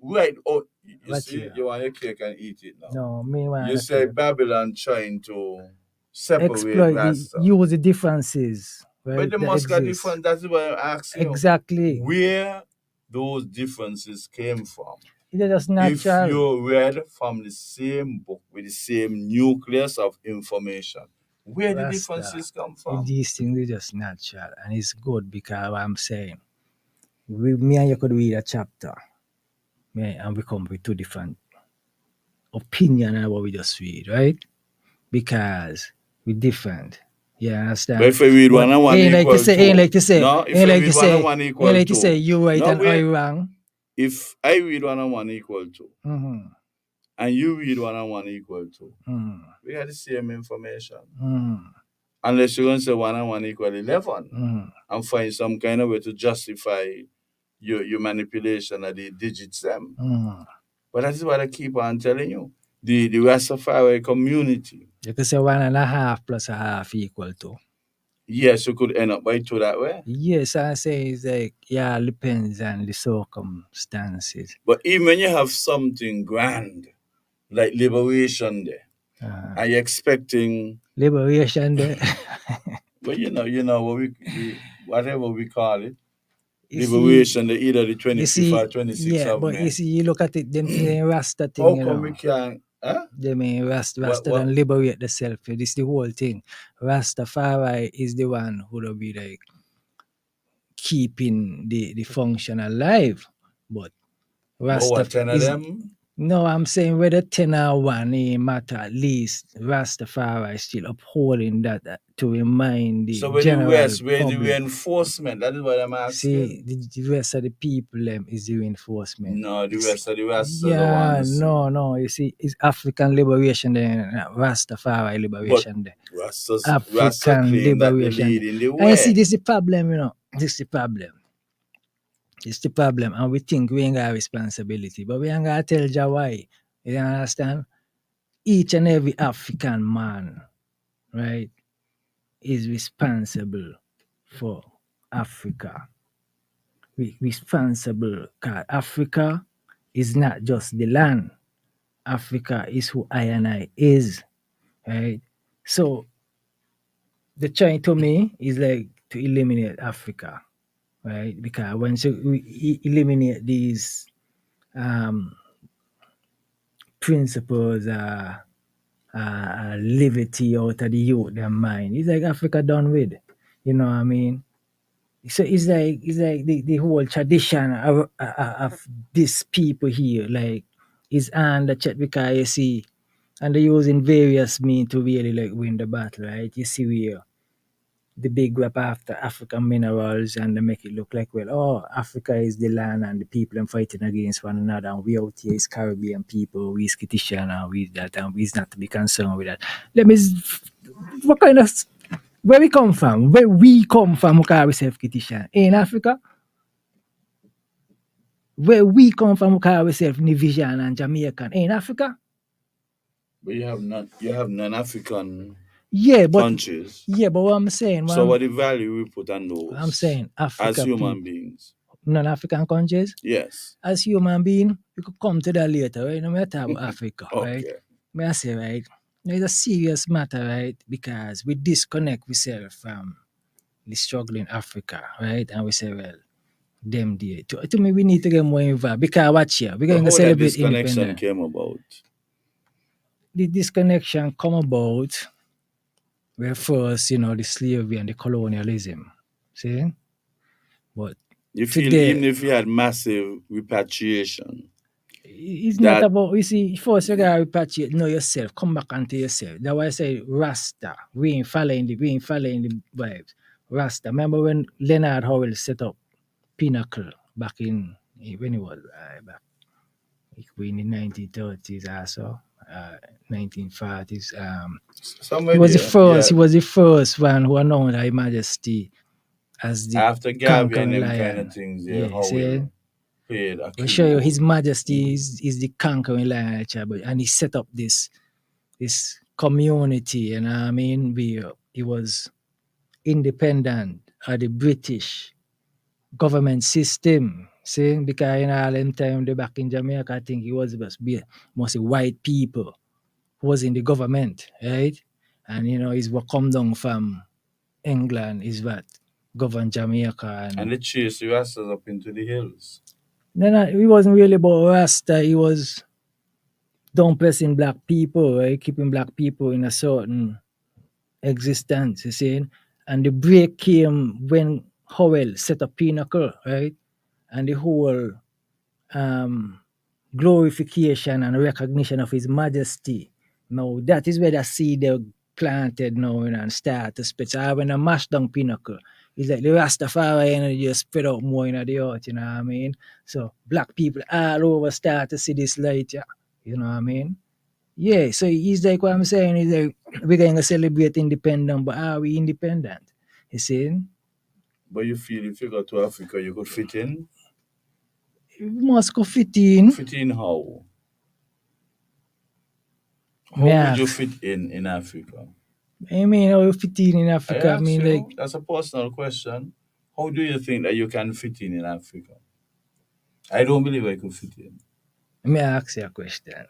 S3: Right. Oh, you
S4: Watch
S3: see,
S4: here.
S3: you want your cake and eat it now.
S4: No, me want
S3: You
S4: to
S3: say
S4: care.
S3: Babylon trying to separate
S4: Exploit the
S3: Rasta.
S4: use the differences,
S3: But
S4: right?
S3: they
S4: That
S3: must got
S4: exist.
S3: different. That's why I'm asking you
S4: Exactly.
S3: where those differences came from.
S4: It's just
S3: If
S4: natural.
S3: you read from the same book with the same nucleus of information, where the
S4: Rasta.
S3: differences come from?
S4: These things are just natural, and it's good because what I'm saying, me and you could read a chapter, and we come with two different opinion on what we just read, right? Because we're different. You
S3: But
S4: understand?
S3: if you read
S4: But
S3: one and one
S4: ain't like to
S3: equal
S4: say, ain't
S3: two,
S4: like to say,
S3: no, if
S4: ain't
S3: you
S4: like to
S3: read one and
S4: say,
S3: one
S4: ain't
S3: equal
S4: like to say
S3: two,
S4: you right
S3: no,
S4: and I
S3: wait,
S4: wrong.
S3: if I read one and one equal two,
S4: Mm-hmm.
S3: and you read one and one equal two,
S4: Mm-hmm.
S3: we have the same information.
S4: Mm-hmm.
S3: Unless you're going to say one and one equal 11
S4: Mm-hmm.
S3: and find some kind of way to justify your manipulation of the digits them.
S4: Mm-hmm.
S3: But that is what I keep on telling you. The Rastafari community,
S4: You could say 1.5 plus a half equal to.
S3: yes, you could end up by two that way.
S4: Yes, I say it's like, yeah, depends on the circumstances.
S3: But even when you have something grand, like liberation there, are you expecting,
S4: Liberation there.
S3: well, what we whatever we call it,
S4: You see,
S3: liberation, either the 25th or 26th
S4: yeah,
S3: of
S4: but you
S3: May.
S4: see, you look at it, them thing ain't Rasta thing,
S3: How come we can't, huh?
S4: They mean Rasta
S3: What,
S4: don't liberate the self. This is the whole thing. Rastafari is the one who will be like keeping the function alive. But
S3: but what,
S4: Rasta
S3: 10 of
S4: is
S3: them?
S4: no, I'm saying whether 10 or 1 it matter, at least Rastafari is still upholding that to remind the
S3: So where the
S4: general
S3: rest, where the
S4: public.
S3: reinforcement? That is what I'm
S4: See,
S3: asking.
S4: the rest of the people is the reinforcement.
S3: No, the
S4: It's,
S3: rest of the Rastas I want
S4: yeah,
S3: to see.
S4: no. You see, it's African liberation there, not Rastafari
S3: But
S4: liberation there.
S3: Rasta
S4: African
S3: claim that they
S4: liberation
S3: lead
S4: there.
S3: in the
S4: And you see,
S3: way.
S4: this is the problem, This is the problem. It's the problem. And we think we ain't got responsibility, but we ain't got to tell Jah why. You understand? each and every African man, right, is responsible for Africa. Responsible because Africa is not just the land. Africa is who I and I is, right? So the trying to me is like to eliminate Africa, right? Because once you eliminate these um, principles, liberty out of the youth, their mind, it's like Africa done with. You know what I mean? So it's like the whole tradition of these people here, like is on the chat because you see, and they're using various means to really like win the battle, right? You see where the big rap after African minerals and they make it look like, well, oh, Africa is the land and the people and fighting against one another, and we out here is Caribbean people, we is Kitishan and we that, and we's not to be concerned with that. Let me, what kind of, where we come from? Where we come from, we call ourselves Kitishan. In Africa, where we come from, we call ourselves Nivijan and Jamaican. In Africa,
S3: But you have non-African
S4: yeah, but
S3: countries.
S4: what I'm saying,
S3: So what the value we put on those
S4: I'm saying
S3: as
S4: Africa
S3: human
S4: people,
S3: beings?
S4: non-African countries,
S3: Yes.
S4: as human being, we could come to that later, right? No matter about Africa, right?
S3: Okay.
S4: May I say, right? It's a serious matter, right? Because we disconnect ourselves from the struggling Africa, right? And we say, well, them there. To me, we need to get more involved because watch here, we're
S3: But
S4: going to
S3: how that
S4: celebrate
S3: disconnection
S4: independence.
S3: came about?
S4: The disconnection come about where first, the slavery and the colonialism. See? But
S3: You feel
S4: today,
S3: even if you had massive repatriation,
S4: it's not
S3: that
S4: about, you see, first you gotta repatriate, know yourself, come back onto yourself. That's why I say Rasta. We ain't following the vibes. Rasta. Remember when Leonard Howell set up Pinnacle back in when he was back in the 1930s or so, 1940s.
S3: somewhere there, yeah.
S4: He was the first one who announced His Majesty as the
S3: After Garvey and
S4: conquering
S3: them kind of
S4: lion.
S3: things, yeah,
S4: Yeah,
S3: how
S4: see?
S3: will played a
S4: We
S3: key
S4: show you
S3: role.
S4: His Majesty is the conquering lion, and he set up this community, you know what I mean? He was independent of the British government system. See, because in all them time the back in Jamaica, I think it was supposed to be mostly white people who was in the government, right? And it's what come down from England is what govern Jamaica
S3: And they chased the Rastas up into the hills.
S4: no, it wasn't really about Rasta, it was down pressing black people, right? Keeping black people in a certain existence, you see. And the break came when Howell set up Pinnacle, right? And the whole um, glorification and recognition of His Majesty. Now, that is where the seed they planted now and start to spread. So when I mash down Pinnacle, it's like the Rastafari energy just spread out more in the earth, you know what I mean? So black people all over start to see this light, yeah. You know what I mean? Yeah, so it's like what I'm saying is like we're going to celebrate independence, but are we independent? You see?
S3: But you feel if you go to Africa, you could fit in?
S4: We must go fit in.
S3: Fit in how? How
S4: Me
S3: would you
S4: ask.
S3: fit in Africa?
S4: I mean, how you fit in
S3: I
S4: Africa? I
S3: ask
S4: mean,
S3: you,
S4: like,
S3: that's a personal question. How do you think that you can fit in Africa? I don't believe I could fit in.
S4: me ask you a question.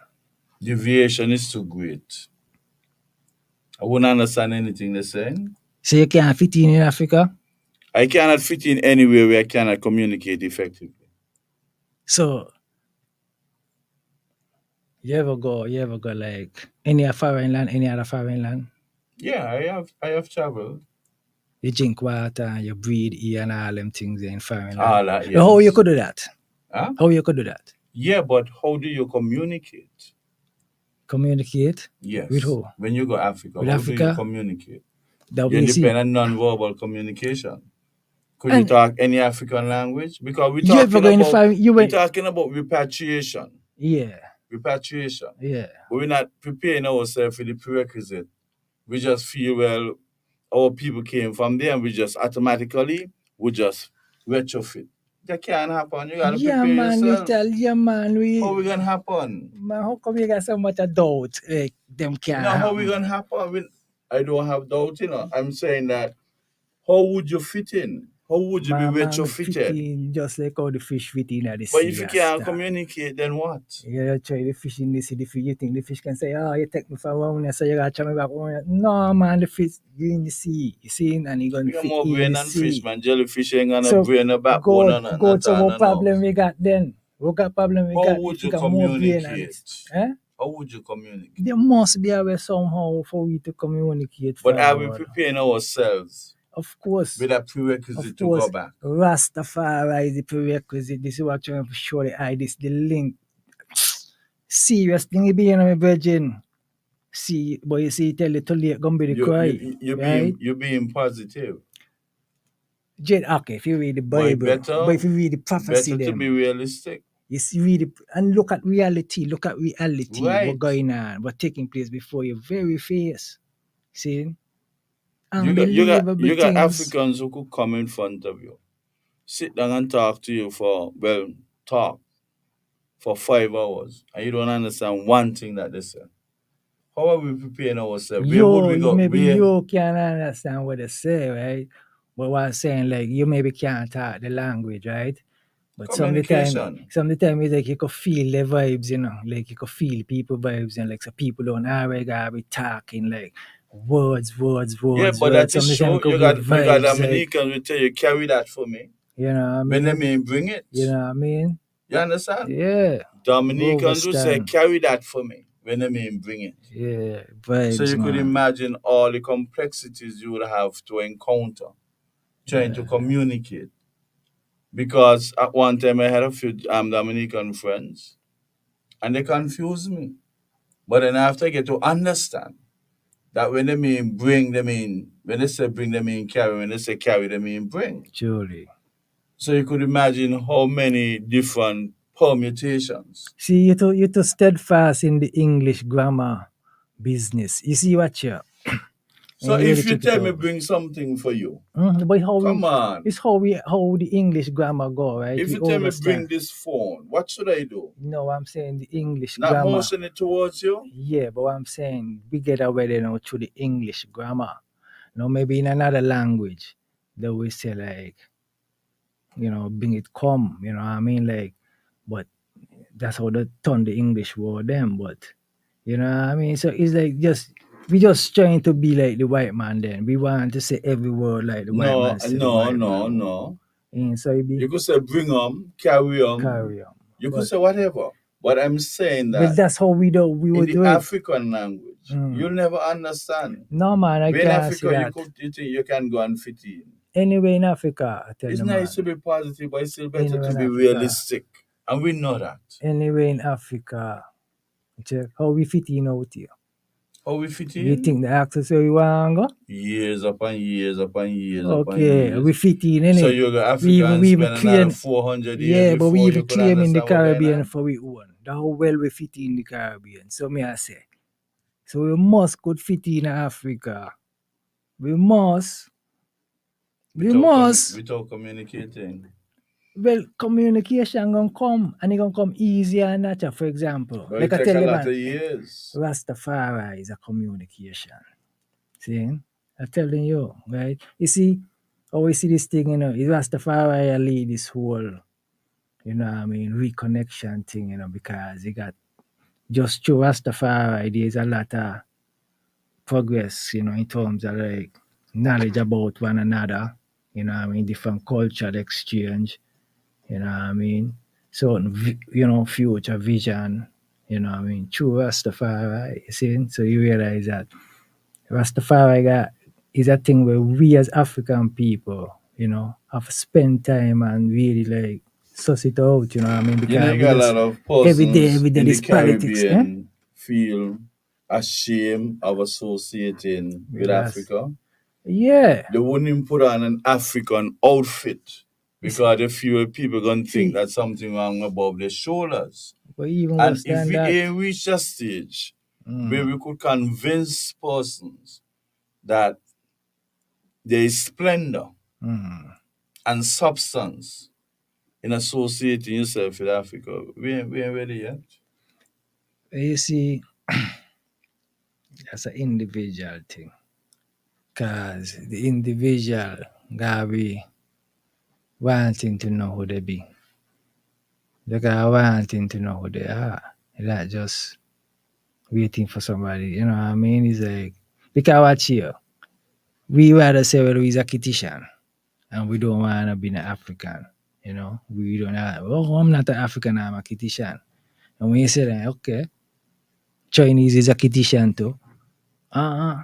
S3: Deviation is too great. I wouldn't understand anything they're saying.
S4: So you can't fit in Africa?
S3: I cannot fit in anywhere where I cannot communicate effectively.
S4: So you ever go like any foreign land, any other foreign land?
S3: Yeah, I have traveled.
S4: You drink water, you breathe air and all them things in foreign land.
S3: All that,
S4: How you
S3: yes.
S4: could do that?
S3: Huh?
S4: How you could do that?
S3: Yeah, but how do you communicate?
S4: Communicate
S3: Yes.
S4: with who?
S3: When you go Africa,
S4: With
S3: how do you
S4: Africa?
S3: communicate?
S4: That
S3: You
S4: we see.
S3: depend on non-verbal communication. Could you
S4: And
S3: talk any African language? Because
S4: you ever go in the foreign? You
S3: we're
S4: went?
S3: talking about repatriation.
S4: Yeah,
S3: Repatriation.
S4: yeah.
S3: But we're not preparing ourselves for the prerequisite. We just feel, well, our people came from there and we just automatically would just retrofit. That can't happen. You gotta
S4: Yeah,
S3: prepare
S4: man,
S3: yourself.
S4: Nital. Yeah, man.
S3: How we gonna happen?
S4: Man, how come you got so much of doubt? Like, them can't
S3: Now, how we
S4: happen?
S3: gonna happen? I don't have doubt, I'm saying that how would you fit in? How would you be
S4: Man, would fit
S3: retrofitted?
S4: in just like how the fish fit in at the
S3: But
S4: sea.
S3: if you
S4: and
S3: can't
S4: stuff.
S3: communicate, then what?
S4: You try the fish in the sea, the fish, you think the fish can say, oh, you take me for one, so you gotta try me back one. No, man, the fish, you in the sea, you see, and you gonna
S3: We got
S4: fit
S3: more
S4: in
S3: brain
S4: the
S3: than fish,
S4: sea.
S3: man. Jellyfish ain't gonna
S4: So,
S3: brain a backbone
S4: go,
S3: or nothing
S4: go,
S3: at
S4: so
S3: all,
S4: what
S3: no, no.
S4: problem we got then? What got problem we
S3: How
S4: got
S3: would
S4: if we
S3: you
S4: got more brain and
S3: communicate?
S4: eh?
S3: How would you communicate?
S4: There must be a way somehow for we to communicate
S3: But are we
S4: forward.
S3: preparing ourselves
S4: Of course.
S3: with a prerequisite
S4: Of
S3: to go
S4: course,
S3: back?
S4: Rastafari is the prerequisite. This is what I'm trying to show the eye. This the link. Serious thing you be in my virgin. See, but you see, tell you too late, gonna be the cry. Right?
S3: You're being positive.
S4: Okay, if you read the
S3: But
S4: Bible, but if you read the prophecy,
S3: better to be
S4: them,
S3: realistic.
S4: you see, read it and look at reality. Look at reality.
S3: Right.
S4: What going on? What taking place before your very face. See,
S3: You
S4: unbelievable
S3: got
S4: things.
S3: Africans who could come in front of you, sit down and talk to you for talk for 5 hours, and you don't understand one thing that they say. How are we preparing ourselves? Where would we go?
S4: Maybe you can't understand what they say, right? But what I'm saying, like, you maybe can't talk the language, right? But some of the time it's like you could feel the vibes, like you could feel people vibes, and like so people don't already gotta be talking like words.
S3: Yeah, but that is true. You got Dominicans will tell you, carry that for me.
S4: You know what I mean?
S3: When they mean bring it.
S4: You know what I mean?
S3: You understand?
S4: Yeah.
S3: Dominicans will say, carry that for me. When they mean bring it.
S4: Yeah, vibes.
S3: So you could imagine all the complexities you would have to encounter trying to communicate. Because at one time I had a few Dominican friends and they confused me. But then after I get to understand that when they mean bring, when they say bring, they mean carry. When they say carry, they mean bring.
S4: Truly.
S3: So you could imagine how many different permutations.
S4: See, you're too steadfast in the English grammar business. You see what you
S3: So if you tell me bring something for you,
S4: but
S3: come on.
S4: It's how the English grammar go, right?
S3: If you tell me bring this phone, what should I do?
S4: No, I'm saying the English
S3: Not
S4: grammar.
S3: motion it towards you?
S4: Yeah, but I'm saying we get away there through the English grammar. Maybe in another language, they will say like, bring it come, you know what I mean? Like, but that's how they turn the English word them, but you know what I mean? So it's like we just trying to be like the white man then. We want to say every word like the white man say.
S3: No.
S4: And so
S3: you could say bring on, carry on. You could say whatever. But I'm saying that.
S4: But that's how we do. We would do
S3: in the
S4: it.
S3: African language, you'll never understand.
S4: No man, I can't
S3: Africa,
S4: see that.
S3: You think you can go and fit in.
S4: Anyway, in Africa, I tell
S3: it's
S4: you,
S3: nice
S4: man.
S3: To be positive, but it's still better to be realistic, and we know that.
S4: Anyway, in Africa, check how we fit in out here.
S3: How we fit in?
S4: You think the access where we want to go?
S3: Years upon years upon years
S4: okay,
S3: upon years.
S4: We fit in, innit?
S3: So you're African we spend another 400 years.
S4: Yeah, but we even claim in the Caribbean
S3: for
S4: we own. That's how well we fit in the Caribbean. So me I say. So we must could fit in Africa. We must.
S3: Without communicating.
S4: Well, communication gonna come and it gonna come easier and natural. For example,
S3: but like I tell you, man, years.
S4: Rastafari is a communication. See, I'm telling you, right? You see, how we see this thing, is Rastafari lead this whole, reconnection thing, because you got just through Rastafari, there's a lot of progress, in terms of like knowledge about one another, different cultural exchange. Certain, future vision, true Rastafari, you see? So you realize that Rastafari is a thing where we as African people, have spent time and really like suss it out, because
S3: you got a lot of persons
S4: every day
S3: in
S4: this
S3: the
S4: politics,
S3: Caribbean feel ashamed of associating with Africa.
S4: Yeah.
S3: They wouldn't even put on an African outfit because they feel people gonna think that something wrong above their shoulders.
S4: But even
S3: and if we ain't reach a stage where we could convince persons that there is splendor and substance in associating yourself with Africa. We ain't ready yet.
S4: You see, that's an individual thing. Because the individual gotta be wanting to know who they be. They gotta wanting to know who they are. Not just waiting for somebody, you know what I mean? It's like, because watch here. We rather say, well, he's a Kitishan and we don't want to be an African, you know? We don't have, oh, I'm not an African, I'm a Kitishan. And when you say that, okay, Chinese is a Kitishan too. Yeah,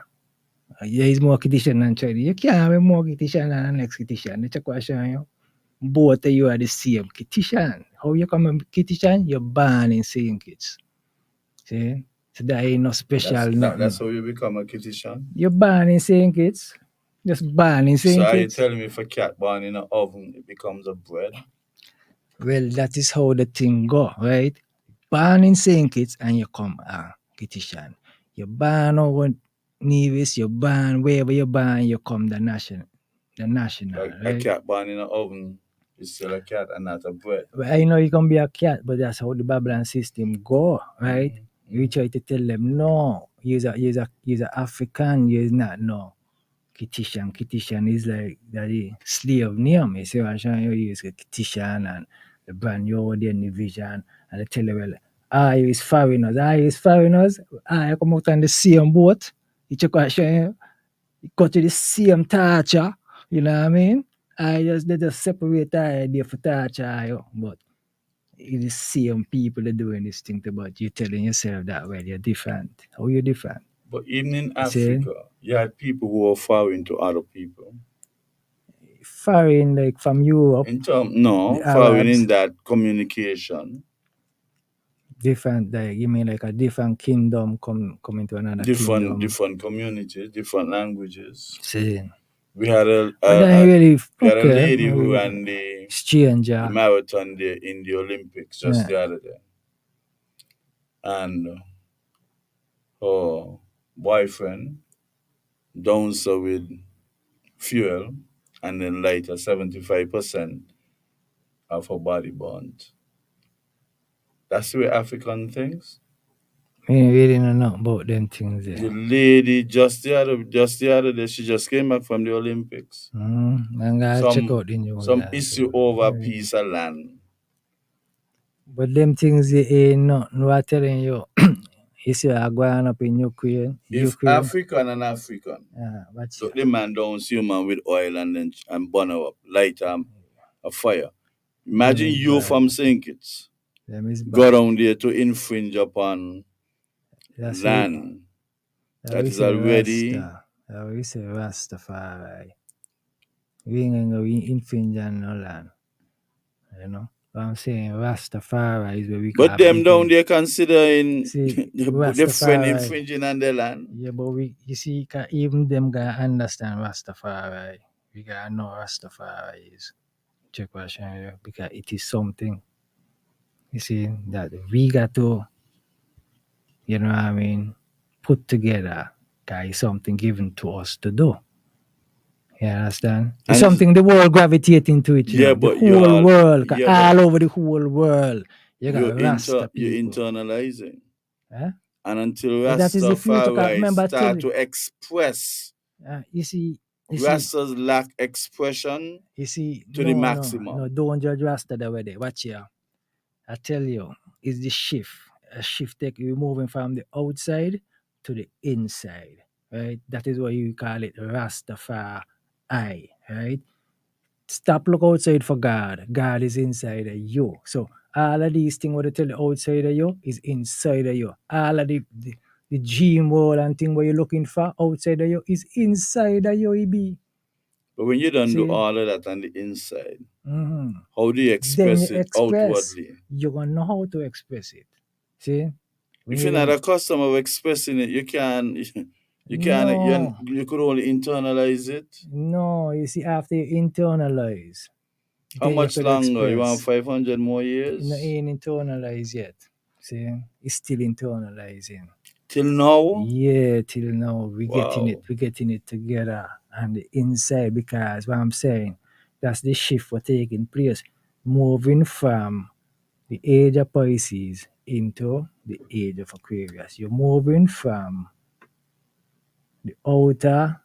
S4: he's more Kitishan than Chinese. You can't be more Kitishan than the next Kitishan. That's a question, you. Both of you are the same Kitishan. How you come a Kitishan? You're born in St. Kitts. See? So that ain't no special nothing.
S3: That's how you become a Kitishan.
S4: You're born in St. Kitts. Just born in St.
S3: So are you
S4: Kitts.
S3: telling me if a cat born in an oven, it becomes a bread?
S4: Well, that is how the thing go, right? Born in St. Kitts and you come a Kitishan. You're born over Nevis, you're born wherever you're born, you come the national,
S3: Like
S4: right?
S3: a cat born in an oven is still a cat and not a bread.
S4: Well, I know you can be a cat, but that's how the Babylon system go, right? We try to tell them, no, you're a African, you're not, no. Kitishan. Kitishan is like the slave name. You see what I'm saying? You use Kitishan and the brand you over there in the vision and they tell you, well, you is foreigners. You come out on the same boat. You check what I'm saying? You go to the same torture. You know what I mean? They just separate the idea for torture, but it's the same people that doing this thing about you telling yourself that well, you're different. How you different?
S3: But even in
S4: See?
S3: Africa, you had people who were foreign to other people.
S4: Foreign, like from Europe.
S3: No, foreign in that communication.
S4: Different, like you mean like a different kingdom come into another kingdom.
S3: Different communities, different languages.
S4: See.
S3: We had a lady who ran the
S4: stranger
S3: marathon in the Olympics just the other day. And her boyfriend downs her with fuel and then lighter 75% of her body burnt. That's the way African things.
S4: We really don't know about them things there.
S3: The lady just the other day, she just came back from the Olympics.
S4: I'm gonna check out the news.
S3: Some issue over a piece of land.
S4: But them things they ain't nothing. What I'm telling you. You see, I'm going up in Ukraine.
S3: If African and African,
S4: so
S3: the man don't see man with oil and burn her up, light a fire. Imagine you from St. Kitts go down there to infringe upon land that is already.
S4: We say Rastafari. We ain't gonna infringe on no land. You know? But I'm saying Rastafari is where we.
S3: But them down there considering the friend infringing on their land.
S4: Yeah, but you see, even them gotta understand Rastafari. We gotta know Rastafari is. Check what I'm saying, because it is something. You see that we got to, you know what I mean, put together. Because it's something given to us to do. You understand? It's something the world gravitating to it.
S3: But
S4: the whole world, all over the whole world. You got Rasta people.
S3: You're internalizing.
S4: Huh?
S3: And until Rastafari start to express,
S4: you see,
S3: Rastas lack expression to the maximum.
S4: No, don't judge Rasta that way. Watch here. I tell you, it's the shift. A shift we're moving from the outside to the inside. Right? That is why you call it Rastafari. Right? Stop look outside for God. God is inside of you. So all of these things what they tell you outside of you is inside of you. All of the dream world and thing what you're looking for outside of you is inside of you, be.
S3: But when you don't do all of that on the inside, how do you express it outwardly?
S4: You're gonna know how to express it. See?
S3: If you're not accustomed of expressing it, you could only internalize it.
S4: No, you see, after you internalize.
S3: How much longer? You want 500 more years?
S4: No, it ain't internalized yet. See? It's still internalizing.
S3: Till now?
S4: Yeah, till now. We're getting it together on the inside, because what I'm saying, that's the shift for taking place. moving from the age of Pisces into the age of Aquarius. You're moving from the outer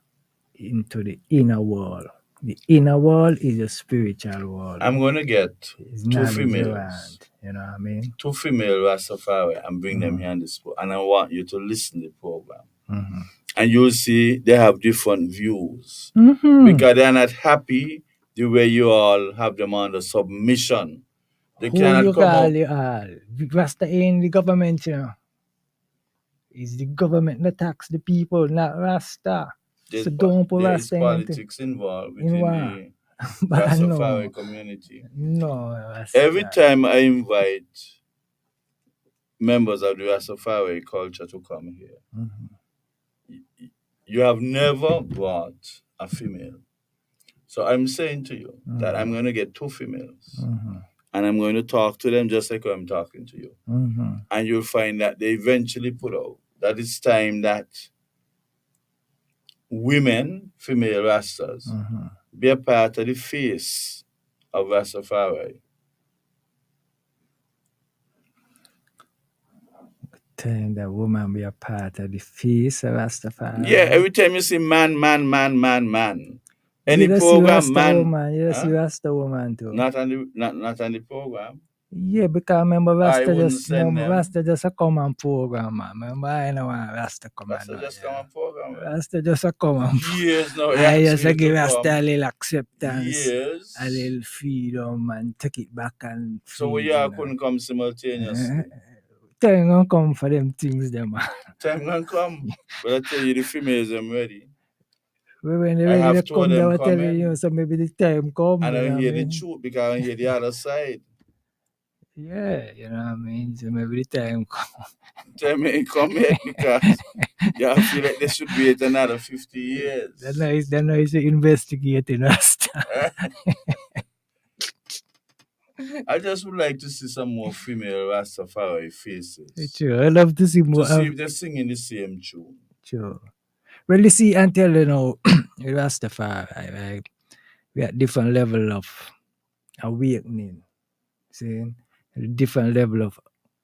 S4: into the inner world. The inner world is a spiritual world.
S3: I'm going to get
S4: It's
S3: two
S4: knowledge
S3: females,
S4: around. You know what I mean?
S3: two female Rastafari, and bring them here on this program. And I want you to listen to the program.
S4: Mm-hmm.
S3: And you'll see they have different views.
S4: Mm-hmm.
S3: Because they're not happy the way you all have them under submission. They
S4: Who
S3: cannot
S4: you
S3: come
S4: call
S3: out.
S4: you all? Rasta ain't the government, you know. It's the government that tax the people, not Rasta. So don't put
S3: There is
S4: Rasta in
S3: politics involved
S4: in
S3: within
S4: what?
S3: the
S4: But
S3: Rastafari
S4: no,
S3: community.
S4: no, Rasta.
S3: Every time I invite members of the Rastafari culture to come here, you have never brought a female. So I'm saying to you that I'm going to get two females. And I'm going to talk to them just like I'm talking to you. And you'll find that they eventually put out that it's time that women, female Rastas, be a part of the face of Rastafari.
S4: Time that woman be a part of the face of Rastafari.
S3: Yeah, every time you see man, any
S4: you see
S3: program,
S4: Rasta
S3: man.
S4: woman, you see Rasta woman too.
S3: Not on the program.
S4: Yeah, because remember Rasta
S3: Rasta
S4: just a come on program, man. Remember I know Rasta come on.
S3: Rasta just come on program.
S4: Rasta just a come on.
S3: Years now.
S4: I just give Rasta a little acceptance.
S3: Years.
S4: A little freedom and take it back and free,
S3: so we all couldn't come simultaneously.
S4: Time gonna come for them things, them man.
S3: Time gonna come. But I tell you, the females I'm ready.
S4: When they ready to come, they were telling you, so maybe the time come.
S3: And I hear the truth because I hear the other side.
S4: Yeah, you know what I mean? So maybe the time come.
S3: Time ain't come yet because y'all feel like they should wait another 50 years.
S4: They're nice investigating us.
S3: I just would like to see some more female Rastafari faces.
S4: Sure, I love to see more.
S3: To see if they're singing the same tune.
S4: Sure. Well, you see, until you know, Rastafari, right? We at different level of awakening. See? A different level of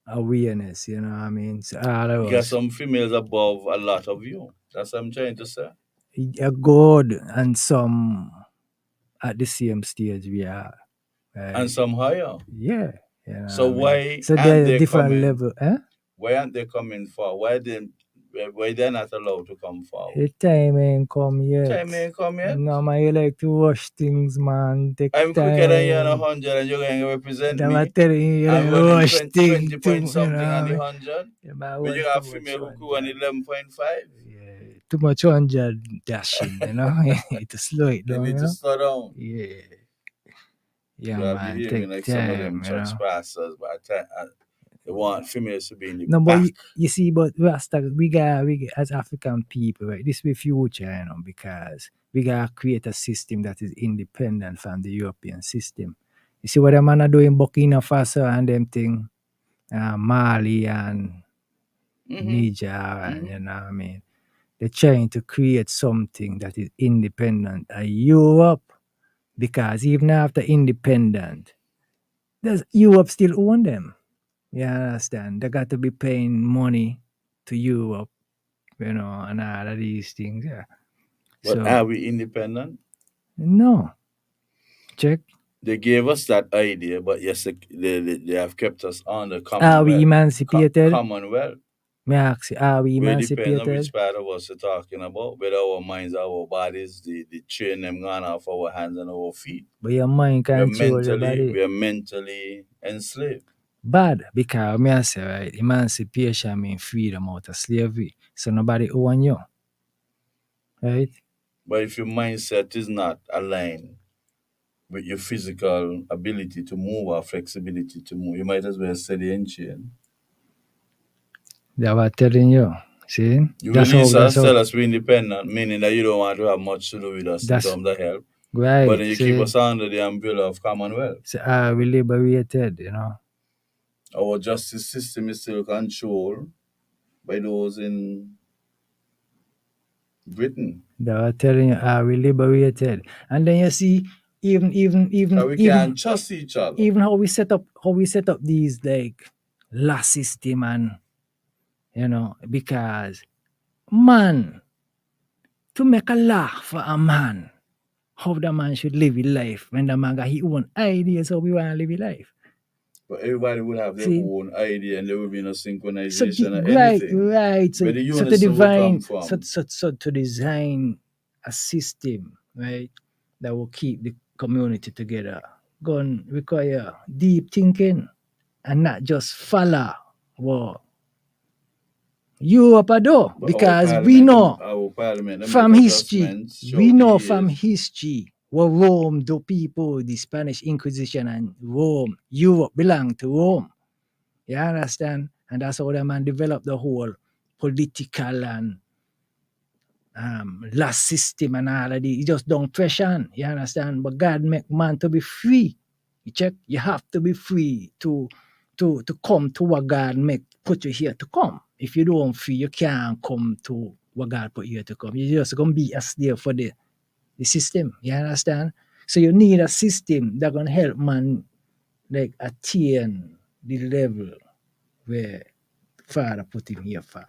S4: awareness, you know what I mean? So all of
S3: because some females above a lot of you. That's what I'm trying to say.
S4: A God and some at the same stage we are. Right?
S3: And some higher.
S4: Yeah. You know
S3: so why
S4: so they're a different coming, level, eh?
S3: Why aren't they coming for? Why they're not allowed to come forward?
S4: The time ain't come yet.
S3: Time ain't come yet?
S4: No, man, you like to rush things, man. Take
S3: I'm
S4: time.
S3: quicker than you on 100 and you're going to represent me.
S4: I'm telling you,
S3: I'm
S4: like rush
S3: 20 point
S4: things,
S3: something
S4: you know,
S3: on the 100.
S4: Yeah,
S3: but you got a female who could on 11.5.
S4: Yeah, too much 100 dashing, you know. You need to slow it down.
S3: You need to slow down.
S4: Yeah. Yeah,
S3: you
S4: man.
S3: Be
S4: Take
S3: like
S4: time,
S3: some of them church pastors, but they want females to be in the
S4: no,
S3: back.
S4: But you see, but Rasta, we got as African people, right? This be future, you know, because we gotta create a system that is independent from the European system. You see what them man are doing Burkina Faso and them thing, Mali and Niger, and you know what I mean? They're trying to create something that is independent of Europe, because even after independent, Europe still own them. You understand? They got to be paying money to Europe, you know, and all of these things. Yeah.
S3: But are we independent?
S4: No. Check.
S3: They gave us that idea, but yes, they have kept us on the
S4: Commonwealth. Are we emancipated?
S3: Commonwealth.
S4: May I ask you, are we emancipated?
S3: It depends on which part of us you're talking about, whether our minds, our bodies, the chain them gone off our hands and our feet.
S4: But your mind control your body.
S3: We are mentally enslaved.
S4: Bad, because me I say, right, emancipation means freedom out of slavery. So nobody own you. Right?
S3: But if your mindset is not aligned with your physical ability to move or flexibility to move, you might as well steady and chain.
S4: They were telling you. See?
S3: You release us, tell us we're independent, meaning that you don't want to have much to do with us in terms of help.
S4: Right.
S3: But then you keep us under the umbrella of Commonwealth.
S4: So we liberated, you know.
S3: Our justice system is still controlled by those in Britain.
S4: They were telling you, we liberated. And then you see, even
S3: Because we can't trust each other.
S4: even how we set up these like law system, and because man, to make a law for a man, how the man should live his life, when the man got his own ideas how we want to live his life.
S3: But everybody would have their
S4: See?
S3: own idea, and there would be no
S4: So
S3: synchronization or
S4: right.
S3: anything.
S4: So,
S3: Where the
S4: so to
S3: unison will come
S4: divine,
S3: from.
S4: so to design a system, right, that will keep the community together, going require deep thinking and not just follow what Europe do,
S3: But
S4: because we know
S3: our parliament
S4: from
S3: make
S4: history,
S3: adjustments
S4: we
S3: throughout
S4: know
S3: the
S4: from
S3: years.
S4: history what Rome do people, the Spanish Inquisition and Rome, Europe belong to Rome. You understand? And that's how the man developed the whole political and law system and all of it. He just don't pressure, you understand? But God make man to be free. You check? You have to be free to come to what God make put you here to come. If you don't free, you can't come to what God put you here to come. You're just gonna be a slave for the system. You understand? So you need a system that gonna help man like attain the level where Father put him here for.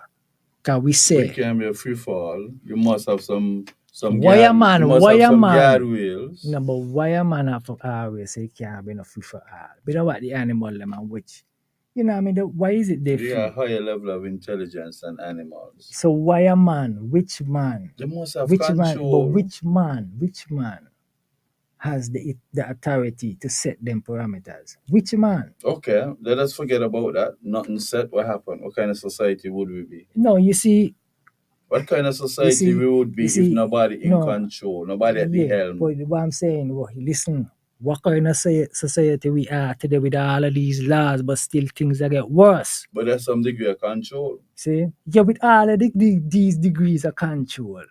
S4: Cause we
S3: We
S4: say,
S3: can be a free fall. You must have some
S4: why a man?
S3: guardrails.
S4: No, but why a man have to always say can't be no free for all? But what the animal them and which, you know what I mean? Why is it they
S3: They
S4: free?
S3: are higher level of intelligence than animals.
S4: So why a man? Which man?
S3: They must have
S4: Which man? But
S3: control.
S4: which man has the authority to set them parameters? Which man?
S3: Okay, let us forget about that. Nothing set. What happened? What kind of society would we be?
S4: No, you see,
S3: What kind of society we would be if nobody in control, nobody at the helm?
S4: But what I'm saying, listen, what kind of society we are today with all of these laws, but still things that get worse.
S3: But there's some degree of control.
S4: See? Yeah, with all of these degrees of control,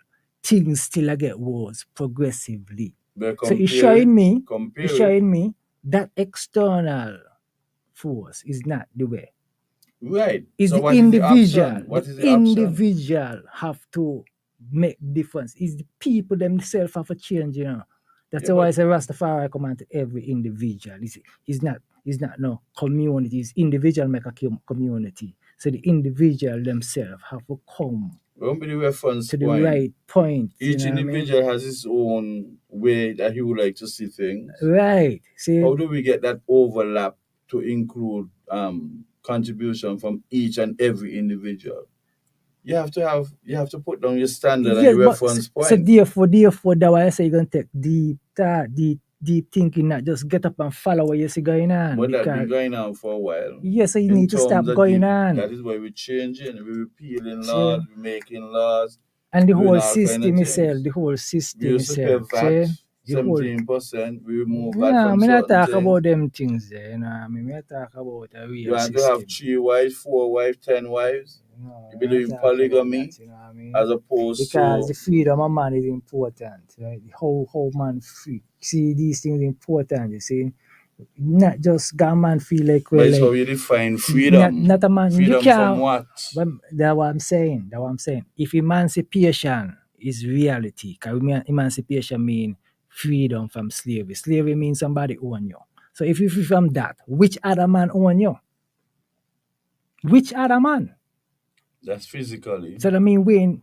S4: things still get worse progressively. So it's showing me that external force is not the way.
S3: Right.
S4: Is
S3: so
S4: the
S3: what
S4: individual.
S3: Is the option? What is the
S4: individual have to make difference. Is the people themselves have to change, That's why I say Rastafari come to every individual. It's not no community, it's individual make a community. So the individual themselves have to come
S3: Remember the reference
S4: to the right point.
S3: Each individual has his own way that he would like to see things.
S4: Right. See,
S3: how do we get that overlap to include contribution from each and every individual? You have to put down your standard and your reference point.
S4: So therefore, that's why I say you're gonna take deep thinking, not just get up and follow what you see going on.
S3: But that's been going on for a while.
S4: Yes, so you need to stop going on.
S3: That is why we're changing, we're repealing laws, we're making laws.
S4: And the whole system itself, we
S3: used to pay VAT, 17%, we remove VAT from
S4: me not
S3: certain
S4: talk
S3: things.
S4: about them things there, I mean, me talk about a real
S3: You want
S4: system.
S3: to have 3 wives, 4 wives, 10 wives? You believe in polygamy, as opposed
S4: because
S3: to...
S4: the freedom of man is important, right? The whole man free. See, these things are important, you see. Not just God man feel like...
S3: But it's how you define freedom.
S4: Not a man.
S3: Freedom
S4: you can't,
S3: from what?
S4: That's what I'm saying. If emancipation is reality, because emancipation means freedom from slavery. Slavery means somebody own you. So if you free from that, which other man own you? Which other man?
S3: That's physically.
S4: So I mean,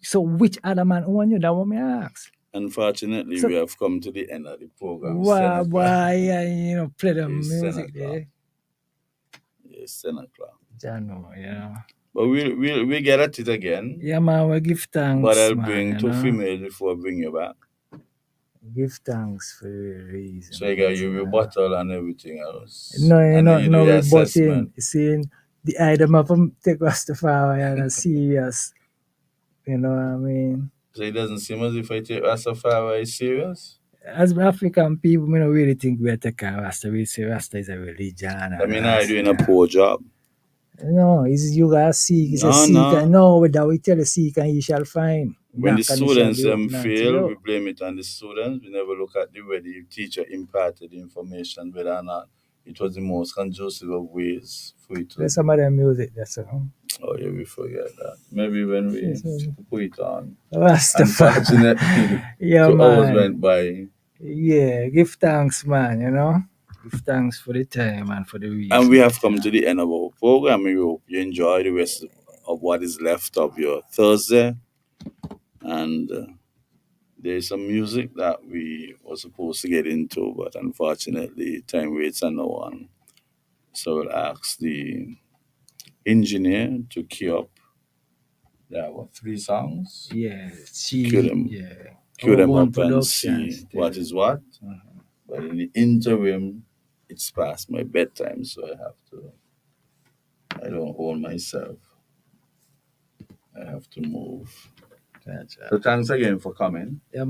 S4: so which other man own you? That's what me ask.
S3: Unfortunately, we have come to the end of the program.
S4: Why, play the music there.
S3: It's 10 o'clock.
S4: I know,
S3: But we'll get at it again.
S4: Yeah, man, we give thanks.
S3: But I'll bring 2 females before I bring you back.
S4: Give thanks for the reason.
S3: So you got your rebuttal and everything else.
S4: No rebutting. Seeing the item of them take Rastafari and a serious. You know what I mean?
S3: So it doesn't seem as if I take Rastafari serious?
S4: As African people, we don't really think we're taking Rasta. We say Rasta is a religion.
S3: I mean, I'm doing a poor job.
S4: No, you gotta seek. It's a seek. No, without we tell the seek and you shall find.
S3: When the students fail, we blame it on the students. We never look at the way the teacher imparted the information, whether or not it was the most conducive of ways for it to...
S4: There's some of their music, that's all.
S3: Oh, yeah, we forget that. Maybe when we put it on.
S4: Unfortunately,
S3: 2 hours went by.
S4: Yeah, give thanks, man, you know? Give thanks for the time and for the
S3: And we
S4: reason.
S3: have come to the end of our program. We hope you enjoy the rest of what is left of your Thursday. And there's some music that we were supposed to get into, but unfortunately, time waits on no one. So we'll ask the engineer to queue up. There were 3 songs.
S4: Yeah,
S3: Cue them,
S4: yeah.
S3: cue
S4: Our
S3: them
S4: own
S3: up and
S4: production
S3: see what
S4: still.
S3: is what. But in the interim, it's past my bedtime, so I don't own myself. I have to move.
S4: Gotcha.
S3: So thanks again for coming.
S4: Yeah,